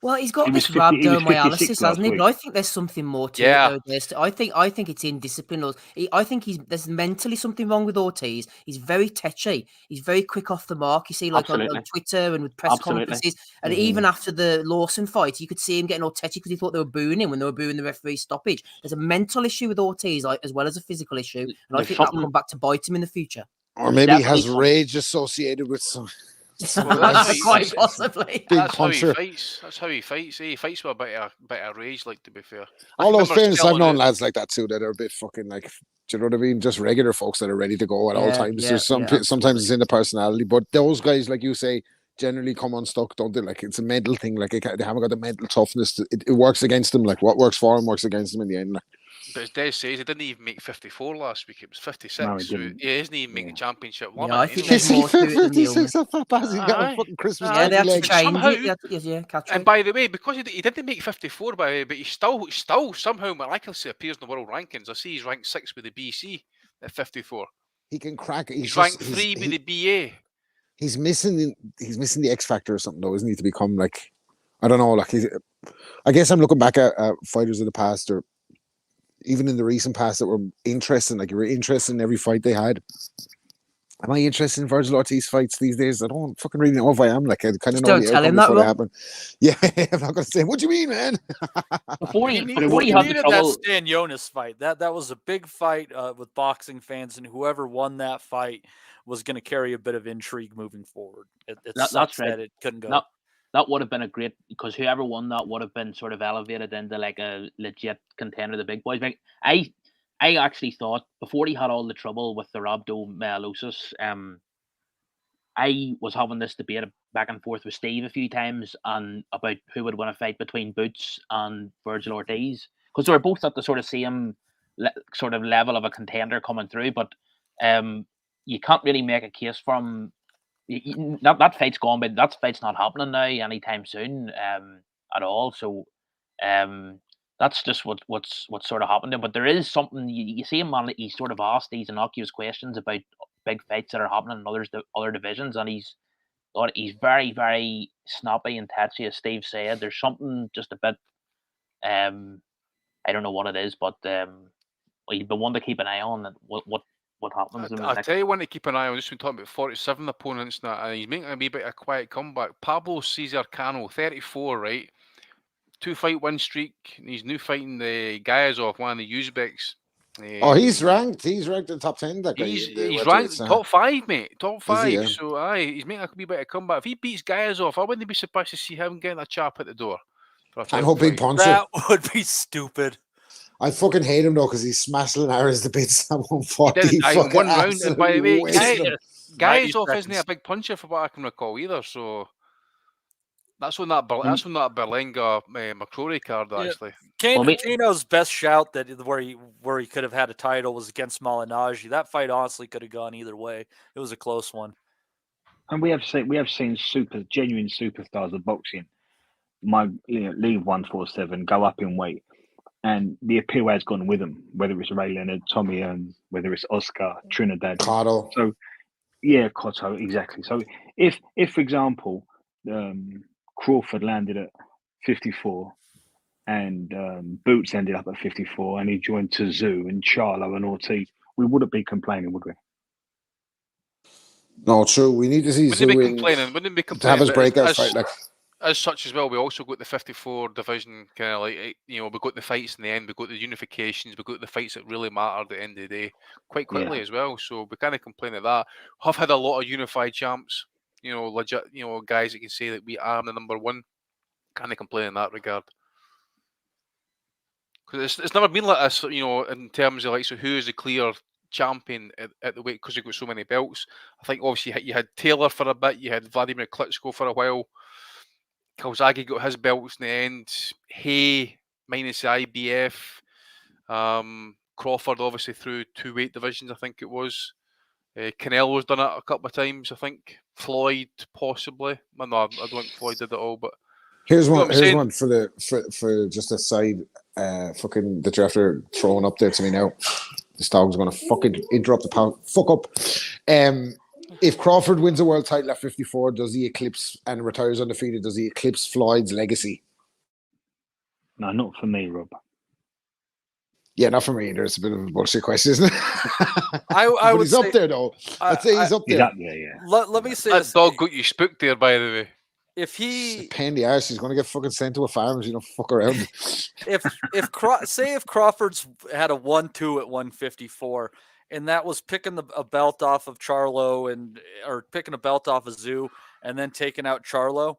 Well, he's got this rhabdomyolysis, hasn't he? But I think there's something more to it. Though. I think it's indiscipline. I think there's mentally something wrong with Ortiz. He's very tetchy. He's very quick off the mark. You see, like on Twitter and with press conferences, and even after the Lawson fight, you could see him getting all tetchy because he thought they were booing him when they were booing the referee's stoppage. There's a mental issue with Ortiz, as well as a physical issue, and I think that will come back to bite him in the future. Or maybe he has rage associated with some. Quite possibly. That's how he fights. He fights with a bit of rage, like, to be fair. All those fairness, I've known lads like that too that are a bit fucking like, do you know what I mean? Just regular folks that are ready to go at all times. There's sometimes it's in the personality, but those guys, like you say, generally come unstuck, don't they? Like, it's a mental thing. Like, they haven't got the mental toughness. It works against them. Like, what works for him works against them in the end. Like. But as Des says, he didn't even make 54 last week. It was 56. No, so he isn't even making championship limit. Yeah, I think there's more to it than the 56 off that pass. He's got a fucking Christmas they have to change it. And by the way, because he didn't make 54, by the way, but he still somehow miraculously appears in the world rankings. I see he's ranked 6 with the BC at 54. He can crack it. He's ranked 3 with the BA. He's missing the X factor or something, though, isn't he? To become like, I don't know. Like, I guess I'm looking back at fighters of the past, or even in the recent past, that were interesting. Like, you were interested in every fight they had. Am I interested in Virgil Ortiz fights these days? I don't fucking really know if I am. Like, I kind of know the outcome before they happen. Yeah, I'm not going to say, what do you mean, man? Before he had that Stan Jonas fight, that was a big fight with boxing fans, and whoever won that fight was going to carry a bit of intrigue moving forward. That's right. That it couldn't go. That would have been a great, because whoever won that would have been sort of elevated into like a legit contender, the big boys. Like, I actually thought before he had all the trouble with the rhabdomyolysis, I was having this debate back and forth with Steve a few times and about who would win a fight between Boots and Virgil Ortiz, because they were both at the sort of same sort of level of a contender coming through, but you can't really make a case from that fight's gone, but that fight's not happening now anytime soon at all. So that's just what's sort of happened. But there is something you see him, man. He's sort of asked these innocuous questions about big fights that are happening in other divisions, and he's very, very snappy and touchy, as Steve said. There's something just a bit I don't know what it is, but he'd be one to keep an eye on. What happens? I'll tell you one to keep an eye on. Just been talking about 47 opponents now, and he's making a wee bit of a quiet comeback. Pablo Cesar Cano, 34, right? 2-fight win streak. He's new fighting the Gayazov, one of the Uzbeks. He's ranked. He's ranked in the top 10. That guy. He's ranked top 5, mate. Top 5. He, yeah? So he's making a wee bit of comeback. If he beats Gayazov, I wouldn't be surprised to see him getting a chap at the door. And hope big punch. That would be stupid. I fucking hate him though because he's smashing Ares the bits at 140. He didn't die in one round. And by the way, Guys Guys isn't a big puncher for what I can recall either. So that's on that Berlinga McCrory card actually. Kano's best shout where he could have had a title was against Moloney. That fight honestly could have gone either way. It was a close one. And we have seen genuine superstars of boxing leave 147, go up in weight, and the appeal has gone with them. Whether it's Ray Leonard, Tommy Earns, whether it's Oscar, Trinidad, Cotto. So yeah, Cotto, exactly. So if for example, Crawford landed at 54, and Boots ended up at 54, and he joined Tszyu and Charlo and Ortiz, we wouldn't be complaining, would we? No, true. We need to see Wouldn't be complaining to have his breakout fight. As such as well, we also got the 54 division kind of like, we got the fights in the end, we got the unifications, we got the fights that really mattered at the end of the day quite quickly as well. So we kind of complain at that. Have had a lot of unified champs, legit, guys that can say that we are the number one. Kind of complain in that regard. Because it's never been like this, in terms of like, so who is the clear champion at the weight, because you've got so many belts. I think obviously you had Taylor for a bit, you had Vladimir Klitschko for a while. Calzaghe got his belts in the end. Hay minus the IBF. Crawford obviously through 2 weight divisions, I think it was. Canelo's done it a couple of times, I think. Floyd possibly. No, I don't think Floyd did it all, but here's one. Here's one for just a side. Fucking that you're after throwing up there to me now. This dog's gonna fucking interrupt the pound. Fuck up. If Crawford wins a world title at 54, does he eclipse and retires undefeated? Does he eclipse Floyd's legacy? No, not for me, Rob. Yeah, not for me either. It's a bit of a bullshit question, isn't it? I would he's up there though. I'd say he's up there. He's up there, yeah. Let me say that this. dog got you spooked there, by the way. If he It's a pain in the arse, he's going to get fucking sent to a farm. You don't fuck around. if Crawford's had a 1-2 at 154, and that was picking a belt off of Charlo or picking a belt off of Tszyu and then taking out Charlo,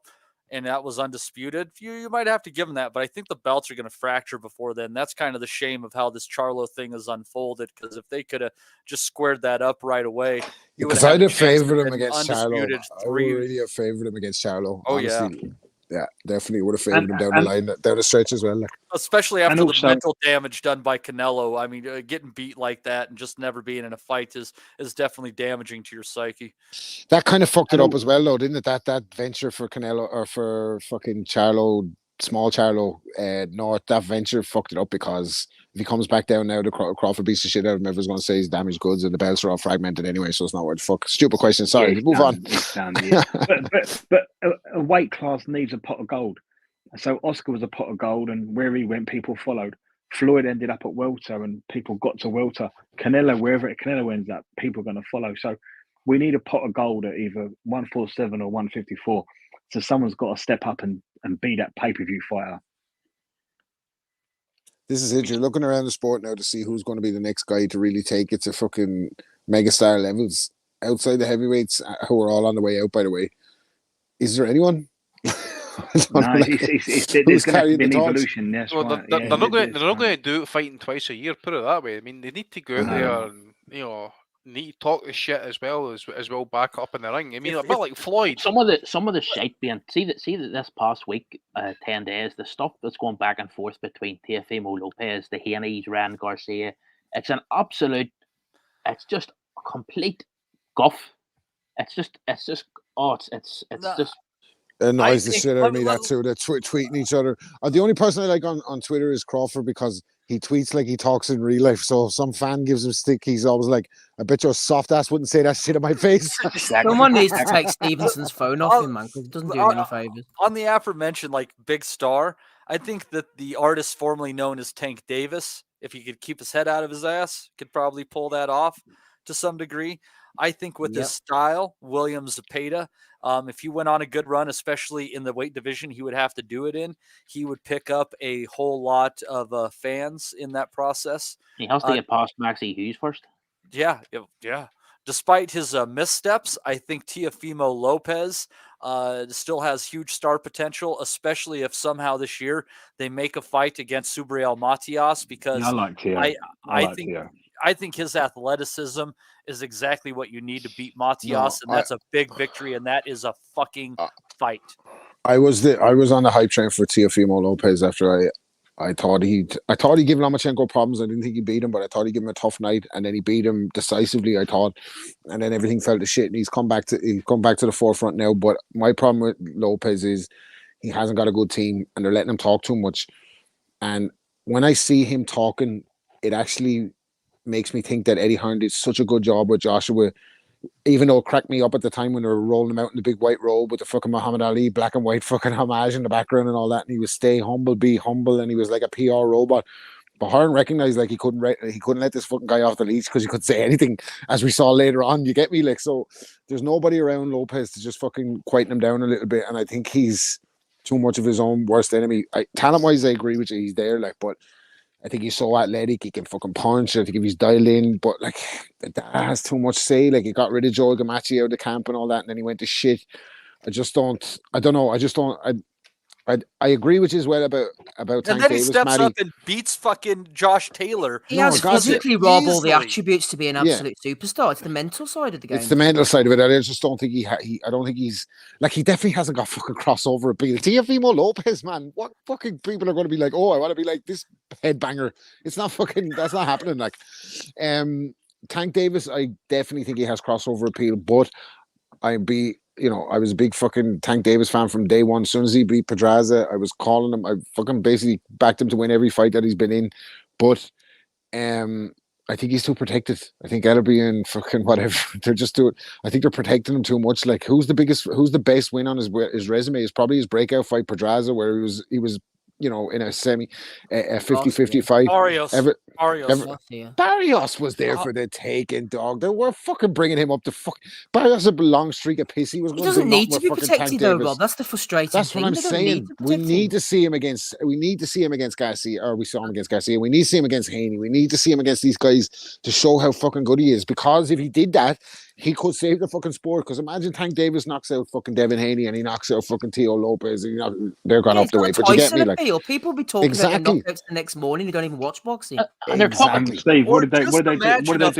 and that was undisputed, you might have to give him that. But I think the belts are going to fracture before then. That's kind of the shame of how this Charlo thing has unfolded, because if they could have just squared that up right away, because I'd have favored him against Charlo. I would really have favored him against Charlo. Oh, honestly. Yeah, definitely would have favored him down the line, down the stretch as well. Especially after the mental damage done by Canelo. I mean, getting beat like that and just never being in a fight is definitely damaging to your psyche. That kind of fucked it up as well, though, didn't it? That venture for Canelo or for fucking Charlo, small Charlo, North, that venture fucked it up, because if he comes back down now, the Crawford beats the shit out of him. Everyone's going to say he's damaged goods, and the belts are all fragmented anyway, so it's not worth fuck. Stupid question. Sorry, move on. Yeah. but a weight class needs a pot of gold. So Oscar was a pot of gold, and where he went, people followed. Floyd ended up at welter, and people got to welter. Canelo, wherever Canelo ends up, people are going to follow. So we need a pot of gold at either 147 or 154. So someone's got to step up and be that pay-per-view fighter. This is it. You're looking around the sport now to see who's going to be the next guy to really take it to fucking megastar levels outside the heavyweights, who are all on the way out, by the way. Is there anyone? There's going to have to be an evolution. That's well, right. They're not going to do it fighting twice a year, put it that way. I mean, they need to go out there and, need to talk the shit as well back up in the ring. I mean, a bit like Floyd. Some of the shite being see that this past week, 10 days, the stuff that's going back and forth between Teofimo Lopez, the Haney's, Rand Garcia, it's an absolute, it's just a complete guff. It's just just annoys the shit out of me, that too. They're tweeting each other. The only person I like on Twitter is Crawford, because he tweets like he talks in real life. So if some fan gives him stick, he's always like, I bet your soft ass wouldn't say that shit in my face. Someone needs to take Stevenson's phone off him, man, because it doesn't do him any favors. On the aforementioned, like, big star, I think that the artist formerly known as Tank Davis, if he could keep his head out of his ass, could probably pull that off to some degree. I think with his style, William Zepeda, if he went on a good run, especially in the weight division he would have to do it in, he would pick up a whole lot of fans in that process. He has to get past Maxie Hughes first. Yeah. despite his missteps, I think Teofimo Lopez still has huge star potential, especially if somehow this year they make a fight against Subriel Matias, because Yeah, I like Teo. I think his athleticism is exactly what you need to beat Matias, and that's a big victory, and that is a fucking fight. I was on the hype train for Teofimo Lopez after I thought he'd give Lomachenko problems. I didn't think he beat him, but I thought he'd give him a tough night, and then he beat him decisively, I thought, and then everything fell to shit, and he's come back to the forefront now. But my problem with Lopez is he hasn't got a good team, and they're letting him talk too much. And when I see him talking, it actually makes me think that Eddie Hearn did such a good job with Joshua, even though it cracked me up at the time when they were rolling him out in the big white robe with the fucking Muhammad Ali black and white fucking homage in the background and all that, and he was stay humble, be humble, and he was like a PR robot. But Hearn recognized like he couldn't let this fucking guy off the leash because he couldn't say anything, as we saw later on. You get me? Like, so there's nobody around Lopez to just fucking quieten him down a little bit, and I think he's too much of his own worst enemy. Talent wise, I agree with you, he's there, like, but I think he's so athletic, he can fucking punch. I think if he's dialed in, but like that has too much to say. Like, he got rid of Joel Gamachi out of the camp and all that, and then he went to shit. I agree with you as well about And Tank then Davis, he steps Matty. up and beats fucking Josh Taylor. He has physically robbed all the Easily. attributes to be an absolute superstar. It's the mental side of the game. It's the mental side of it. I just don't think I don't think he's like, he definitely hasn't got fucking crossover appeal. Teofimo Lopez, man, what fucking people are going to be like? Oh, I want to be like this headbanger. It's not fucking. That's not happening. Like, Tank Davis, I definitely think he has crossover appeal, but I was a big fucking Tank Davis fan from day one. As soon as he beat Pedraza, I was calling him. I fucking basically backed him to win every fight that he's been in. But I think he's too protected. I think Ellerby and fucking whatever, they're just doing. I think they're protecting him too much. Like, who's the best win on his resume is probably his breakout fight Pedraza, where he was in a 50-50 fight. Barrios was there for the taking, dog. They were fucking bringing him up to fuck. Barrios had a long streak of piss. He doesn't need to be protected though, Rob. That's the frustrating thing. That's what I'm saying. We need to see him against Garcia, or we saw him against Garcia. We need to see him against Haney. We need to see him against these guys to show how fucking good he is. Because if he did that, he could save the fucking sport. Because imagine Tank Davis knocks out fucking Devin Haney and he knocks out fucking Teo Lopez. And, they're gone off the way. But you get me, like, people be talking about knockouts the next morning. They don't even watch boxing. And they're talking. Steve, what did they do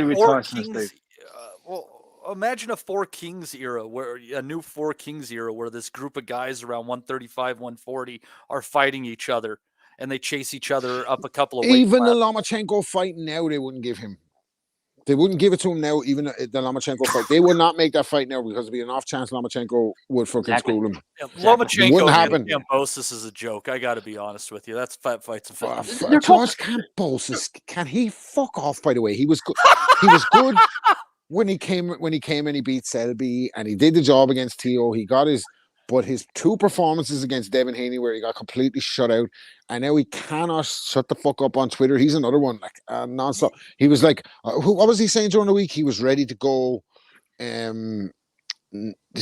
with Tyson, Steve? Imagine a Four Kings era, a new Four Kings era, where this group of guys around 135, 140 are fighting each other, and they chase each other up a couple of weight even classes. The Lomachenko fight now, they wouldn't give him. They wouldn't give it to him now, even the Lomachenko fight. They would not make that fight now because it'd be an off chance Lomachenko would fucking school him. Yeah, Lomachenko wouldn't happen. Kambosos is a joke. I got to be honest with you. That's fight's a fight. George Kambosos, can he fuck off? By the way, he was good. He was good when he came and he beat Selby and he did the job against Teo. He got but his two performances against Devin Haney where he got completely shut out, and now he cannot shut the fuck up on Twitter. He's another one, like nonstop. He was like, what was he saying during the week? He was ready to go. He's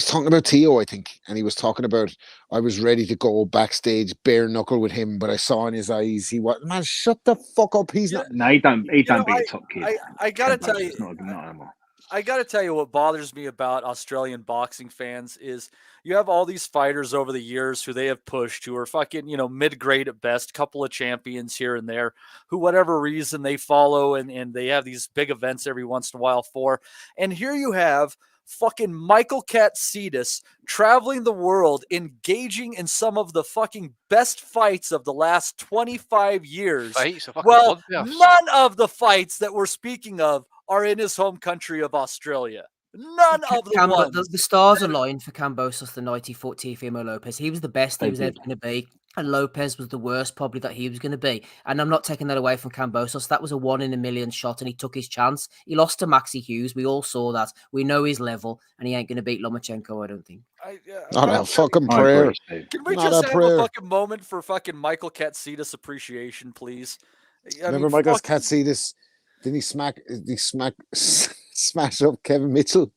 talking about Teo, I think, and he was talking about, I was ready to go backstage bare knuckle with him, but I saw in his eyes he was, man, shut the fuck up. He's not. No, he don't be a top kid. I gotta tell you, not anymore. I got to tell you what bothers me about Australian boxing fans is you have all these fighters over the years who they have pushed, who are fucking, mid-grade at best, couple of champions here and there, who whatever reason they follow and they have these big events every once in a while for. And here you have fucking Michael Katsidis traveling the world, engaging in some of the fucking best fights of the last 25 years. Well, none of the fights that we're speaking of are in his home country of Australia. None of the ones. The stars aligned for Kambosos the night he fought Teofimo Lopez. He was the best he was ever going to be, and Lopez was the worst probably that he was going to be. And I'm not taking that away from Kambosos. That was a 1 in a million shot, and he took his chance. He lost to Maxi Hughes. We all saw that. We know his level, and he ain't going to beat Lomachenko, I don't think. Not a fucking prayer. Can we just have a fucking moment for fucking Michael Katsidis appreciation, please? Remember Michael Katsidis? Didn't he smash up Kevin Mitchell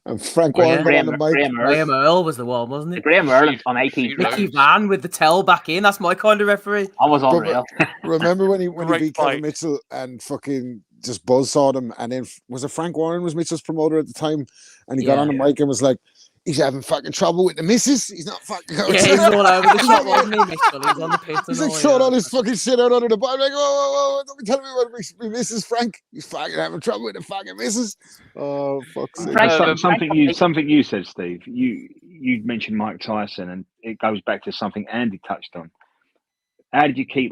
and Frank Warren on the mic? Graham Earl was the one, wasn't it? Graham Earl on 18. Mickey Van with the towel back in. That's my kind of referee. I was unreal. Remember when he beat Kevin Mitchell and fucking just buzzsawed him. And then was it Frank Warren was Mitchell's promoter at the time, and he got Yeah. on the mic and was like, "He's having fucking trouble with the missus. He's not fucking." Yeah, he was all over the shop, wasn't he, Mitchell? He was on the pit. He's like throwing all this fucking shit out under the bar. I'm like, whoa, don't be telling me about my missus, Frank. He's fucking having trouble with the fucking missus. Oh, fuck's sake. Something you said, Steve. You mentioned Mike Tyson, and it goes back to something Andy touched on. How did you keep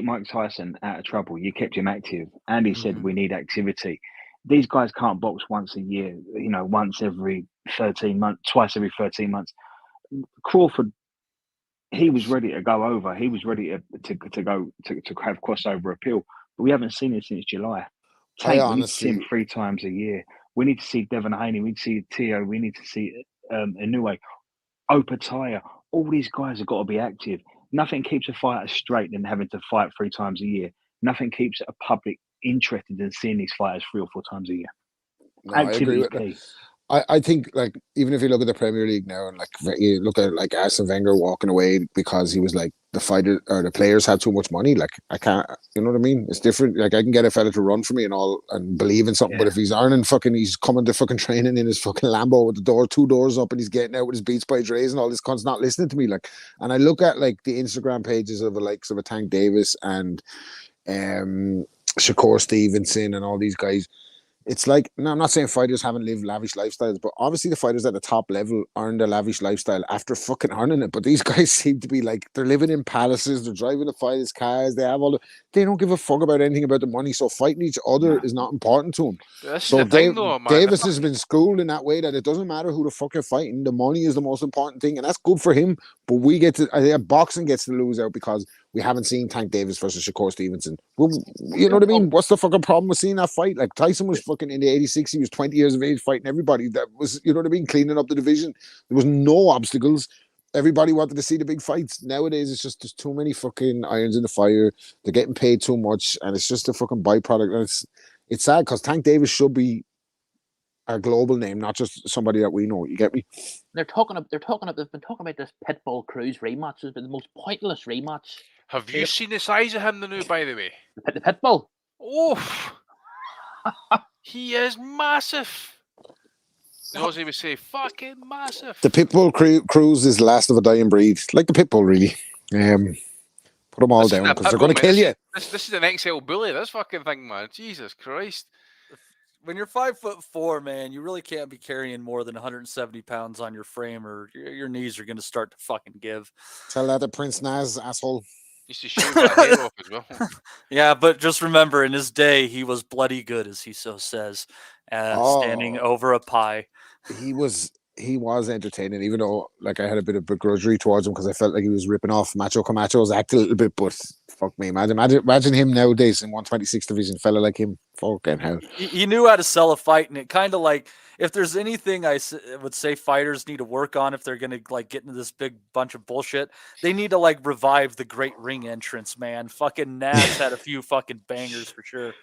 Mike Tyson out of trouble? You kept him active. Andy said we need activity. These guys can't box once a year, once every 13 months, twice every 13 months. Crawford, he was ready to go over. He was ready to have crossover appeal, but we haven't seen it since July. We need to see him 3 times a year. We need to see Devin Haney. We need to see Teo. We need to see Inoue, Opataya. All these guys have got to be active. Nothing keeps a fighter straight than having to fight 3 times a year. Nothing keeps a public interested in seeing these fighters 3 or 4 times a year. No, I agree with that. I think, like, even if you look at the Premier League now, and like you look at like Arsene Wenger walking away because he was like the players had too much money. Like, I can't, you know what I mean? It's different. Like, I can get a fella to run for me and all and believe in something, but if he's earning he's coming to fucking training in his fucking Lambo with the 2 doors up, and he's getting out with his Beats by Dre's and all this cunt's not listening to me. Like, and I look at like the Instagram pages of the likes of a Tank Davis and Shakur Stevenson and all these guys. It's like, no, I'm not saying fighters haven't lived lavish lifestyles, but obviously the fighters at the top level earned a lavish lifestyle after fucking earning it. But these guys seem to be like, they're living in palaces, they're driving the fighters' cars, they don't give a fuck about anything about the money. So fighting each other is not important to them. So Davis has been schooled in that way that it doesn't matter who the fuck you're fighting, the money is the most important thing, and that's good for him. But boxing gets to lose out because we haven't seen Tank Davis versus Shakur Stevenson. Well, you know what I mean? What's the fucking problem with seeing that fight? Like, Tyson was fucking in the 86. He was 20 years of age fighting everybody. That was, you know what I mean? Cleaning up the division. There was no obstacles. Everybody wanted to see the big fights. Nowadays, it's just there's too many fucking irons in the fire. They're getting paid too much, and it's just a fucking byproduct. And it's sad because Tank Davis should be a global name, not just somebody that we know. You get me? They've been talking about this Pitbull Cruz rematch. It's been the most pointless rematch. Have you seen the size of him, the new, by the way? The Pitbull? Oh, he is massive. As he would say, fucking massive. The Pitbull Cruz is last of a dying breed, like the Pitbull, really. Put them all down because they're going to kill you. This is an XL bully. This fucking thing, man. Jesus Christ. When you're 5'4", man, you really can't be carrying more than 170 pounds on your frame, or your knees are going to start to fucking give. Tell that to Prince Naz, asshole. Used to shave my hair off as well. Yeah, but just remember, in his day, he was bloody good, as he so says, standing over a pie. He was entertaining, even though like I had a bit of begrudgery towards him because I felt like he was ripping off Macho Camacho's act a little bit. But fuck me, imagine him nowadays in 126 division, fella like him. Fucking hell. He knew how to sell a fight, and it kind of like, if there's anything I would say fighters need to work on if they're going to like get into this big bunch of bullshit, they need to like revive the great ring entrance, man. Fucking Nash had a few fucking bangers for sure.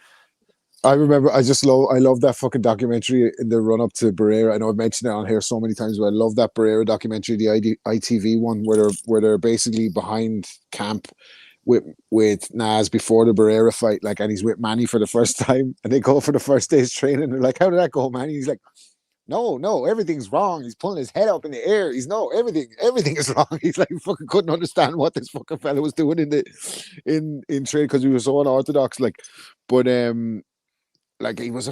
I remember, I love that fucking documentary in the run up to Barrera. I know I've mentioned it on here so many times, but I love that Barrera documentary, the ITV one, where they're basically behind camp with Naz before the Barrera fight, like, and he's with Manny for the first time, and they go for the first day's training. And they're like, "How did that go, Manny?" He's like, No, everything's wrong. He's pulling his head up in the air. Everything is wrong. He's like fucking couldn't understand what this fucking fella was doing in trade because he was so unorthodox. Like, but like he was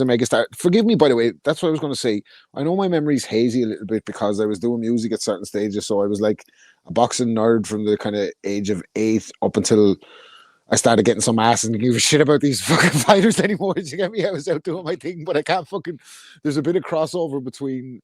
a mega star. Forgive me, by the way. That's what I was going to say. I know my memory's hazy a little bit because I was doing music at certain stages, so I was like a boxing nerd from the kind of age of 8 up until I started getting some ass and give a shit about these fucking fighters anymore. Did you get me? I was out doing my thing, but I can't fucking. There's a bit of crossover between.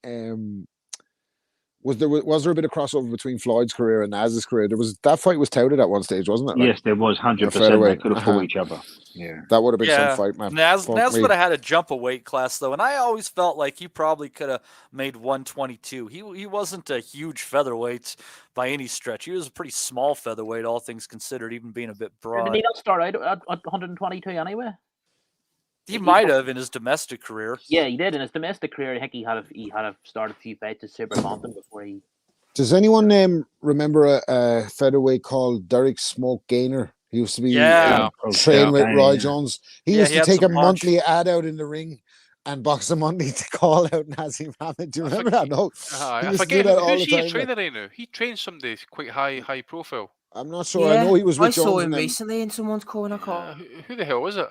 Was there a bit of crossover between Floyd's career and Naz's career? That fight was touted at one stage, wasn't it? Like, yes, there was 100%. They could have fought each other. Yeah, that would have been some fight, man. Naz would have had to jump a weight class though, and I always felt like he probably could have made 122. He wasn't a huge featherweight by any stretch. He was a pretty small featherweight, all things considered, even being a bit broad. Did he not start out at 122 anyway? He might have in his domestic career. Yeah, he did in his domestic career. I think he had started a few fights at Super Mountain before he. Does anyone remember a featherweight called Derek Smoke Gaynor? He used to be Yeah. train with Roy Yeah. Jones. He Yeah, used he to had take a some punch. monthly ad out in the ring and box a Monday to call out Nazim Hamid. Do you remember that? No, he I used to do forget that all who's the he a time. trainer right now? He trains somebody quite high profile. I'm not sure. I know he was with I saw Jones him and them. recently in someone's corner. Who the hell was it?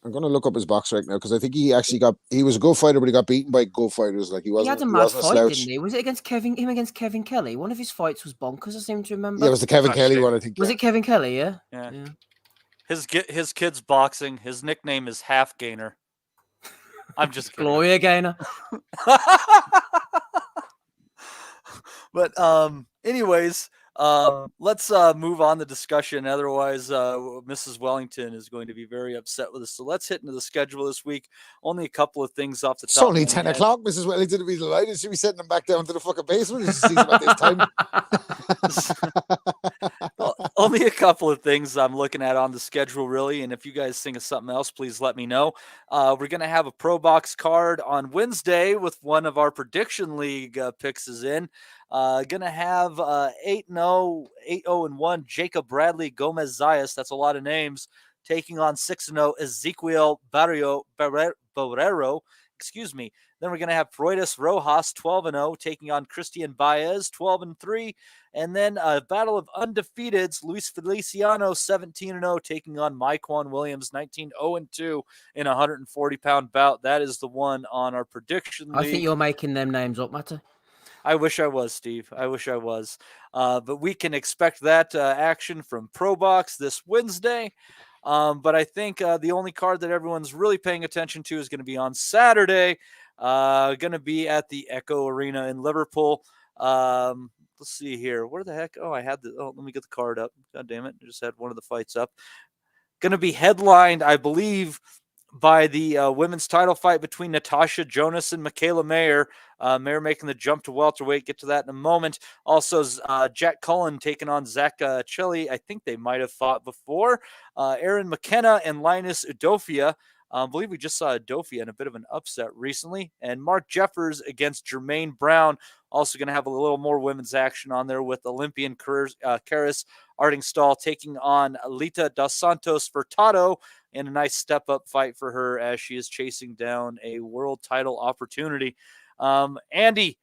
I'm going to look up his box right now because I think he was a good fighter, but he got beaten by good fighters. Like he He had a wasn't mad a fight, slouch. didn't he? Was it against Kevin Kelly? One of his fights was bonkers, I seem to remember. Yeah, it was the Kevin Kelly one, I think. Was it Kevin Kelly, yeah? Yeah. His kid's boxing. His nickname is Half Gainer. I'm just kidding. Gloria Gainer. But anyways, let's move on the discussion. Otherwise, Mrs. Wellington is going to be very upset with us. So let's hit into the schedule this week. Only a couple of things off the top. It's only of my 10 head. o'clock. Mrs. Wellington would be delighted. She'd be sending them back down to the fucking basement. She sees them at this time. Well, only a couple of things I'm looking at on the schedule, really. And if you guys think of something else, please let me know. We're going to have a Pro Box card on Wednesday with one of our Prediction League picks is in. Going to have 8-0-1 Jacob Bradley Gomez Zayas. That's a lot of names. Taking on 6-0 Ezequiel Barrero. Excuse me. Then we're going to have Freudis Rojas 12-0 taking on Christian Baez 12-3. And then a battle of undefeateds, Luis Feliciano 17-0 taking on Myquan Williams 19-0-2 in a 140-pound bout. That is the one on our Prediction League. I think you're making them names up, Matter. I wish I was, Steve. I wish I was. But we can expect that action from Pro Box this Wednesday. But I think the only card that everyone's really paying attention to is going to be on Saturday. Going to be at the Echo Arena in Liverpool. Let's see here. Where the heck? Oh, let me get the card up. God damn it. I just had one of the fights up. Going to be headlined, I believe, by the women's title fight between Natasha Jonas and Michaela Mayer. Mayer making the jump to welterweight. Get to that in a moment. Also, Jack Cullen taking on Zach Chili. I think they might have fought before. Aaron McKenna and Linus Udofia. I believe we just saw Udofia in a bit of an upset recently. And Mark Jeffers against Jermaine Brown. Also going to have a little more women's action on there with Olympian Karis Artingstall taking on Lita Dos Santos Furtado in a nice step-up fight for her as she is chasing down a world title opportunity. Andy,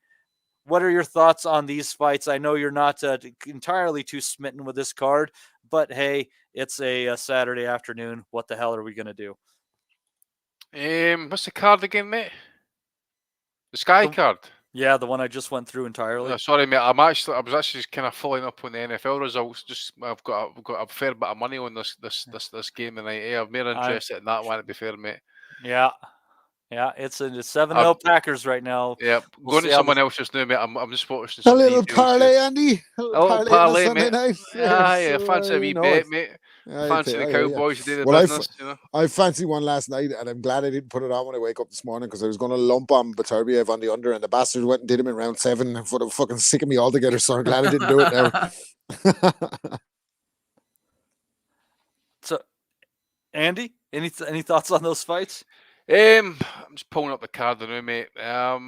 what are your thoughts on these fights? I know you're not entirely too smitten with this card, but hey, it's a Saturday afternoon. What the hell are we going to do? What's the card again, mate? The Sky card. Yeah, the one I just went through entirely. No, sorry, mate. I was actually just kind of following up on the NFL results. I've got a fair bit of money on this game tonight. I'm more interested in that one, to be fair, mate. Yeah, it's a 7-0 Packers right now. Yeah, We'll going to someone else just now, mate. I'm just watching A little parlay, Andy. Parlay, mate. Night. Yeah, fancy a wee bet, mate. Fancy the Cowboys to do the business, you know. I fancy one last night, and I'm glad I didn't put it on when I wake up this morning because I was going to lump on Beterbiev on the under, and the bastard went and did him in round 7 for the fucking sick of me altogether. So I'm glad I didn't do it now. So, Andy, any thoughts on those fights? I'm just pulling up the card now, mate. I'll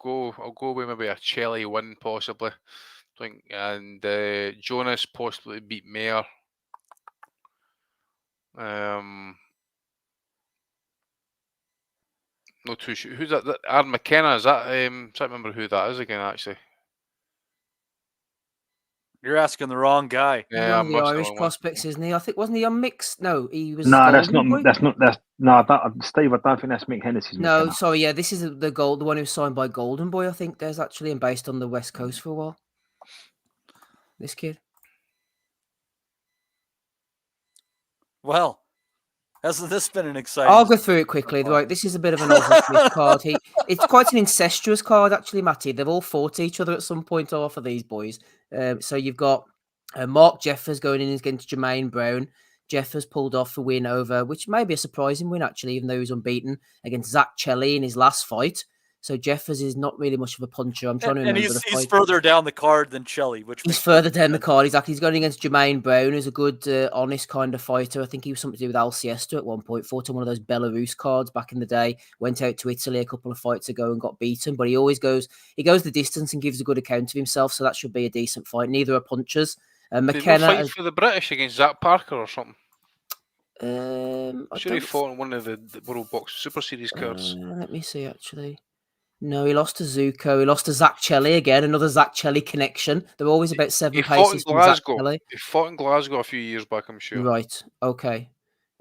go with maybe a Chelly win possibly. And Jonas possibly beat Mayer. Not too sure. Who's that? Aaron McKenna, is that? I can't remember who that is again, actually. You're asking the wrong guy. Yeah, the Irish prospects, isn't he? I think wasn't he on mixed? No, he was. No, that's not. Steve. I don't think that's Mick Hennessy's. No, McKenna. sorry. Yeah, this is the one who was signed by Golden Boy. I think there's actually and based on the West Coast for a while. This kid. Well, hasn't this been an exciting? I'll go through it quickly. Right, this is a bit of an Smith card. It's quite an incestuous card, actually, Matty. They've all fought each other at some point off of these boys. So you've got Mark Jeffers going in against Jermaine Brown. Jeffers pulled off a win over, which may be a surprising win, actually, even though he was unbeaten, against Zach Chelly in his last fight. So Jeffers is not really much of a puncher. I'm trying to remember the he's fight. further down the card than Shelley, which He's further down the card. He's going against Jermaine Brown, who's a good, honest kind of fighter. I think he was something to do with Alcesta at one point. Fought on one of those Belarus cards back in the day. Went out to Italy a couple of fights ago and got beaten. But he always goes the distance and gives a good account of himself. So that should be a decent fight. Neither are punchers. McKenna fight for the British against Zach Parker or something. Sure, he fought on one of the World Box Super Series cards. Let me see, actually. No, he lost to Zuko. He lost to Zach Chelly again. Another Zach Chelly connection. They're always about 7 paces from Zach Chelly. He fought in Glasgow a few years back, I'm sure. Right. Okay.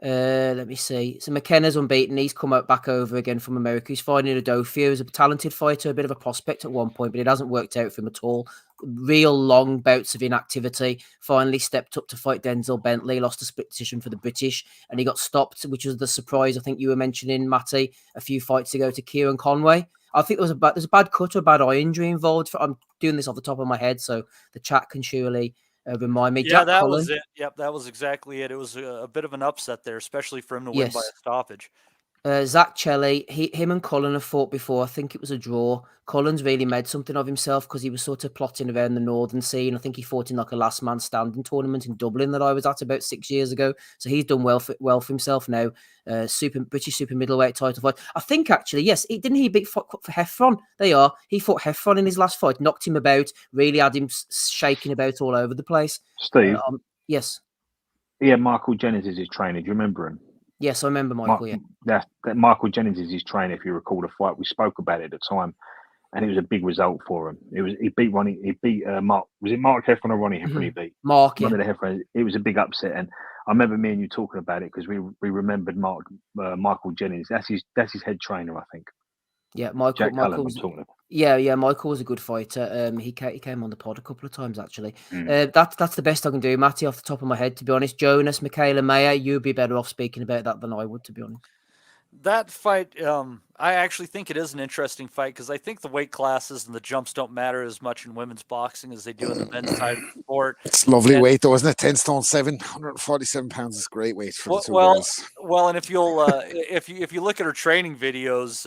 Let me see. So McKenna's unbeaten. He's come back over again from America. He's fighting Adofio. He's a talented fighter, a bit of a prospect at one point, but it hasn't worked out for him at all. Real long bouts of inactivity. Finally stepped up to fight Denzel Bentley. Lost a split decision for the British, and he got stopped, which was the surprise I think you were mentioning, Matty, a few fights ago to Kieran Conway. I think there's a bad cut or a bad eye injury involved. I'm doing this off the top of my head, so the chat can surely remind me. Yeah, Jack that Cullen. was it. Yep, that was exactly it. It was a bit of an upset there, especially for him to win by a stoppage. Zach Chelly, him and Cullen have fought before. I think it was a draw. Cullen's really made something of himself because he was sort of plotting around the northern scene. I think he fought in like a last man standing tournament in Dublin that I was at about 6 years ago. So he's done well for himself now. British super middleweight title fight. I think actually, yes, didn't he beat for Heffron? There you are. He fought Heffron in his last fight, knocked him about, really had him shaking about all over the place. Steve? Yes. Yeah, Michael Jennings is his trainer. Do you remember him? Yes, I remember Michael. That Michael Jennings is his trainer. If you recall the fight, we spoke about it at the time, and it was a big result for him. He beat Ronnie. He beat Mark. Was it Mark Heffron or Ronnie Heffron? He beat Mark. Yeah. Heffron. It was a big upset, and I remember me and you talking about it because we remembered Michael Jennings. That's his head trainer, I think. Yeah, Michael. Michael was a good fighter. He came on the pod a couple of times actually. That's the best I can do, Matty, off the top of my head. To be honest, Jonas, Michaela Mayer, you'd be better off speaking about that than I would, to be honest. That fight, I actually think it is an interesting fight because I think the weight classes and the jumps don't matter as much in women's boxing as they do in the men's side of the sport. It's lovely weight, though, isn't it? 10 stone 7, 147 pounds is great weight for the two girls. Well, and if you'll if you look at her training videos,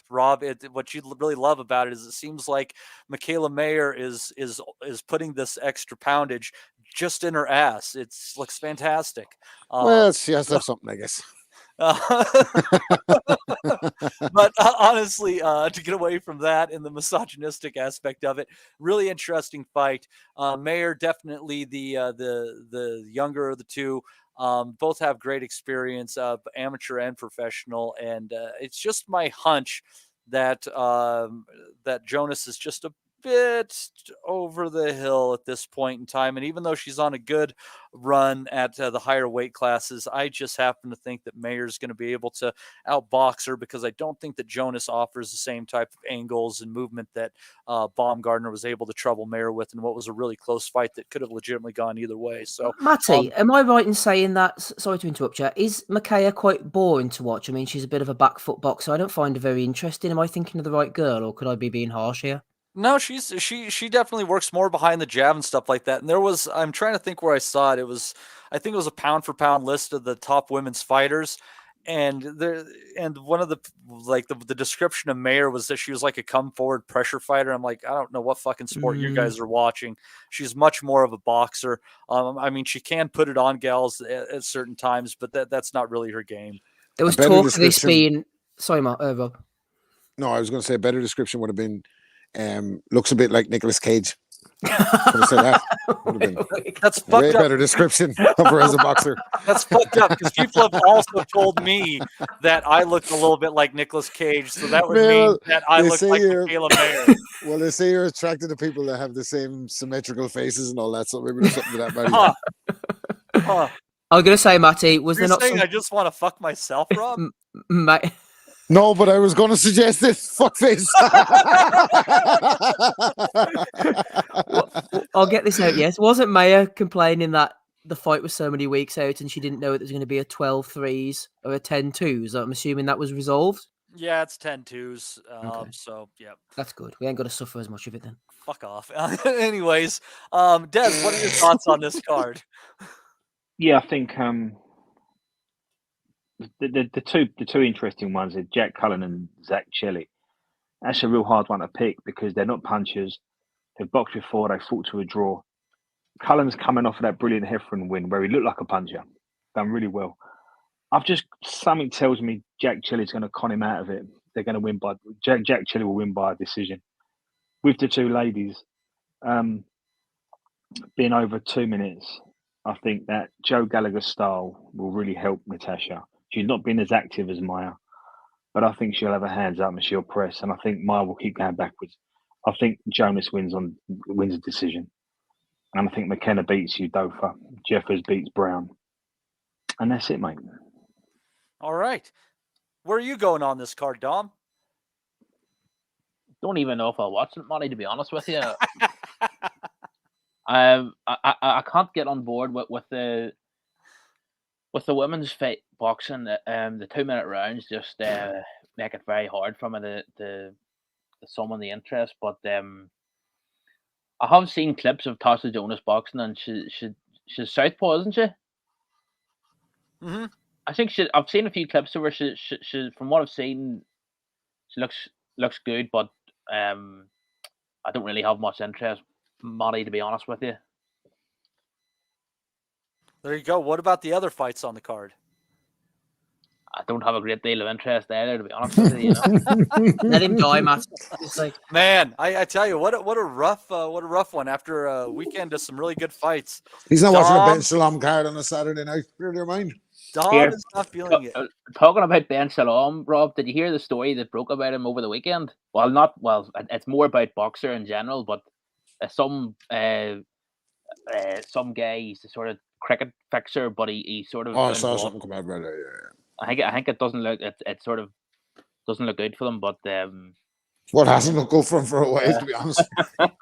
Rob, what you really love about it is it seems like Michaela Mayer is putting this extra poundage just in her ass. It looks fantastic. Well, she has to have something, I guess. But honestly, to get away from that and the misogynistic aspect of it, really interesting fight. Mayer definitely the younger of the two. Both have great experience, amateur and professional, and it's just my hunch that that Jonas is just a bit over the hill at this point in time. And even though she's on a good run at the higher weight classes, I just happen to think that Mayer's going to be able to outbox her because I don't think that Jonas offers the same type of angles and movement that Baumgartner was able to trouble Mayer with in what was a really close fight that could have legitimately gone either way. So, Matty, am I right in saying that, sorry to interrupt you, is Makaya quite boring to watch? I mean, she's a bit of a back foot boxer. I don't find her very interesting. Am I thinking of the right girl, or could I be being harsh here? No, she definitely works more behind the jab and stuff like that. And I'm trying to think where I saw it. I think it was a pound for pound list of the top women's fighters. And one of the description of Mayer was that she was like a come forward pressure fighter. I'm like, I don't know what fucking sport you guys are watching. She's much more of a boxer. I mean, she can put it on gals at certain times, but that's not really her game. There was talk of this being, sorry, Rob. No, I was going to say a better description would have been, looks a bit like Nicolas Cage. That would have been that's a way better description of her as a boxer. That's fucked up because people have also told me that I looked a little bit like Nicolas Cage, so that would mean that I look like Michaela Mayer. Well, they say you're attracted to people that have the same symmetrical faces and all that, so maybe there's something to that about you. I was going to say, Matty, was You're there not saying I just want to fuck myself, Rob? No, but I was going to suggest this. Fuckface. I'll get this out. Yes, wasn't Maya complaining that the fight was so many weeks out and she didn't know it was going to be a 12-3s or a 10-2s? I'm assuming that was resolved. Yeah, it's 10-2s. Okay. So yeah, that's good. We ain't got to suffer as much of it then. Fuck off. Anyways, Des, what are your thoughts on this card? Yeah, I think the two interesting ones are Jack Cullen and Zach Chelly. That's a real hard one to pick because they're not punchers. They've boxed before. They fought to a draw. Cullen's coming off of that brilliant Heffron win where he looked like a puncher, done really well. Something tells me Jack Chelly's going to con him out of it. They're going to win by Jack Chelly will win by a decision. With the two ladies being over 2 minutes, I think that Joe Gallagher's style will really help Natasha. She's not been as active as Maya, but I think she'll have her hands up and she'll press. And I think Maya will keep going backwards. I think Jonas wins a decision. And I think McKenna beats Udoka. Jeffers beats Brown. And that's it, mate. All right. Where are you going on this card, Dom? Don't even know if I'll watch it, Molly, to be honest with you. I can't get on board with the women's fight boxing. The 2 minute rounds just make it very hard for me to summon the interest. But I have seen clips of Tasha Jonas boxing, and she's southpaw, isn't she? Mm-hmm. I think I've seen a few clips of her. She from what I've seen, she looks good, but I don't really have much interest, Molly, to be honest with you. There you go. What about the other fights on the card? I don't have a great deal of interest either, to be honest with you. Let him die, Matt. Man, I tell you, what a rough one after a weekend of some really good fights. He's not watching a Dom- Ben Salam card on a Saturday night. Clear your mind. Dom is not feeling it. Talking about Ben Salam, Rob, did you hear the story that broke about him over the weekend? It's more about boxer in general, but some guy, he's the sort of cricket fixer, but he sort of. Oh, I saw something come out about it. Yeah. I think it doesn't look it sort of doesn't look good for them, but What hasn't looked good for him for a while, to be honest.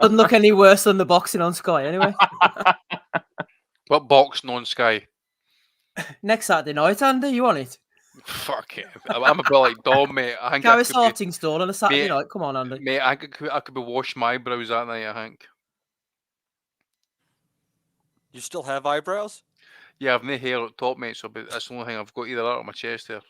Doesn't look any worse than the boxing on Sky, anyway. What boxing on Sky? Next Saturday night, Andy, you on it? Fuck it. I'm a bit like Dom, mate. I think Gareth Hartingstall on a Saturday mate, night. Come on, Andy. Mate, I could be washing my eyebrows that night, I think. You still have eyebrows? Yeah, I've no hair up top, mate, so that's the only thing I've got either out on my chest here.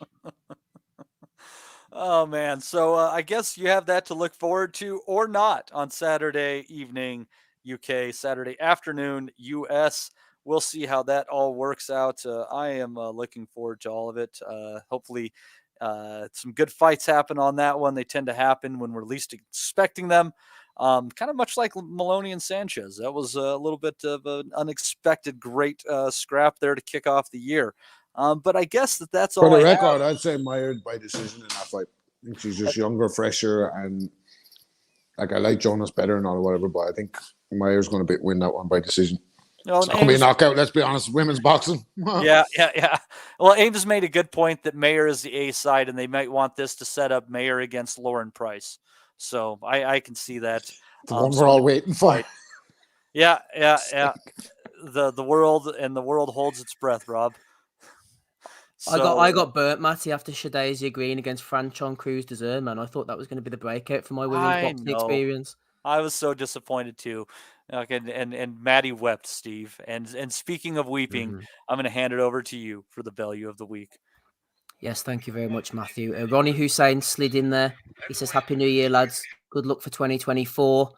Oh, man. So I guess you have that to look forward to or not on Saturday evening, UK, Saturday afternoon, US. We'll see how that all works out. I am looking forward to all of it. Hopefully some good fights happen on that one. They tend to happen when we're least expecting them. Kind of much like Moloney and Sanchez. That was a little bit of an unexpected great scrap there to kick off the year. But I guess that's all. For the record, I'd say Meyer by decision in that fight. I think she's just younger, fresher, and I like Jonas better and all whatever, but I think Meyer's going to win that one by decision. It's not going to be a knockout, let's be honest. Women's boxing. Yeah. Well, Ames made a good point that Mayer is the A side, and they might want this to set up Mayer against Lauren Price. So I can see that. The one we're all waiting for. Yeah. The world holds its breath, Rob. So, I got burnt, Matty, after Shadasia Green against Franchon Cruz de man. I thought that was going to be the breakout for my women's boxing experience. I was so disappointed too. Okay, and Maddie wept, Steve. And speaking of weeping, I'm going to hand it over to you for the Bellew of the week. Yes, thank you very much, Matthew. Ronnie Hussein slid in there. He says, "Happy New Year, lads. Good luck for 2024."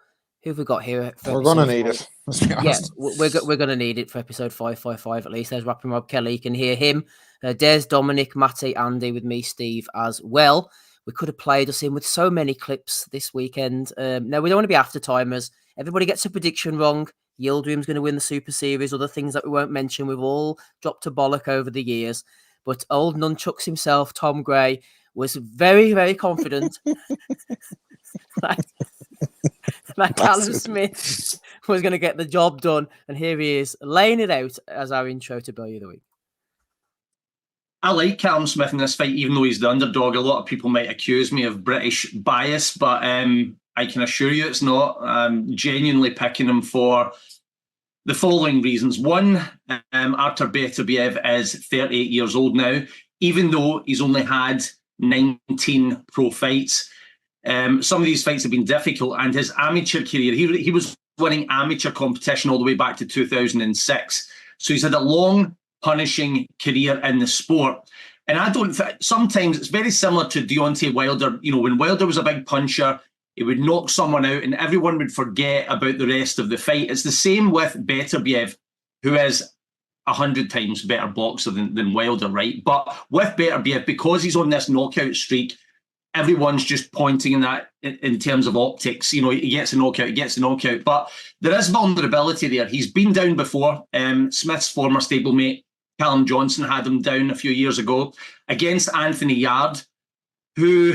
Who have we got here? We're going to need it. Let's be honest. Yeah, we're going to need it for episode 555 at least. There's Rapping Rob Kelly. You can hear him. Des, Dominic, Matty, Andy with me, Steve, as well. We could have played us in with so many clips this weekend. No, we don't want to be after timers. Everybody gets a prediction wrong. Yildirim's going to win the Super Series. Other things that we won't mention. We've all dropped a bollock over the years. But old Nunchucks himself, Tom Gray, was very, very confident that Callum Smith was going to get the job done. And here he is, laying it out as our intro to Bellew of the Week. I like Callum Smith in this fight, even though he's the underdog. A lot of people might accuse me of British bias, but I can assure you it's not. I'm genuinely picking him for the following reasons. One, Artur Beterbiev is 38 years old now, even though he's only had 19 pro fights. Some of these fights have been difficult, and his amateur career, he was winning amateur competition all the way back to 2006. So he's had a long, punishing career in the sport. And I don't sometimes it's very similar to Deontay Wilder. You know, when Wilder was a big puncher, he would knock someone out and everyone would forget about the rest of the fight. It's the same with Beterbiev, who is 100 times better boxer than Wilder, right? But with Beterbiev, because he's on this knockout streak, everyone's just pointing in that in terms of optics. You know, he gets a knockout, But there is vulnerability there. He's been down before. Smith's former stablemate, Callum Johnson, had him down a few years ago against Anthony Yard, who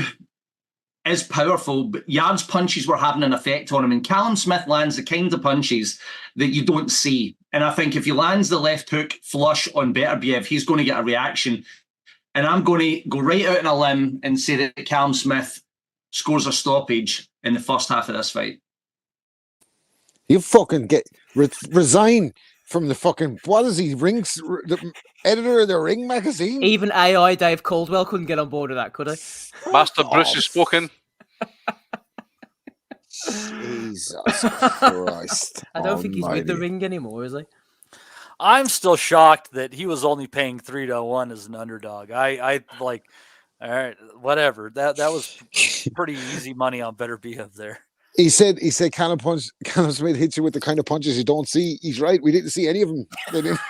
is powerful, but Yard's punches were having an effect on him. And Callum Smith lands the kind of punches that you don't see. And I think if he lands the left hook flush on Beterbiev, he's going to get a reaction. And I'm going to go right out on a limb and say that Callum Smith scores a stoppage in the first half of this fight. You fucking resign from the fucking, what is he, the editor of the Ring magazine? Even AI Dave Caldwell couldn't get on board with that, could he? Master Bruce has spoken. Jesus Christ. I don't think he's with the Ring anymore, is he? I'm still shocked that he was only paying 3-1 as an underdog. I like, all right, whatever. That was pretty easy money on Beterbiev there. He said Callum Smith hits you with the kind of punches you don't see. He's right. We didn't see any of them. They didn't.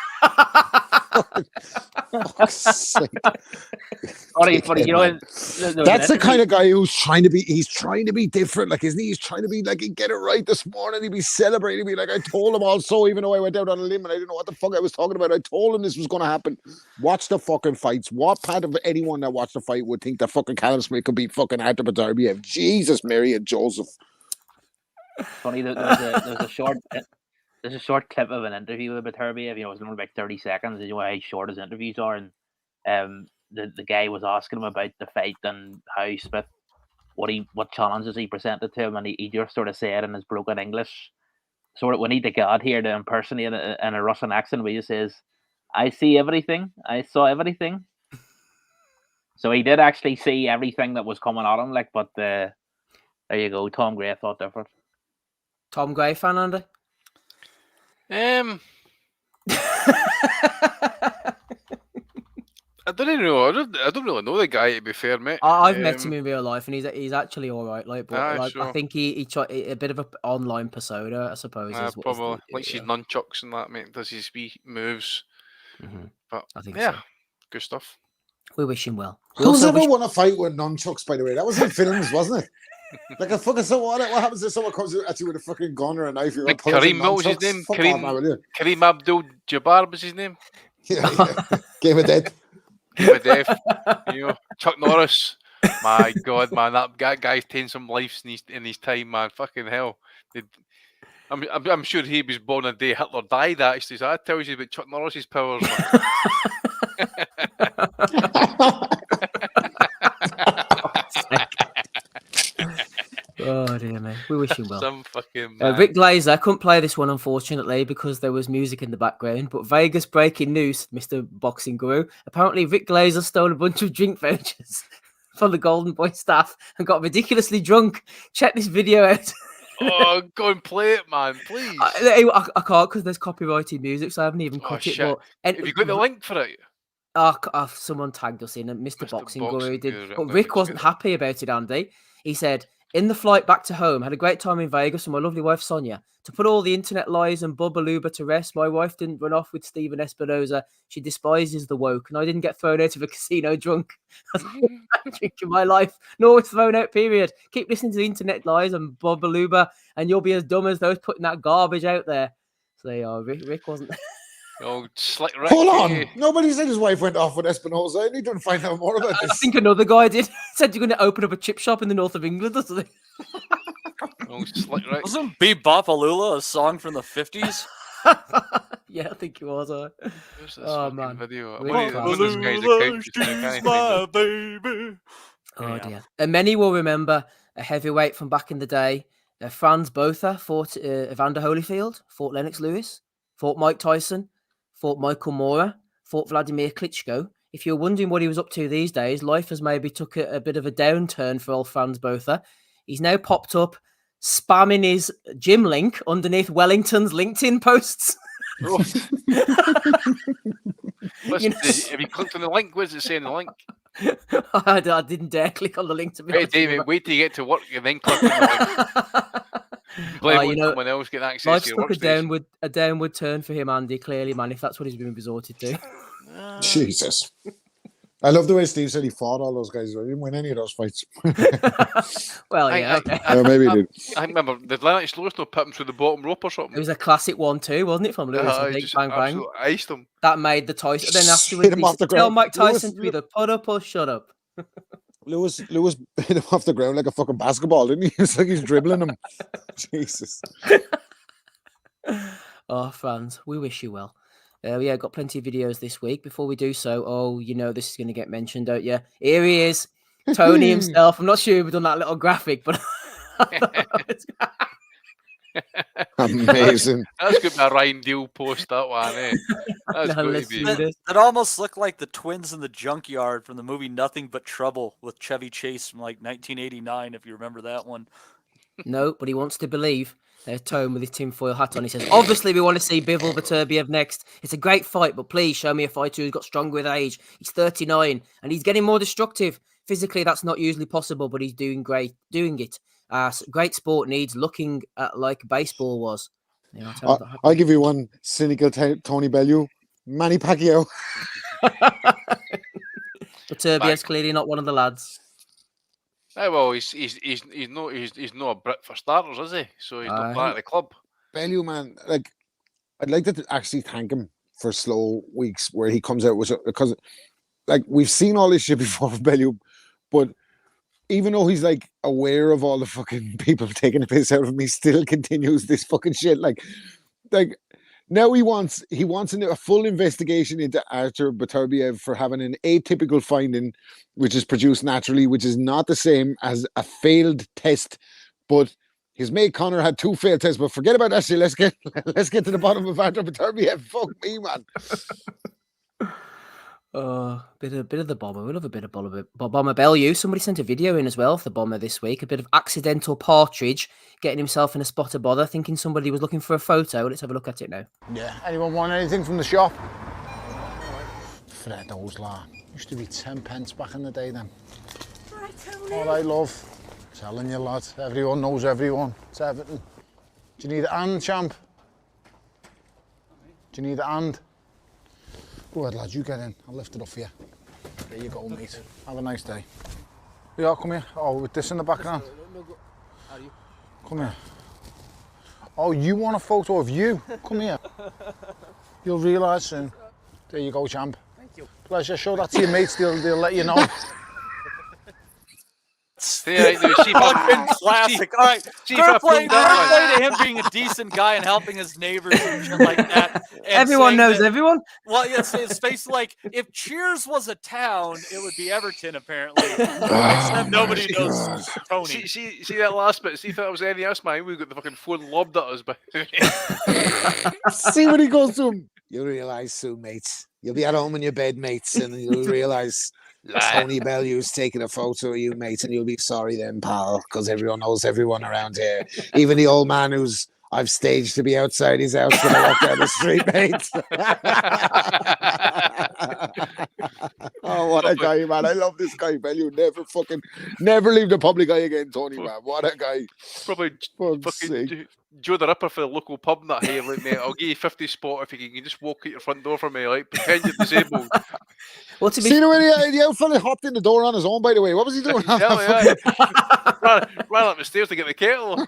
Funny, you know, that's the kind of guy who's trying to be different, like, isn't he? He's trying to be like, he'd get it right this morning, he'd be celebrating, he'd be like, I told him also, even though I went out on a limb and I didn't know what the fuck I was talking about, I told him this was going to happen. Watch the fucking fights. What part of anyone that watched the fight would think that fucking Callum Smith could beat fucking Artur Beterbiev? Jesus, Mary and Joseph. Funny, there's a short clip of an interview with Beterbiev. You know, it's only about 30 seconds. You know how short his interviews are, and the guy was asking him about the fight and how Smith, what challenges he presented to him, and he just sort of said in his broken English, sort of, we need to get out here to impersonate in a Russian accent, where he says, "I see everything. I saw everything." So he did actually see everything that was coming at him. Like, but there you go. Tom Gray thought different. Tom Gray fan, Andy? I don't even know. I don't really know the guy, to be fair, mate. I've met him in real life, and he's actually all right. Like, but like, sure. I think he tried a bit of an online persona, I suppose. Probably likes his nunchucks and that, mate. Does his wee moves. Mm-hmm. But I think yeah, so. Good stuff. We wish him well. Who's ever won a fight with nunchucks, by the way? That was in films, wasn't it? Like a fucking, so what happens if someone comes at you with a fucking gun or a knife? Like Kareem, what was his name? Kareem Abdul-Jabbar was his name. Yeah. Game of Death. Game of Death. You know, Chuck Norris. My God, man, that guy's taken some lives in his time, man. Fucking hell. I'm sure he was born a day Hitler died, actually. So that tells you about Chuck Norris's powers, man. Oh dear me, we wish him well. Some fucking Rick Glazer couldn't play this one, unfortunately, because there was music in the background. But Vegas breaking news, Mr. Boxing Guru. Apparently, Rick Glazer stole a bunch of drink vouchers from the Golden Boy staff and got ridiculously drunk. Check this video out. Oh, go and play it, man, please. I can't because there's copyrighted music, so I haven't even cut it. Shit. Have you got the link for it? Someone tagged us in, and Mr. Boxing Guru did. Guru, But Rick wasn't happy about it, Andy. He said, in the flight back to home, had a great time in Vegas with my lovely wife, Sonia. To put all the internet lies and Bubba to rest, my wife didn't run off with Stephen Espinoza. She despises the woke, and I didn't get thrown out of a casino drunk. I'm drinking my life, nor was thrown out, period. Keep listening to the internet lies and Bubba, and you'll be as dumb as those putting that garbage out there. So, Rick wasn't... Oh, slick Rick. Hold on. Nobody said his wife went off with Espinoza. I need to find out more about this. I think another guy did. Said you're going to open up a chip shop in the north of England or something. Oh, slick Rick. Wasn't Bebop Alula a song from the 50s? Yeah, I think it was. Oh, man. Video? My baby. Oh, dear. And many will remember a heavyweight from back in the day. Franz Botha fought Evander Holyfield, fought Lennox Lewis, fought Mike Tyson, fought Michael Moorer, fought Vladimir Klitschko. If you're wondering what he was up to these days, life has maybe took a bit of a downturn for old Franz Botha. He's now popped up spamming his gym link underneath Wellington's LinkedIn posts. Listen, have you clicked on the link? What does it say in the link? I didn't dare click on the link to be Hey, honest with you, David, wait till you get to work and then click on the link. Blame someone else getting access life's to your took workstation. a downward turn for him, Andy. Clearly, man, if that's what he's been resorted to. Jesus. I love the way Steve said he fought all those guys. I didn't win any of those fights. Well, yeah, okay. Maybe he did. I remember, did Lennox Lewis not put him through the bottom rope or something? It was a classic 1-2, wasn't it, from Lewis? I he think, just bang, bang. absolutely iced him. That made the Tyson. Then Hit afterwards, him he off the said, tell ground. Mike Tyson to either put up or shut up. Lewis hit him off the ground like a fucking basketball, didn't he? It's like he's dribbling him. Jesus. Oh, fans, we wish you well. Yeah, got plenty of videos this week. Before we do so, you know this is going to get mentioned, don't you? Here he is, Tony himself. I'm not sure we've done that little graphic, but amazing. That's good. My Ryan Deal post that one, eh? That's good to be. It almost looked like the twins in the junkyard from the movie Nothing But Trouble with Chevy Chase from like 1989, if you remember that one. No, but he wants to believe. Tone with his tinfoil hat on. He says, obviously, we want to see Bivol Beterbiev next. It's a great fight, but please show me a fighter who's got stronger with age. He's 39 and he's getting more destructive. Physically, that's not usually possible, but he's doing great doing it. Great sport needs looking like baseball was. You know, I'll give you one cynical Tony Bellew. Manny Pacquiao. Beterbiev's clearly not one of the lads. Well, he's not a Brit for starters, is he? So he's not part of the club. Bellew, man, like I'd like to actually thank him for slow weeks where he comes out with, because like we've seen all this shit before from Bellew, but even though he's like aware of all the fucking people taking the piss out of him, he still continues this fucking shit. Like now he wants a full investigation into Artur Beterbiev for having an atypical finding, which is produced naturally, which is not the same as a failed test. But his mate Connor had 2 failed tests. But forget about that shit. Let's get to the bottom of Artur Beterbiev. Fuck me, man. Bit of the bomber. We love a bit of bomber Bellew. Somebody sent a video in as well for the bomber this week. A bit of accidental partridge getting himself in a spot of bother, thinking somebody was looking for a photo. Let's have a look at it now. Yeah. Anyone want anything from the shop? Freddo's la. Used to be 10 pence back in the day then. All right, love. Telling you, lad. Everyone knows everyone. It's Everton. Do you need a hand, champ? Do you need a hand? Go ahead, lad, you get in. I'll lift it up for you. There you go, mate. Have a nice day. Yeah, come here. Oh, with this in the background. Come here. Oh, you want a photo of you? Come here. You'll realise soon. There you go, champ. Thank you. Pleasure. Show that to your mates. They'll let you know. Fucking classic. All right, fair play to him being a decent guy and helping his neighbors and shit like that. Everyone knows everyone. Well, yes, it's basically like if Cheers was a town, it would be Everton, apparently. Except nobody knows Tony. See that last bit? See if that was anything else, man. We got the fucking phone lobbed at us. See when he goes to him. You'll realise soon, mates. You'll be at home in your bed, mates, and you'll realise Tony Bellew's taking a photo of you, mate, and you'll be sorry then, pal, because everyone knows everyone around here. Even the old man who's I've staged to be outside his house when I walk down the street, mate. Oh, what a guy, man. I love this guy, Bellew. Never leave the public eye again, Tony, man. What a guy. Probably fucking Joe the Ripper for the local pub that here, like, mate, I'll give you 50 spot if you can just walk out your front door for me, like, pretend you're disabled. Well, see the way the old fella hopped in the door on his own, by the way. What was he doing? Ran up the stairs to get the kettle.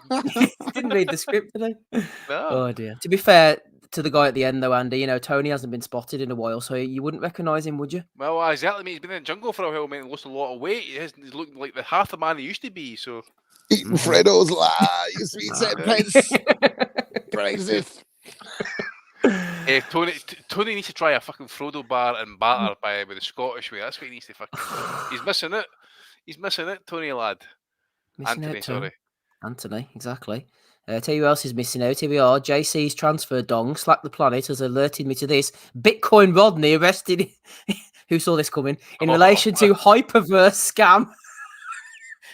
Didn't read the script today. No. Oh, dear. To be fair to the guy at the end, though, Andy, you know, Tony hasn't been spotted in a while, so you wouldn't recognise him, would you? Well, exactly, mate. He's been in the jungle for a while, mate, and lost a lot of weight. He's looking like the half the man he used to be, so... Eating Freddo's, you sweet 10 pence. Praise it. Tony needs to try a fucking Frodo bar and batter with the Scottish way. That's what he needs to fucking... He's missing it. He's missing it, Tony lad. Anthony, exactly. Tell you who else is missing out. Here we are. JC's transfer dong, Slack the Planet, has alerted me to this. Bitcoin Rodney arrested... Who saw this coming? In relation to Hyperverse scam.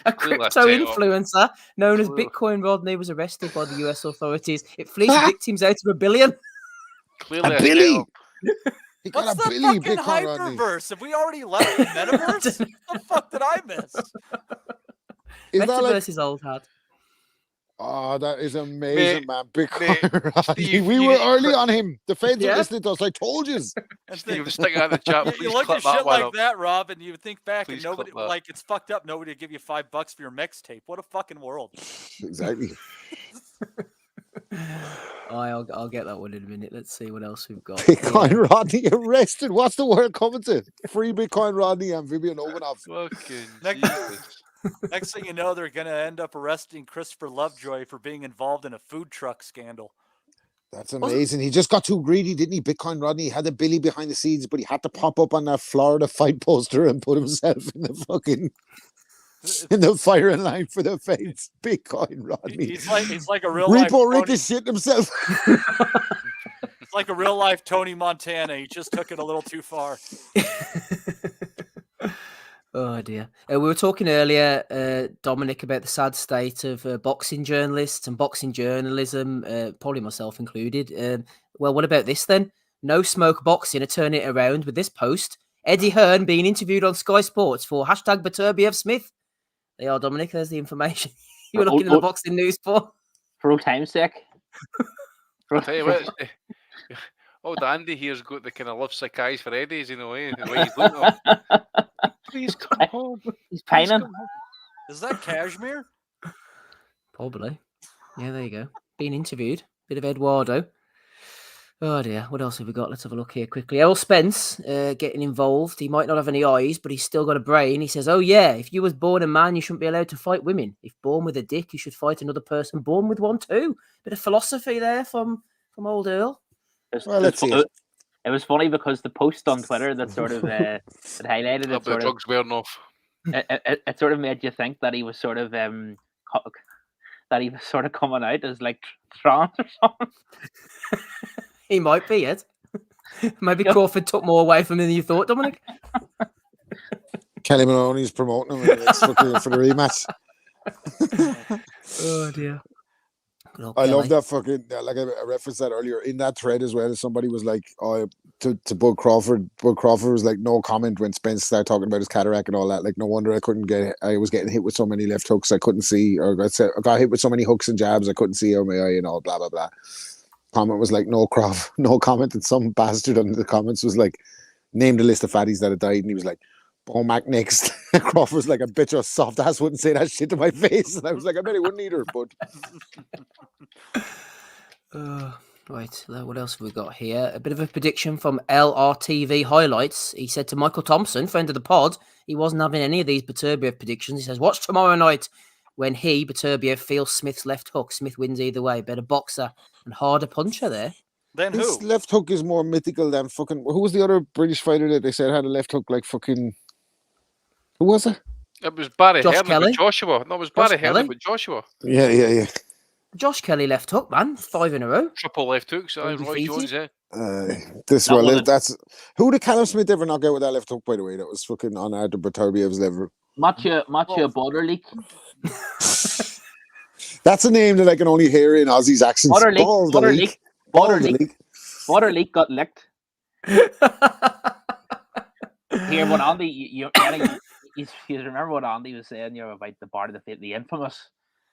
A crypto influencer known as Bitcoin Rodney was arrested by the US authorities. It fleeced victims out of $1 billion. Clearly A Billy. setup. He got What's a the Billy fucking Bitcoin Rodney. hyperverse? Have we already left the metaverse? What the fuck did I miss? Is that like? Metaverse is old hat. Oh, that is amazing, man. Bitcoin mate, Rodney. Steve, We you were need to early clip- on him. The feds Yeah. are listening to us. I told you. Steve, stick out in the chat. You Please look clip at that shit one like up. that, Rob, and you think back, Please and nobody clip that. like it's fucked up. Nobody would give you $5 for your mixtape. What a fucking world! Exactly. I'll get that one in a minute. Let's see what else we've got. Bitcoin here. Rodney arrested. What's the word coming to? Free Bitcoin Rodney and Vivian Obanov. Fucking Jesus. Next thing you know, they're gonna end up arresting Christopher Lovejoy for being involved in a food truck scandal. That's amazing. He just got too greedy, didn't he? Bitcoin Rodney he had a Billy behind the scenes, but he had to pop up on that Florida fight poster and put himself in the fucking in the firing line for the feds. Bitcoin Rodney. He's like a real life Repo Rick Tony, is shit himself. it's like a real life Tony Montana. He just took it a little too far. Oh dear. We were talking earlier, Dominic, about the sad state of boxing journalists and boxing journalism, probably myself included. Well, what about this then? No Smoke Boxing are turning it around with this post. Eddie Hearn being interviewed on Sky Sports for hashtag Beterbiev Smith. They are, Dominic. There's the information you were looking in the boxing news for. For old time's sake. I'll tell you what. Old Andy here's got the kind of love sick eyes for Eddie's, the way he's looking at him. Please come home. He's pining. Is that Cashmere? Probably. Yeah, there you go. Being interviewed. Bit of Eduardo. Oh dear. What else have we got? Let's have a look here quickly. Errol Spence getting involved. He might not have any eyes, but he's still got a brain. He says, oh yeah, if you was born a man, you shouldn't be allowed to fight women. If born with a dick, you should fight another person born with one too. Bit of philosophy there from old Earl. Well, let's see. It was funny because the post on Twitter that sort of that highlighted it, sort drugs wearing off. It sort of made you think that he was sort of coming out as like trans or something. He might be, Ed. Maybe Crawford took more away from him than you thought, Dominic. Kelly Maloney's promoting him for the rematch. Oh dear. I love that fucking, like I referenced that earlier in that thread as well. Somebody was like, oh, to Bud Crawford. Bud Crawford was like, no comment when Spence started talking about his cataract and all that. Like, no wonder I was getting hit with so many left hooks I couldn't see, or got hit with so many hooks and jabs I couldn't see out my eye and all, blah, blah, blah. Comment was like, no comment. And some bastard under the comments was like, named a list of fatties that had died. And he was like, Mac next. Crawford was like, a bitch or soft ass wouldn't say that shit to my face. And I was like, I bet he wouldn't either, but. Right, what else have we got here? A bit of a prediction from LRTV Highlights. He said to Michael Thompson, friend of the pod, he wasn't having any of these Beterbiev predictions. He says, watch tomorrow night when Beterbiev feels Smith's left hook. Smith wins either way. Better boxer and harder puncher there. Then This who? left hook is more mythical than fucking. Who was the other British fighter that they said had a left hook like fucking. Who was it? It was Barry Josh Hearn Kelly? with Joshua. No, it was Josh Barry Hearn Kelly? with Joshua. Yeah. Josh Kelly left hook, man. 5 in a row. Triple left hooks. Roy Undefeated. Jones, yeah. That's who did Callum Smith ever knock out with that left hook, by the way? That was fucking on Artur Beterbiev's level. Matthew Borderleak. That's a name that I can only hear in Aussie's accents. Borderleak got licked. Here, what Andy, you remember what Andy was saying? About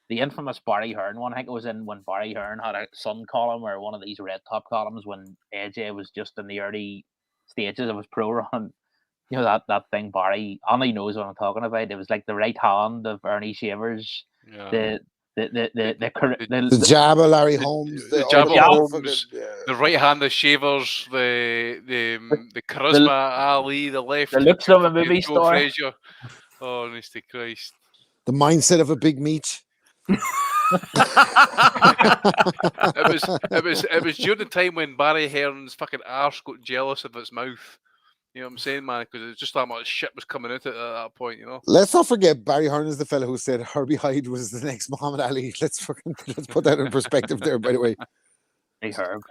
the infamous Barry Hearn one. I think it was when Barry Hearn had a Sun column or one of these red top columns when AJ was just in the early stages of his pro run. That thing Barry. Andy knows what I'm talking about. It was like the right hand of Ernie Shavers. Yeah. The jab of Larry Holmes, the jab of Holmes, the right hand of Shavers, the charisma Ali, the left. The looks of a movie star. Frazier. Oh, honest to Christ. The mindset of a big meat. It was during the time when Barry Hearn's fucking arse got jealous of its mouth. You know what I'm saying, man? Because it's just that much shit was coming out at that point, Let's not forget Barry Hearn is the fellow who said Herbie Hyde was the next Muhammad Ali. Let's put that in perspective there, by the way. Hey, Herb.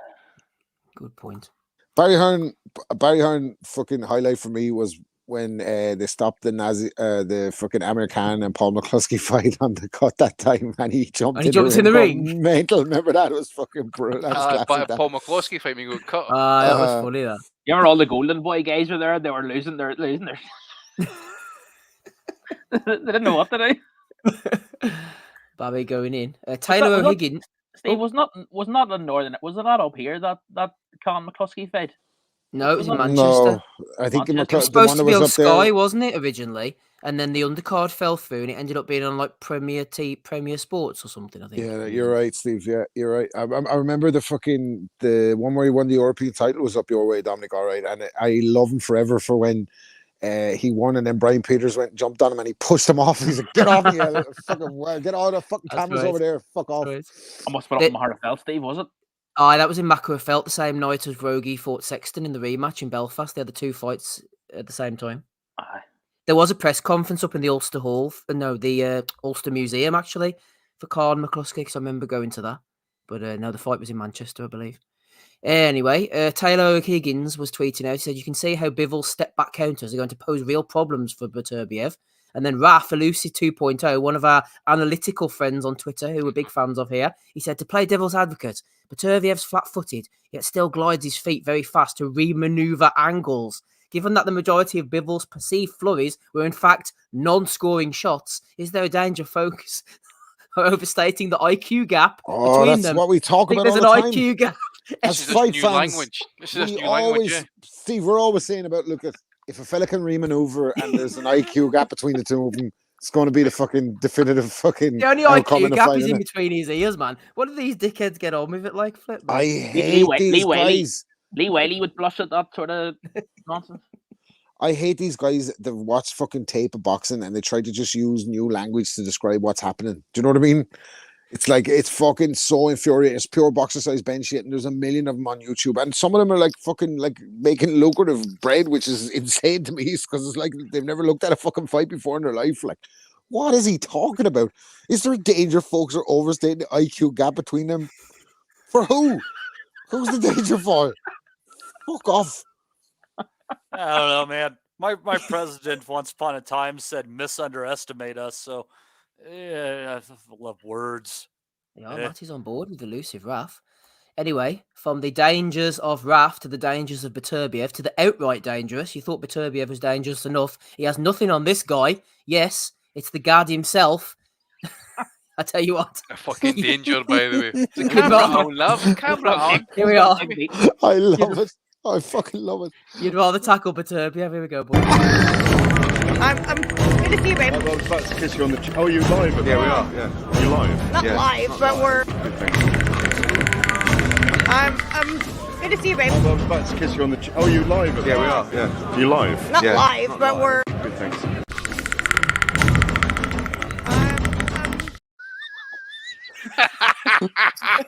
Good point. Barry Hearn fucking highlight for me was when they stopped the fucking Amir Khan and Paul McCluskey fight on the cut that time, and he jumped in the ring. Mental. Remember that? It was fucking brutal. But Paul McCluskey fight me got cut. That was funny. That. You remember all the Golden Boy guys were there? They were losing their. They didn't know what to do. Bobby going in. Taylor O'Higgins. Steve was not a Northern. Was it not up here that Callum McCluskey fight? No, it was in Manchester. No, I think it was supposed to be on Sky, wasn't it, originally? And then the undercard fell through, and it ended up being on like Premier Sports or something. I think. Yeah, you're right, Steve. Yeah, you're right. I remember the one where he won the European title was up your way, Dominic. All right, and I love him forever for when he won, and then Brian Peters went and jumped on him, and he pushed him off. He's like, "Get off me, fucking get all the fucking cameras over there. Fuck off." I must put up in Maharafel, Steve. Was it? That was in Macuafelt the same night as Rogie fought Sexton in the rematch in Belfast. They had the two fights at the same time. There was a press conference up in the Ulster Hall, the Ulster Museum actually, for Carl McCluskey, because I remember going to that. But no, the fight was in Manchester, I believe. Anyway, Taylor O'Higgins was tweeting out, he said, you can see how Bivol's step-back counters are going to pose real problems for Beterbiev. And then Raf, Elusi 2.0, one of our analytical friends on Twitter, who we're big fans of here, he said, to play devil's advocate, Beterbiev's flat-footed, yet still glides his feet very fast to re-maneuver angles. Given that the majority of Bivol's perceived flurries were in fact non-scoring shots, is there a danger focus overstating the IQ gap between them? That's what we talk about all the time. There's an IQ gap. As fight fans, this is new language. Steve, we're always saying about, look, if a fella can re-maneuver and there's an IQ gap between the two of them, it's going to be the fucking definitive fucking. The only IQ gap is in between his ears, man. What do these dickheads get on with it like, Flip? Man? I hate these guys. Lee Whaley would blush at that sort of nonsense. I hate these guys that watch fucking tape of boxing and they try to just use new language to describe what's happening. Do you know what I mean? It's like, it's fucking so infuriating. It's pure boxer size bench shit, and there's a million of them on YouTube. And some of them are like fucking like making lucrative bread, which is insane to me because it's like they've never looked at a fucking fight before in their life. Like, what is he talking about? Is there a danger folks are overstating the IQ gap between them? For who? Who's the danger for? Fuck off. I don't know, man. My president once upon a time said misunderestimate us, so yeah, I love words. Yeah, Matty's on board with elusive Raf. Anyway, from the dangers of Raf to the dangers of Beterbiev to the outright dangerous. You thought Beterbiev was dangerous enough. He has nothing on this guy. Yes, it's the guard himself. I tell you what. A fucking danger, by the way. The camera on, love. Camera on. Here we are. I love it. I fucking love it. You'd rather tackle Beterbiev. Here we go, boy. I'm going to see you, babe. I was about to kiss you on the Oh, are you live? Yeah, we are. Yeah. Are you live? Not live, but we're... Good, thanks. I'm going to see you, babe. I was about to kiss you on the Oh, are you live? Yeah, we are. Yeah. Are you live? Not live, but we're... Good, thanks.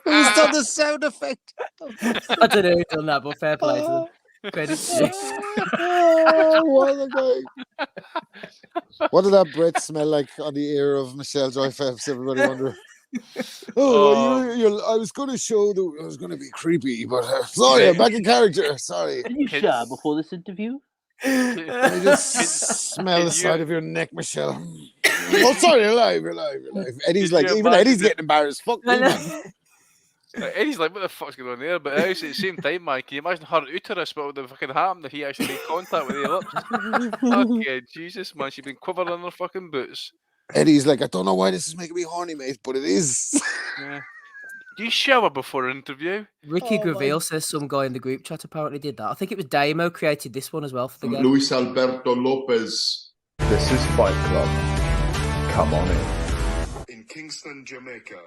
Who's done the sound effect? I don't know who's done that, but fair play to them. Credit to you. What did that breath smell like on the ear of Michelle Joy Phelps? Everybody wonder. I was going to show that it was going to be creepy, but sorry, I'm back in character. Sorry. Did you shower before this interview? I just smell the side of your neck, Michelle. Oh, sorry, you're live. Eddie's like, even Eddie's getting embarrassed. Fuck me, man. Eddie's like, what the fuck's going on there? But at the same time, man, can you imagine her uterus? What would have fucking happened if he actually made contact with her lips? Okay, Jesus, man, she's been quivering in her fucking boots. Eddie's like, I don't know why this is making me horny, mate, but it is. Yeah. Do you shower before an interview? Ricky Graville says some guy in the group chat apparently did that. I think it was Damo created this one as well for the game. Luis Alberto Lopez. This is Fight Club. Come on in Kingston, Jamaica.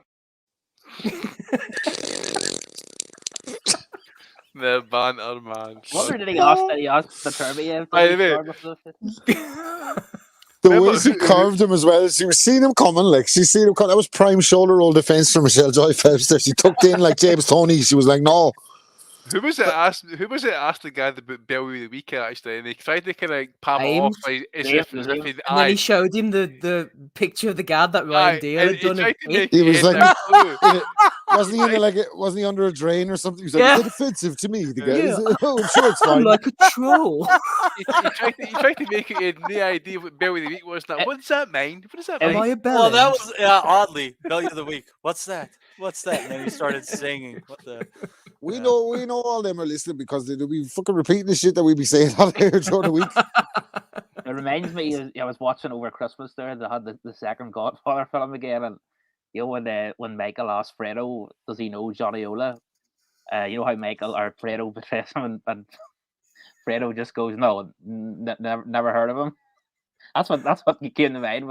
The banter, man. What did he ask? Did he ask Beterbiev? The way she carved him as well, she was seeing him coming, like she seen him coming. That was prime shoulder roll defense for Michelle Joy Phelps. She tucked in like James Toney. She was like, no. Who was it asked the guy about Bellew the week actually, and he tried to kind of palm it off as if And then he showed him the picture of the guard that Ryan Deal had done. He was like, wasn't he wasn't he under a drain or something? He was like, Yeah. is it offensive to me? The guy, Yeah. oh, I'm sure it's I'm fine. like a troll. he tried to make it. He had no idea what Bellew the week was. Now, what does that mean? What does that mean? Am I a belly? Well, that was oddly Belly of the week. What's that? What's that? And then he started singing. What the? We know all them are listening because they'll be fucking repeating the shit that we be saying on here during the week. It reminds me, I was watching over Christmas there. They had the second Godfather film again, and you know when Michael asked Fredo, does he know Johnny Ola? You know how Michael or Fredo betrays him, and Fredo just goes, no, never heard of him. That's what came to mind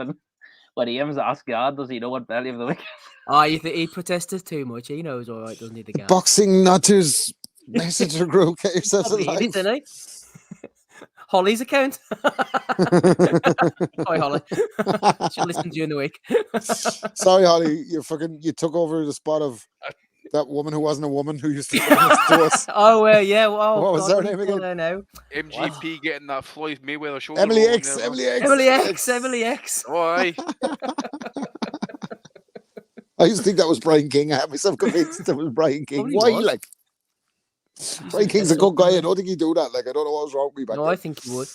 when Ames asked God, does he know what Belly of the Week is? Oh, you think he protested too much? He knows all right, doesn't he? The guy. Boxing Nutters messenger group. Get yourself Probably alive. in it, didn't he? Holly's account. Hi, Holly. She'll listen to you in the week. Sorry, Holly. You took over the spot of that woman who wasn't a woman who used to listen to us. Oh, yeah. Well, what was her name again? Now? MGP getting that Floyd Mayweather shoulder. Emily roll X. in there. Emily X. Oh, aye. I used to think that was Brian King. I had myself convinced that was Brian King. Probably Why? was. Like, Brian King's a good guy. I don't think he'd do that. Like, I don't know what was wrong with me back No, then. I think he would.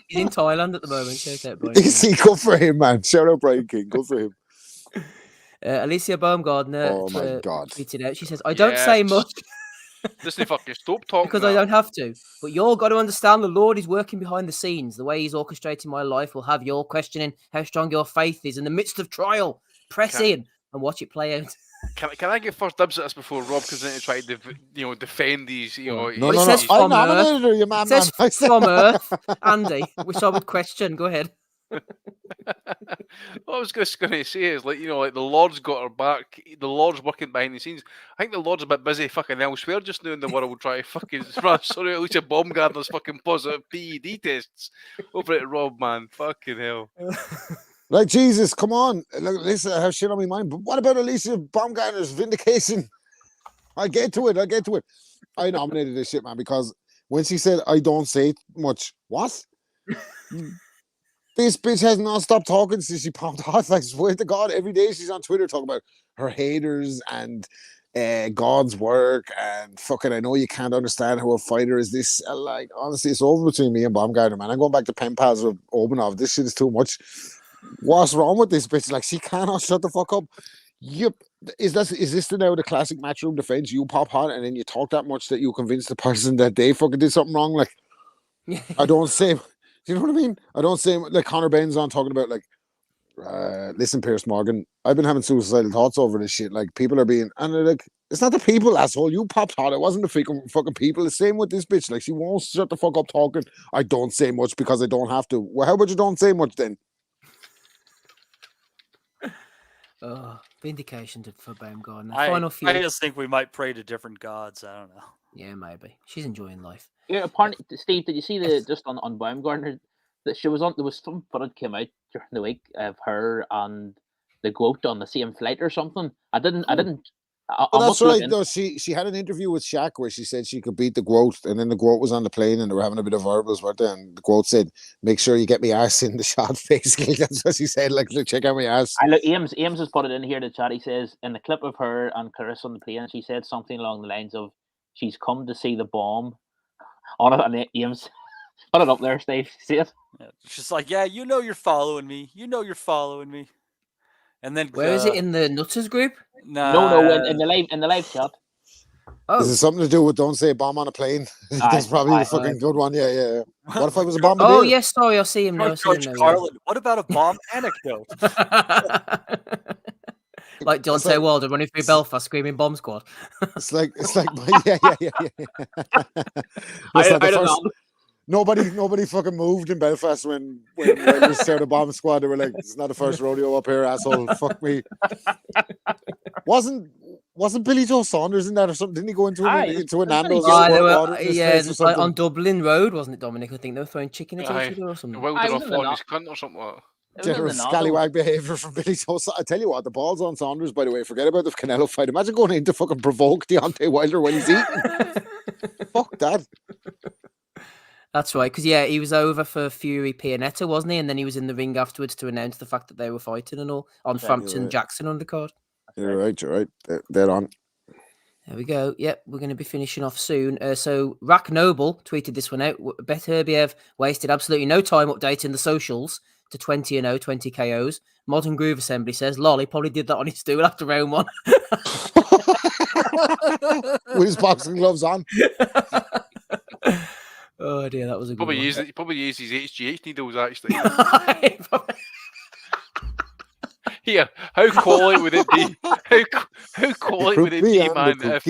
He's in Thailand at the moment. Shout out, Brian. See, good for him, man. Shout out Brian King. Good for him. Alicia Baumgartner. Oh my God. Tweeted out. She says, "I don't say much." Just fucking stop talking. Because I don't have to. But you all got to understand the Lord is working behind the scenes. The way he's orchestrating my life will have you all questioning how strong your faith is in the midst of trial. Press in and watch it play out. Can I get first dibs at this before Rob comes in to try to defend these? No. It says I from nominated her, you Earth. man. It says from Earth, Andy, which I would question. Go ahead. What I was just going to say is, like the Lord's got her back. The Lord's working behind the scenes. I think the Lord's a bit busy fucking elsewhere just now in the world trying to fucking sorry, at least a Baumgartner's fucking positive PED tests over at Rob, man. Fucking hell. Like, Jesus, come on. Look, listen, I have shit on my mind. But what about Alicia Baumgartner's vindication? I'll get to it. I nominated this shit, man, because when she said, I don't say much, what? This bitch has not stopped talking since she popped off. I swear to God, every day she's on Twitter talking about her haters and God's work and fucking, I know you can't understand how a fighter is this. Like, honestly, it's over between me and Baumgartner, man. I'm going back to pen pals with Obanov. This shit is too much. What's wrong with this bitch? Like, she cannot shut the fuck up. Yep. Is this now the classic matchroom defense? You pop hot and then you talk that much that you convince the person that they fucking did something wrong? Like, I don't say... Do you know what I mean? I don't say, like, Conor Ben's on talking about, like, listen, Pierce Morgan, I've been having suicidal thoughts over this shit. Like, people are being... And they're like, it's not the people, asshole. You popped hot. It wasn't the fucking people. The same with this bitch. Like, she won't shut the fuck up talking. I don't say much because I don't have to. Well, how about you don't say much then? Oh, vindication for Baumgartner. I just think we might pray to different gods. I don't know. Yeah, maybe. She's enjoying life. Yeah, Steve, did you see just on Baumgartner that she was on? There was some footage came out during the week of her and the goat on the same flight or something. I didn't. That's right. No, she had an interview with Shaq where she said she could beat the goat, and then the goat was on the plane and they were having a bit of verbals, weren't they? And the goat said, "Make sure you get me ass in the shot." Basically, that's what she said. Like, check out my ass. I look. Ames has put it in here. The chat. He says in the clip of her and Clarissa on the plane, she said something along the lines of, "She's come to see the bomb." On it, and Ames put it up there, Steve. See it? Yeah, she's like, "Yeah, you know you're following me. You know you're following me." And then where is it in the Nutters group? No, in the live chat. Oh, is it something to do with don't say bomb on a plane? That's probably the fucking good one. Yeah. What if I was a bombardier? Oh yes, sorry, I see him now. George Carlin. What about a bomb anecdote? Like Deontay Wilder running through Belfast screaming "Bomb Squad." It's like yeah. I don't know. Nobody fucking moved in Belfast when we started Bomb Squad. They were like, "It's not the first rodeo up here, asshole." Fuck me. Wasn't Billy Joe Saunders in that or something? Didn't he go into a Nando's? On Dublin Road, wasn't it, Dominic? I think they were throwing chicken at each other or something. Wilder off on his cunt or something like that. general scallywag behaviour from Billy. So I tell you what, the ball's on Saunders, by the way. Forget about the Canelo fight. Imagine going in to fucking provoke Deontay Wilder when he's eating. Fuck that. That's right, because he was over for Fury Pianetta, wasn't he? And then he was in the ring afterwards to announce the fact that they were fighting and all on Frampton Jackson undercard. You're right. They're on. There we go. Yep, we're going to be finishing off soon. So Rack Noble tweeted this one out. Beterbiev wasted absolutely no time updating the socials to 20-0, 20 KOs. Modern Groove Assembly says, lol, he probably did that on his stool after round 1. With his boxing gloves on. Oh dear, that was a good one. He probably used his HGH needles, actually. Here, how quality would it be? How quality would it be, man, if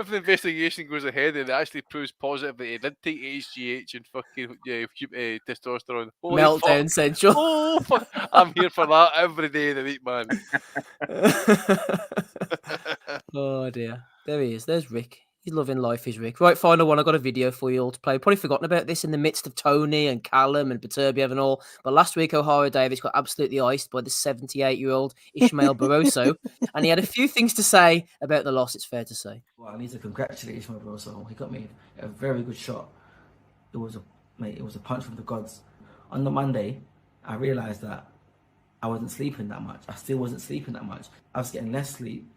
the investigation goes ahead and it actually proves positive that he did take HGH and fucking testosterone? Holy Meltdown fuck. Central. Oh, fuck. I'm here for that every day of the week, man. Oh dear. There he is. There's Rick. He's loving life, is Rick. Right, final one. I got a video for you all to play. Probably forgotten about this in the midst of Tony and Callum and Beterbiev and all. But last week, O'Hara Davis got absolutely iced by the 78-year-old Ishmael Barroso. And he had a few things to say about the loss, it's fair to say. Well, I need to congratulate Ishmael Barroso. He got me a very good shot. It was a punch from the gods. On the Monday, I realised that I wasn't sleeping that much. I still wasn't sleeping that much. I was getting less sleep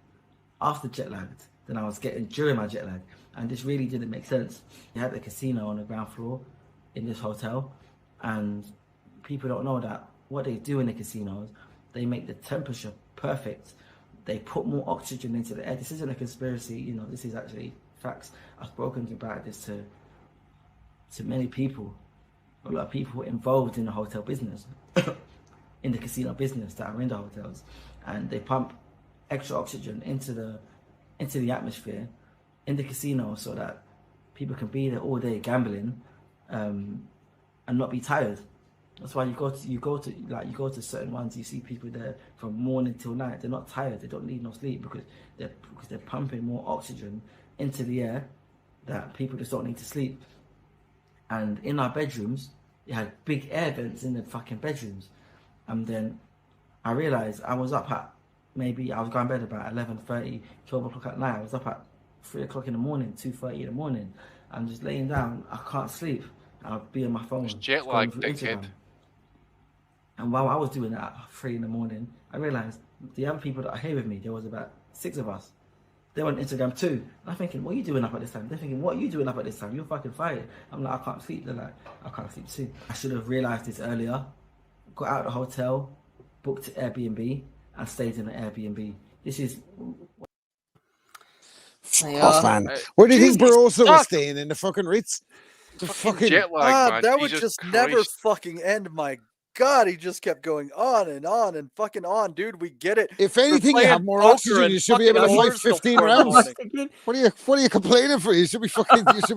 after jet lagged than I was getting during my jet lag. And this really didn't make sense. You had the casino on the ground floor in this hotel, and people don't know that what they do in the casinos, they make the temperature perfect. They put more oxygen into the air. This isn't a conspiracy, this is actually facts. I've spoken about this to many people, a lot of people involved in the hotel business, in the casino business that are in the hotels, and they pump extra oxygen into the atmosphere in the casino so that people can be there all day gambling and not be tired. That's why you go to certain ones, you see people there from morning till night. They're not tired. They don't need no sleep because they're pumping more oxygen into the air that people just don't need to sleep. And in our bedrooms, they had big air vents in the fucking bedrooms. And then I realized I was up at I was going to bed about 11:30, 12 o'clock at night. I was up at 3 o'clock in the morning, 2:30 in the morning. I'm just laying down. I can't sleep. I'll be on my phone. It's jet lag, dickhead. And while I was doing that at 3 in the morning, I realised the other people that are here with me, there was about 6 of us. They were on Instagram too. And I'm thinking, what are you doing up at this time? They're thinking, what are you doing up at this time? You're fucking fired. I'm like, I can't sleep. They're like, I can't sleep too. I should have realised this earlier. Got out of the hotel, booked Airbnb, and stayed in the Airbnb. This is... Fuck, man. Where do you think Barroso was staying? In the fucking Ritz? The fucking jet lag, man. That would Jesus just never Christ. fucking end. My God, he just kept going on and fucking on, dude. We get it. If anything, you have more oxygen. You should be able to fight 15 rounds. What are you complaining for? You should be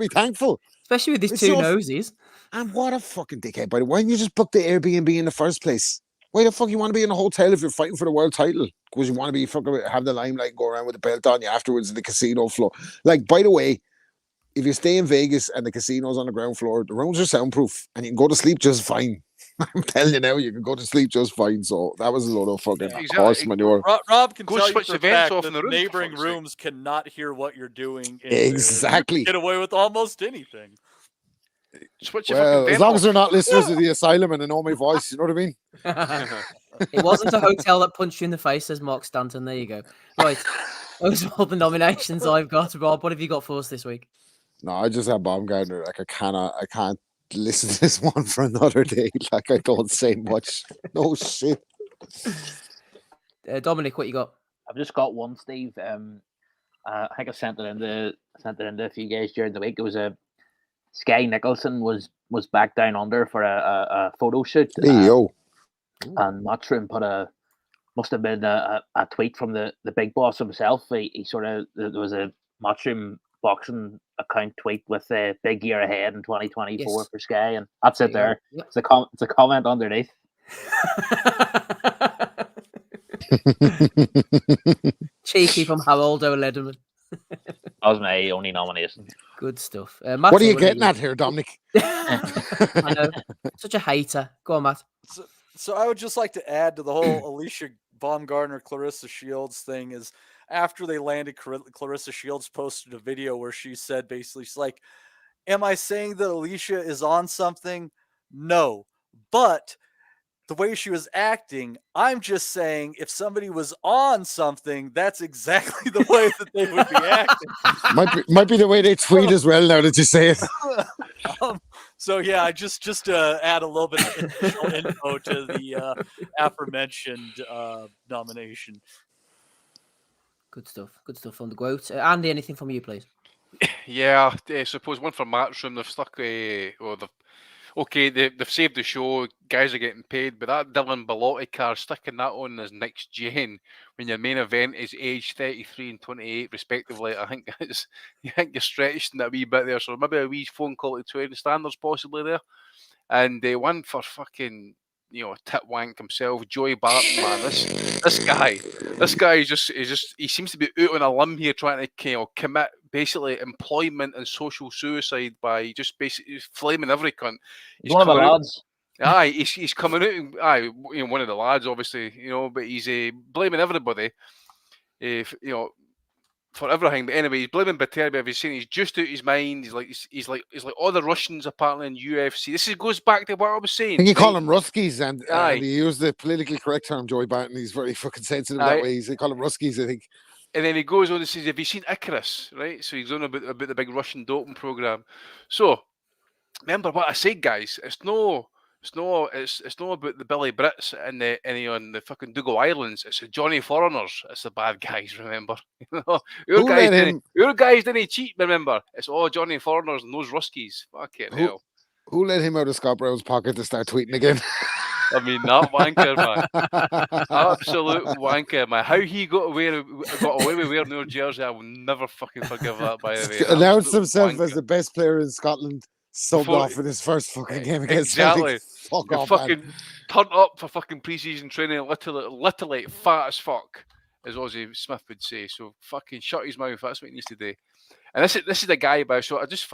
thankful. Especially with these two noses. And what a fucking dickhead, by the way. Why didn't you just book the Airbnb in the first place? Why the fuck you want to be in a hotel if you're fighting for the world title? Because you want to be fucking have the limelight, go around with the belt on you afterwards in the casino floor. Like, by the way, if you stay in Vegas and the casino's on the ground floor, the rooms are soundproof and you can go to sleep just fine. I'm telling you now, you can go to sleep just fine. So that was a lot of fucking horse manure. Rob can Go tell you switch for the a vents fact off that in the room, neighboring for fuck's sake. rooms cannot hear what you're doing. Exactly. Get away with almost anything. Switch your Well, fucking as vent long off. as they're not listeners of the Asylum and they know my voice, you know what I mean? It wasn't a hotel that punched you in the face, says Mark Stanton. There you go. Right. Those are all the nominations I've got. Rob, what have you got for us this week? No, I just have Baumgartner. Like, I can't listen to this one for another day. Like, I don't say much. No shit. Dominic, what you got? I've just got one, Steve. I think I sent it into a few guys during the week. It was Sky Nicholson was back down under for a photo shoot. Hey, yo. And Matchroom must have been a tweet from the big boss himself. He sort of, there was a Matchroom boxing account tweet with a big year ahead in 2024 for Sky, and that's it there. Yep. It's a comment underneath. Cheeky from Harold O'Lederman. That was my only nomination. Good stuff. What Matt, are you getting at here, Dominic? I know. Such a hater. Go on, Matt. So I would just like to add to the whole Alicia Baumgartner, Clarissa Shields thing is after they landed, Clarissa Shields posted a video where she said basically, she's like, am I saying that Alicia is on something? No. But the way she was acting, I'm just saying if somebody was on something, that's exactly the way that they would be acting. Might be the way they tweet as well now that you say it. So yeah, just to add a little bit of additional info to the aforementioned nomination. Good stuff. Good stuff on the quote. Andy, anything from you, please? Yeah, I suppose one for Matt's room. They've stuck they've saved the show. Guys are getting paid, but that Dylan Bellotti car, sticking that on as next gen when your main event is age 33 and 28 respectively, I think you're stretched in a wee bit there. So maybe a wee phone call to 20 standards possibly there. And one for fucking tit wank himself, Joey Barton, man. This guy he seems to be out on a limb here, trying to commit basically employment and social suicide by just basically flaming every cunt. He's one of the lads. Aye, he's coming out. Aye, one of the lads, obviously, but he's blaming everybody. For everything. But anyway, he's blaming Beterbiev. He's saying he's just out his mind. He's like all the Russians apparently in UFC. This goes back to what I was saying. I think you call them Ruskies, and he used the politically correct term, Joey Barton. He's very fucking sensitive that way. They call them Ruskies, I think. And then he goes on and says, have you seen Icarus? Right? So he's on about the big Russian doping program. So remember what I said, guys. It's not about the Billy Brits and on the fucking Dougal Islands. It's the Johnny Foreigners. It's the bad guys, remember? Your guys didn't cheat, remember? It's all Johnny Foreigners and those Ruskies. Fucking hell. Who let him out of Scott Brown's pocket to start tweeting again? I mean, that wanker, man. Absolute wanker, man. How he got away with wearing no jersey, I will never fucking forgive that, by the way. Announced himself as the best player in Scotland, subbed off in his first fucking game against Celtic. Fuck off, fucking turned up for fucking pre-season training, literally fat as fuck, as Ozzy Smith would say. So fucking shut his mouth. That's what he needs to do. And this is the guy, but so I just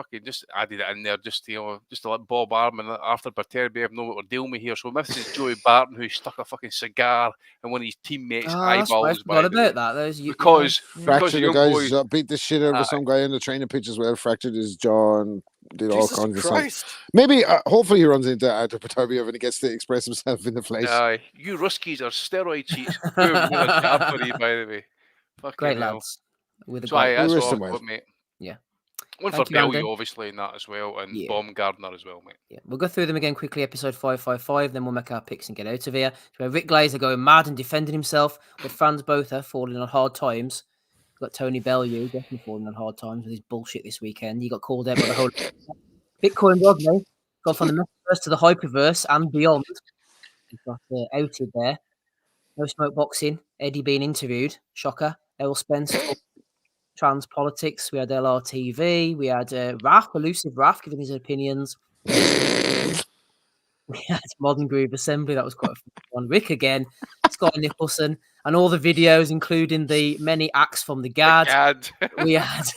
added it in there, just to let Bob Arm and Artur Beterbiev know what we're dealing with here. So this is Joey Barton, who stuck a fucking cigar in one of his teammates' eyeballs. What about that? Because the guys beat the shit out of some guy in the training pitch as well. Fractured his jaw and did all kinds of stuff. Maybe, hopefully, he runs into Artur Beterbiev and he gets to express himself in the flesh. You Ruskies are steroid cheats. By the way, fucking great hell. lads. So that's all I've got, mate. Yeah. One for Bellew, obviously, in that as well, and Baumgartner as well, mate. Yeah, we'll go through them again quickly, episode 555, then we'll make our picks and get out of here. So Rick Glazer going mad and defending himself, with Franz Botha falling on hard times. We've got Tony Bellew definitely falling on hard times with his bullshit this weekend. He got called out by the whole Bitcoin Rodney, gone from the metaverse to the hyperverse and beyond. He got outed there. No smoke boxing. Eddie being interviewed. Shocker. Errol Spence. Trans politics. We had LRTV. We had Elusive Raf, giving his opinions. We had Modern Groove Assembly. That was quite a fun one. Rick again. Scott Nicholson. And all the videos, including the many acts from the GAD. We had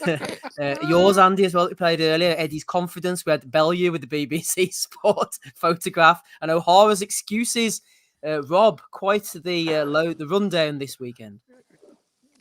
yours, Andy, as well, that we played earlier. Eddie's Confidence. We had Bellew with the BBC Sport photograph. And O'Hara's excuses. Rob, quite the rundown this weekend.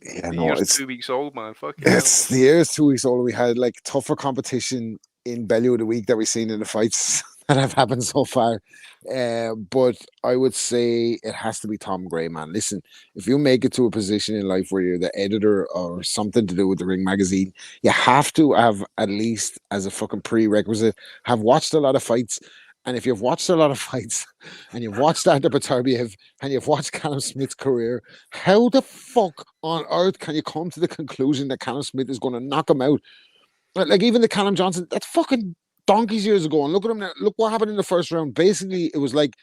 Yeah, the year's 2 weeks old, man. It's the year's 2 weeks old. We had like tougher competition in Bellew of the week that we've seen in the fights that have happened so far. But I would say it has to be Tom Gray, man. Listen, if you make it to a position in life where you're the editor or something to do with the Ring magazine, you have to have, at least as a fucking prerequisite, have watched a lot of fights. And if you've watched a lot of fights and you've watched Artur Beterbiev and you've watched Callum Smith's career, how the fuck on earth can you come to the conclusion that Callum Smith is going to knock him out? Like even the Callum Johnson, that's fucking donkeys years ago. And look at him now. Look what happened in the first round. Basically, it was like,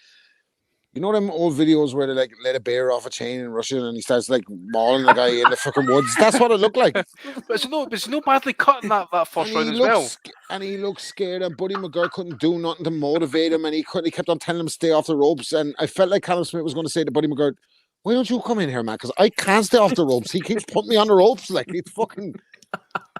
you know them old videos where they like let a bear off a chain in Russia and he starts like mauling the guy in the fucking woods. That's what it looked like. But it's no badly cutting that first round as well. And he looked scared, and Buddy McGirt couldn't do nothing to motivate him, and he kept on telling him to stay off the ropes. And I felt like Callum Smith was going to say to Buddy McGirt, "Why don't you come in here, man? Because I can't stay off the ropes. He keeps putting me on the ropes. Like it's fucking."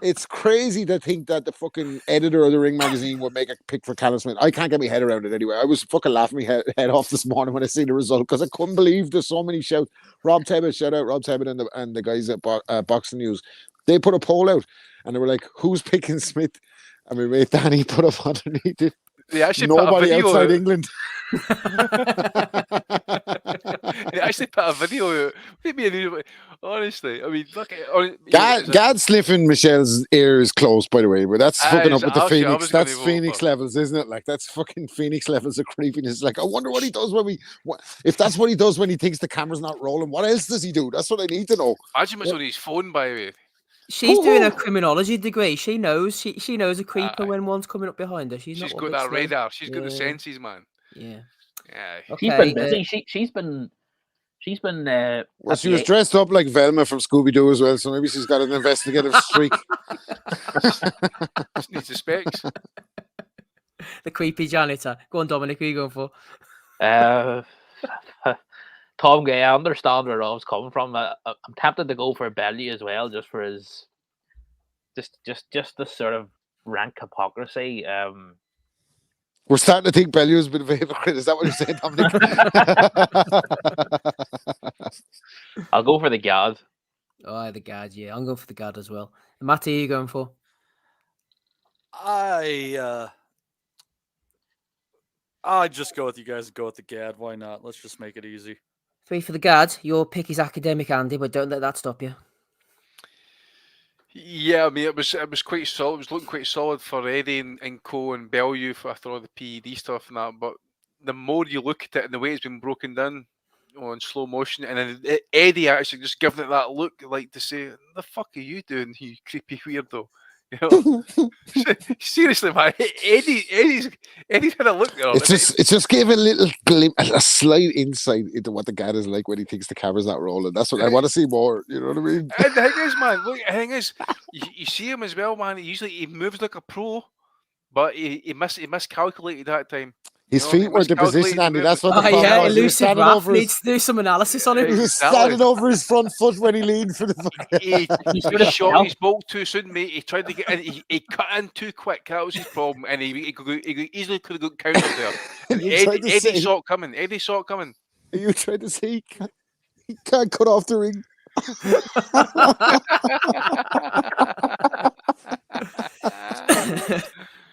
It's crazy to think that the fucking editor of the Ring magazine would make a pick for Callum Smith. I can't get my head around it anyway. I was fucking laughing my head off this morning when I seen the result because I couldn't believe there's so many shouts. Rob Tebbett, shout out Rob Tebbett and the guys at Boxing News. They put a poll out and they were like, "Who's picking Smith?" And my mate Danny put up underneath it. They actually nobody put a video outside out. England. They actually put a video out. Honestly, I mean, look at Gad sniffing Michelle's ear is close, by the way, but that's fucking up with the actually, Phoenix. That's Phoenix levels, isn't it? Like, that's fucking Phoenix levels of creepiness. Like, I wonder what he does if that's what he does when he thinks the camera's not rolling. What else does he do? That's what I need to know. Imagine what's on his phone, by the way. She's doing a criminology degree. She knows. She knows a creeper when one's coming up behind her. She's got not that radar. She's got the senses, man. Yeah. Yeah. Okay, She's been busy. She's been. Well, she was dressed up like Velma from Scooby Doo as well, so maybe she's got an investigative streak. Just needs the specs. The creepy janitor. Go on, Dominic. Who are you going for? Tom Gay, I understand where Rob's coming from. I'm tempted to go for Bellew as well, just for his, just the sort of rank hypocrisy. We're starting to think Bellew's a bit of a hypocrite. Is that what you're saying, Dominic? I'll go for the Gad. Oh, the Gad, yeah. I'm going for the Gad as well. And Matty, who are you going for? I'll just go with you guys and go with the Gad. Why not? Let's just make it easy. 3 for the Gad. Your pick is academic, Andy, but don't let that stop you. Yeah, I mean, it was quite solid. It was looking quite solid for Eddie and Co and Bellew after all the PED stuff and that. But the more you look at it and the way it's been broken down in slow motion, and then Eddie actually just giving it that look, like to say, "The fuck are you doing, you creepy weirdo?" You know, seriously, man. Eddie's had a look. It's just gave a little a slight insight into what the Gad is like when he thinks the camera's not rolling. That's what I want to see more. You know what I mean? And the thing is, man, look, the thing is, you see him as well, man. He moves like a pro, but he miscalculated that time. His feet weren't in position, Andy. That's what the problem was. Elusive Ralph needs to do some analysis on it. He was standing over his front foot when he leaned for the fucking... He shot his bolt too soon, mate. He tried to get in. He cut in too quick. That was his problem. And he easily could have got countered there. Eddie saw it coming. Eddie saw it coming. You tried to say he can't cut off the ring.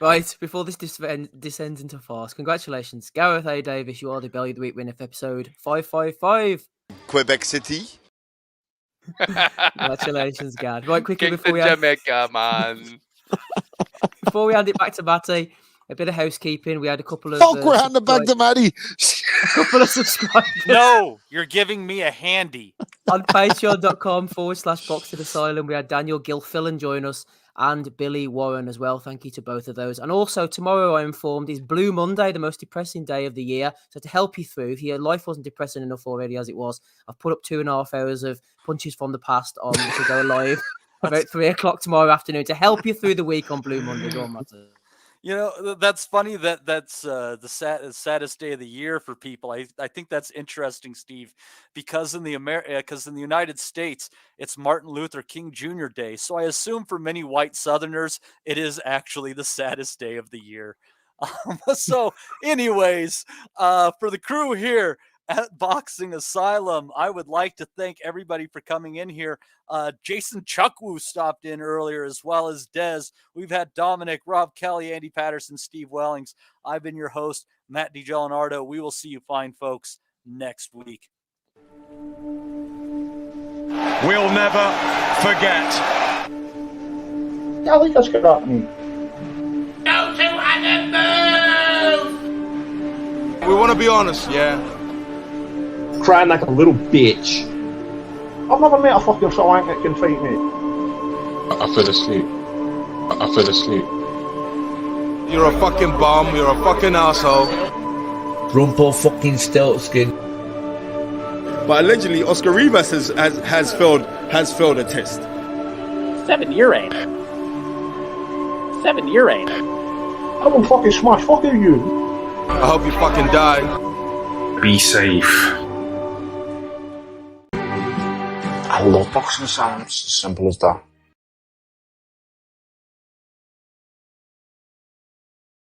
Right, before this descends into farce, congratulations, Gareth A. Davis. You are the Bellew of the Week winner for episode 555. Quebec City. Congratulations, Gad. Right, quickly before we Jamaica, man. Before we hand it back to Matty, a bit of housekeeping. We had a couple of. Fuck, we're handing it back to Matty. A couple of subscribers. No, you're giving me a handy. On patreon.com/Boxing Asylum, we had Daniel Gilfillan join us and Billy Warren as well. Thank you to both of those. And also tomorrow, I'm informed, is Blue Monday, the most depressing day of the year. So to help you through, if your life wasn't depressing enough already as it was, I've put up 2.5 hours of Punches from the Past on to go live about 3 o'clock tomorrow afternoon to help you through the week on Blue Monday. Go on, Matty. You know, that's funny that's the saddest day of the year for people. I think that's interesting, Steve, because in the United States, it's Martin Luther King Jr. Day. So I assume for many white Southerners, it is actually the saddest day of the year. So anyways, for the crew here at Boxing Asylum, I would like to thank everybody for coming in here. Jason Chuckwu stopped in earlier, as well as Dez. We've had Dominic, Rob Kelly, Andy Patterson, Steve Wellings. I've been your host, Matt DiGelinardo. We will see you fine folks next week. We'll never forget. I think that's good at me. Go to move! We want to be honest, yeah? Crying like a little bitch. I've never met a fucking swank that can fight me. I fell asleep. You're a fucking bum, you're a fucking asshole. Rumpo fucking Steltskin. But allegedly, Oscar Rivas has failed a test. 7-year ain't. I will fucking smash fucking you. I hope you fucking die. Be safe. I love Boxing Asylum. It's as simple as that.